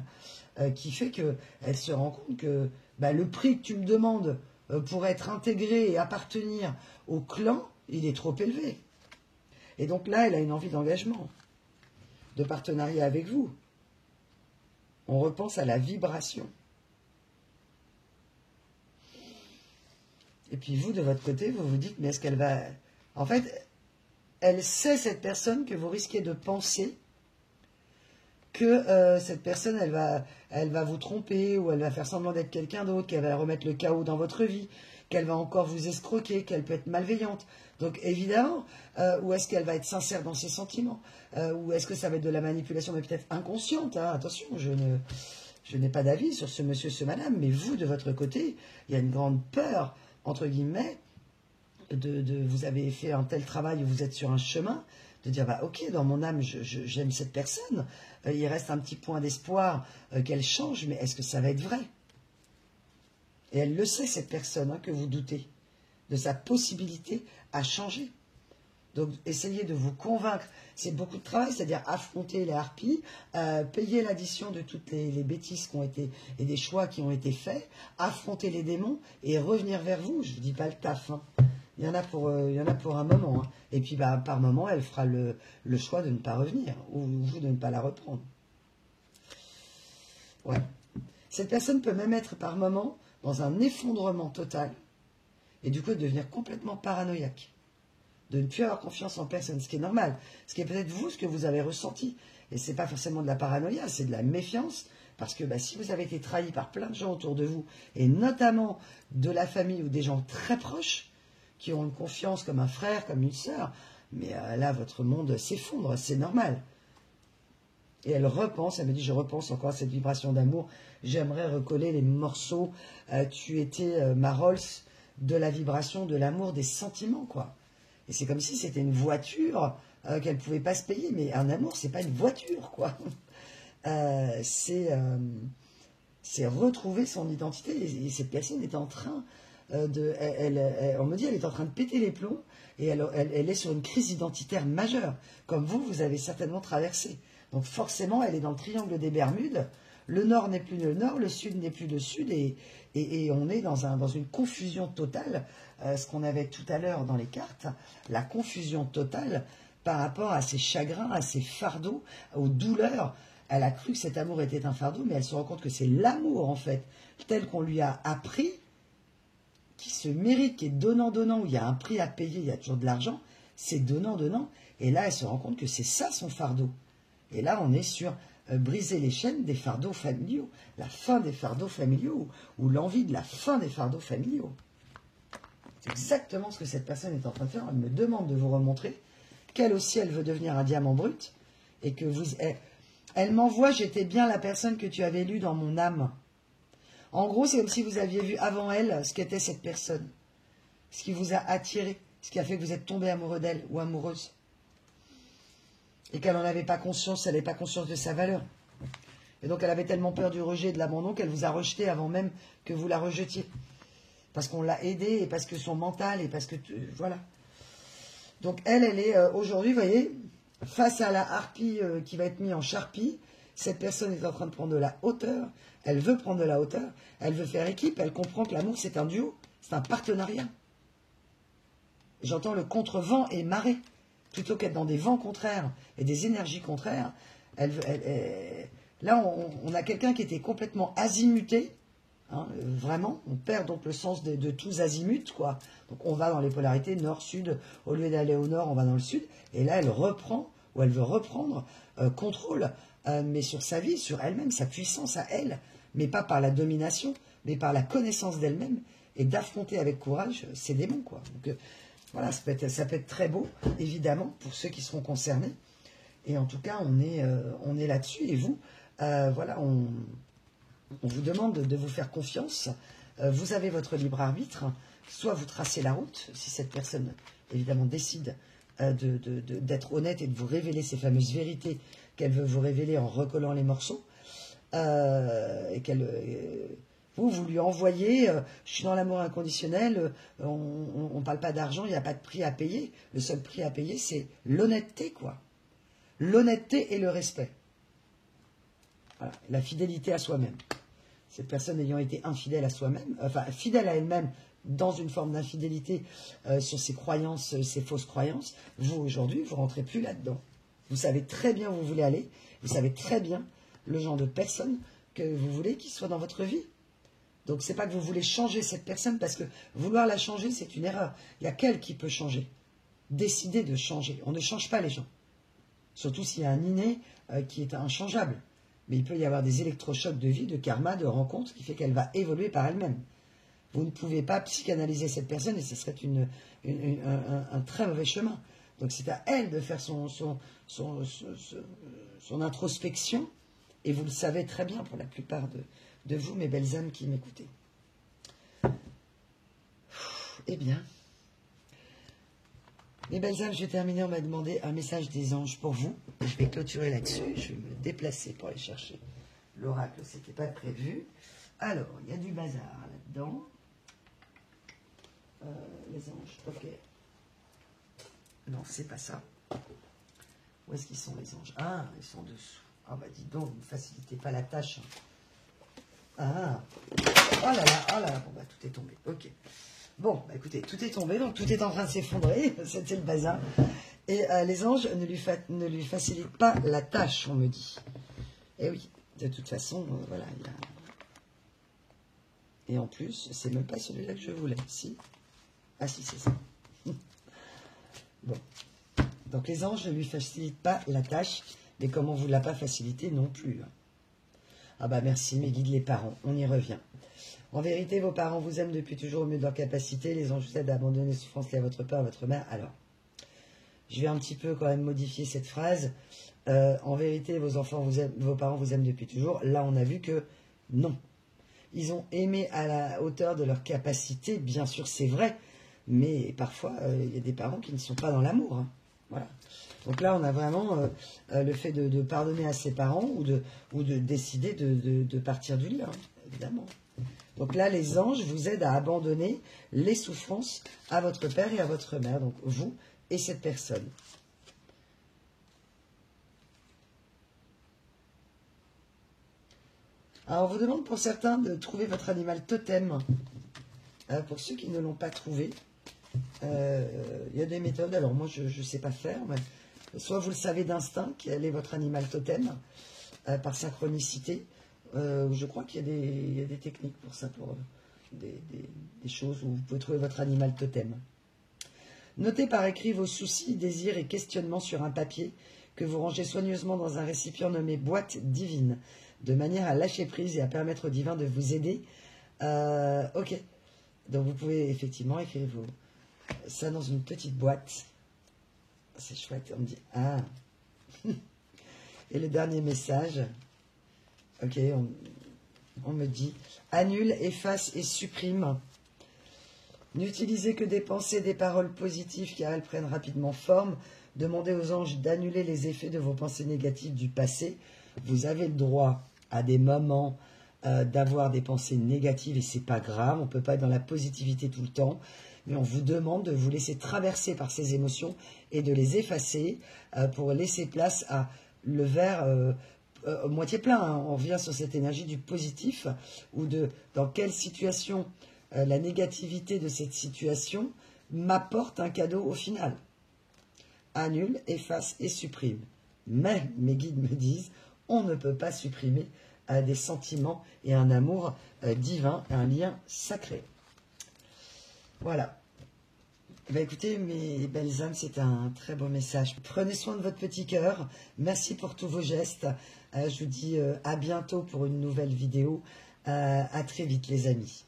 qui fait qu'elle se rend compte que bah, le prix que tu me demandes pour être intégré et appartenir au clan, il est trop élevé. Et donc là, elle a une envie d'engagement, de partenariat avec vous. On repense à la vibration. Et puis vous, de votre côté, vous vous dites, mais est-ce qu'elle va... En fait, elle sait, cette personne, que vous risquez de penser que cette personne, elle va vous tromper, ou elle va faire semblant d'être quelqu'un d'autre, qu'elle va remettre le chaos dans votre vie, qu'elle va encore vous escroquer, qu'elle peut être malveillante. Donc évidemment, ou est-ce qu'elle va être sincère dans ses sentiments, ou est-ce que ça va être de la manipulation, mais peut-être inconsciente, hein. Attention, je n'ai pas d'avis sur ce monsieur, ce madame, mais vous, de votre côté, il y a une grande peur, entre guillemets, vous avez fait un tel travail où vous êtes sur un chemin, de dire, bah, ok, dans mon âme, j'aime cette personne, il reste un petit point d'espoir qu'elle change, mais est-ce que ça va être vrai? Et elle le sait, cette personne, hein, que vous doutez, de sa possibilité à changer. Donc, essayez de vous convaincre. C'est beaucoup de travail, c'est-à-dire affronter les harpies, payer l'addition de toutes les bêtises qui ont été, et des choix qui ont été faits, affronter les démons et revenir vers vous. Je ne vous dis pas le taf, hein. Il y en a pour un moment. Hein. Et puis, bah, par moment, elle fera le choix de ne pas revenir, ou vous de ne pas la reprendre. Ouais. Cette personne peut même être par moment dans un effondrement total, et du coup devenir complètement paranoïaque, de ne plus avoir confiance en personne, ce qui est normal, ce qui est peut-être vous, ce que vous avez ressenti. Et ce n'est pas forcément de la paranoïa, c'est de la méfiance, parce que bah, si vous avez été trahi par plein de gens autour de vous, et notamment de la famille ou des gens très proches, qui ont une confiance comme un frère, comme une sœur, mais là, votre monde s'effondre, c'est normal. Et elle repense, elle me dit, je repense encore à cette vibration d'amour, j'aimerais recoller les morceaux, tu étais ma Rolls de la vibration, de l'amour, des sentiments, quoi. Et c'est comme si c'était une voiture qu'elle ne pouvait pas se payer, mais un amour, c'est pas une voiture, quoi. C'est retrouver son identité, et cette personne est en train on me dit, elle est en train de péter les plombs, et elle est sur une crise identitaire majeure, comme vous avez certainement traversé. Donc forcément, elle est dans le triangle des Bermudes, Le nord n'est plus le nord, le sud n'est plus le sud, et on est dans une confusion totale, ce qu'on avait tout à l'heure dans les cartes, la confusion totale par rapport à ses chagrins, à ses fardeaux, aux douleurs. Elle a cru que cet amour était un fardeau, mais elle se rend compte que c'est l'amour, en fait, tel qu'on lui a appris, qui se mérite, qui est donnant-donnant, où il y a un prix à payer, il y a toujours de l'argent, c'est donnant-donnant. Et là, elle se rend compte que c'est ça son fardeau. Et là, on est sur briser les chaînes des fardeaux familiaux, la fin des fardeaux familiaux, ou l'envie de la fin des fardeaux familiaux. C'est exactement ce que cette personne est en train de faire. Elle me demande de vous remontrer qu'elle aussi, elle veut devenir un diamant brut, et que vous... Elle m'envoie, j'étais bien la personne que tu avais lue dans mon âme. En gros, c'est comme si vous aviez vu avant elle ce qu'était cette personne, ce qui vous a attiré, ce qui a fait que vous êtes tombé amoureux d'elle ou amoureuse. Et qu'elle n'en avait pas conscience, elle n'avait pas conscience de sa valeur. Et donc elle avait tellement peur du rejet et de l'abandon qu'elle vous a rejeté avant même que vous la rejetiez. Parce qu'on l'a aidée, et parce que son mental, et parce que... voilà. Donc elle est aujourd'hui, vous voyez, face à la harpie qui va être mise en charpie, cette personne est en train de prendre de la hauteur, elle veut prendre de la hauteur, elle veut faire équipe, elle comprend que l'amour c'est un duo, c'est un partenariat. J'entends le contre-vent et marée. Plutôt qu'être dans des vents contraires et des énergies contraires, là, on a quelqu'un qui était complètement azimuté, hein, vraiment, on perd donc le sens de tous azimuts, quoi. Donc on va dans les polarités nord-sud, au lieu d'aller au nord, on va dans le sud, et là, elle reprend, ou elle veut reprendre contrôle, mais sur sa vie, sur elle-même, sa puissance à elle, mais pas par la domination, mais par la connaissance d'elle-même, et d'affronter avec courage ses démons, quoi. Donc, voilà, ça peut être très beau, évidemment, pour ceux qui seront concernés. Et en tout cas, on est là-dessus. Et vous, voilà, on vous demande de vous faire confiance. Vous avez votre libre arbitre. Soit vous tracez la route, si cette personne, évidemment, décide d'être honnête et de vous révéler ces fameuses vérités qu'elle veut vous révéler en recollant les morceaux. Et qu'elle... vous lui envoyez, je suis dans l'amour inconditionnel, on ne parle pas d'argent, il n'y a pas de prix à payer. Le seul prix à payer, c'est l'honnêteté, quoi. L'honnêteté et le respect. Voilà. La fidélité à soi-même. Cette personne ayant été infidèle à soi-même, enfin fidèle à elle-même dans une forme d'infidélité sur ses croyances, ses fausses croyances, vous aujourd'hui, vous ne rentrez plus là-dedans. Vous savez très bien où vous voulez aller, vous savez très bien le genre de personne que vous voulez qu'il soit dans votre vie. Donc, ce n'est pas que vous voulez changer cette personne, parce que vouloir la changer, c'est une erreur. Il n'y a qu'elle qui peut changer. Décider de changer. On ne change pas les gens. Surtout s'il y a un inné qui est inchangeable. Mais il peut y avoir des électrochocs de vie, de karma, de rencontres, qui fait qu'elle va évoluer par elle-même. Vous ne pouvez pas psychanalyser cette personne, et ce serait un très mauvais chemin. Donc, c'est à elle de faire son introspection, et vous le savez très bien pour la plupart de vous, mes belles âmes qui m'écoutez. Eh bien, mes belles âmes, je vais terminer. On m'a demandé un message des anges pour vous. Je vais clôturer là-dessus. Je vais me déplacer pour aller chercher l'oracle. C'était pas prévu. Alors, il y a du bazar là-dedans. Les anges, ok. Non, c'est pas ça. Où est-ce qu'ils sont, les anges? Ah, ils sont dessous. Ah bah dis donc, ne facilitez pas la tâche. Ah, oh là là, bon bah tout est tombé, ok. Bon, bah écoutez, tout est tombé, donc tout est en train de s'effondrer, c'était le bazar. Et les anges ne lui facilitent pas la tâche, on me dit. Et oui, de toute façon, voilà, il y a... Et en plus, c'est même pas celui-là que je voulais, si. Ah si, c'est ça. Bon. Donc les anges ne lui facilitent pas la tâche, mais comme on ne vous l'a pas facilité non plus. Ah bah merci, mes guides les parents, on y revient. En vérité, vos parents vous aiment depuis toujours au mieux de leur capacité. Les anges vous aident à abandonner les souffrances liées à votre père, à votre mère. Alors, je vais un petit peu quand même modifier cette phrase. En vérité, vos parents vous aiment depuis toujours. Là, on a vu que non. Ils ont aimé à la hauteur de leur capacité, bien sûr, c'est vrai. Mais parfois, il y a des parents qui ne sont pas dans l'amour. Hein. Voilà. Donc là, on a vraiment le fait de pardonner à ses parents ou de décider de partir du lit, hein, évidemment. Donc là, les anges vous aident à abandonner les souffrances à votre père et à votre mère, donc vous et cette personne. Alors, on vous demande pour certains de trouver votre animal totem. Pour ceux qui ne l'ont pas trouvé, il y a des méthodes. Alors, moi, je ne sais pas faire, mais soit vous le savez d'instinct, quel est votre animal totem, par synchronicité. Je crois qu'il y a des techniques pour ça, pour des choses où vous pouvez trouver votre animal totem. Notez par écrit vos soucis, désirs et questionnements sur un papier que vous rangez soigneusement dans un récipient nommé boîte divine, de manière à lâcher prise et à permettre au divin de vous aider. Ok, donc vous pouvez effectivement écrire ça dans une petite boîte. C'est chouette, on me dit ah. Et le dernier message, ok, on me dit annule, efface et supprime. N'utilisez que des pensées, des paroles positives car elles prennent rapidement forme. Demandez aux anges d'annuler les effets de vos pensées négatives du passé. Vous avez le droit à des moments d'avoir des pensées négatives et c'est pas grave. On ne peut pas être dans la positivité tout le temps. Mais on vous demande de vous laisser traverser par ces émotions et de les effacer pour laisser place à le verre moitié plein. Hein. On revient sur cette énergie du positif ou de dans quelle situation la négativité de cette situation m'apporte un cadeau au final. Annule, efface et supprime. Mais mes guides me disent, on ne peut pas supprimer des sentiments et un amour divin, un lien sacré. Voilà. Écoutez, mes belles âmes, c'est un très beau message. Prenez soin de votre petit cœur. Merci pour tous vos gestes. Je vous dis à bientôt pour une nouvelle vidéo. À très vite, les amis.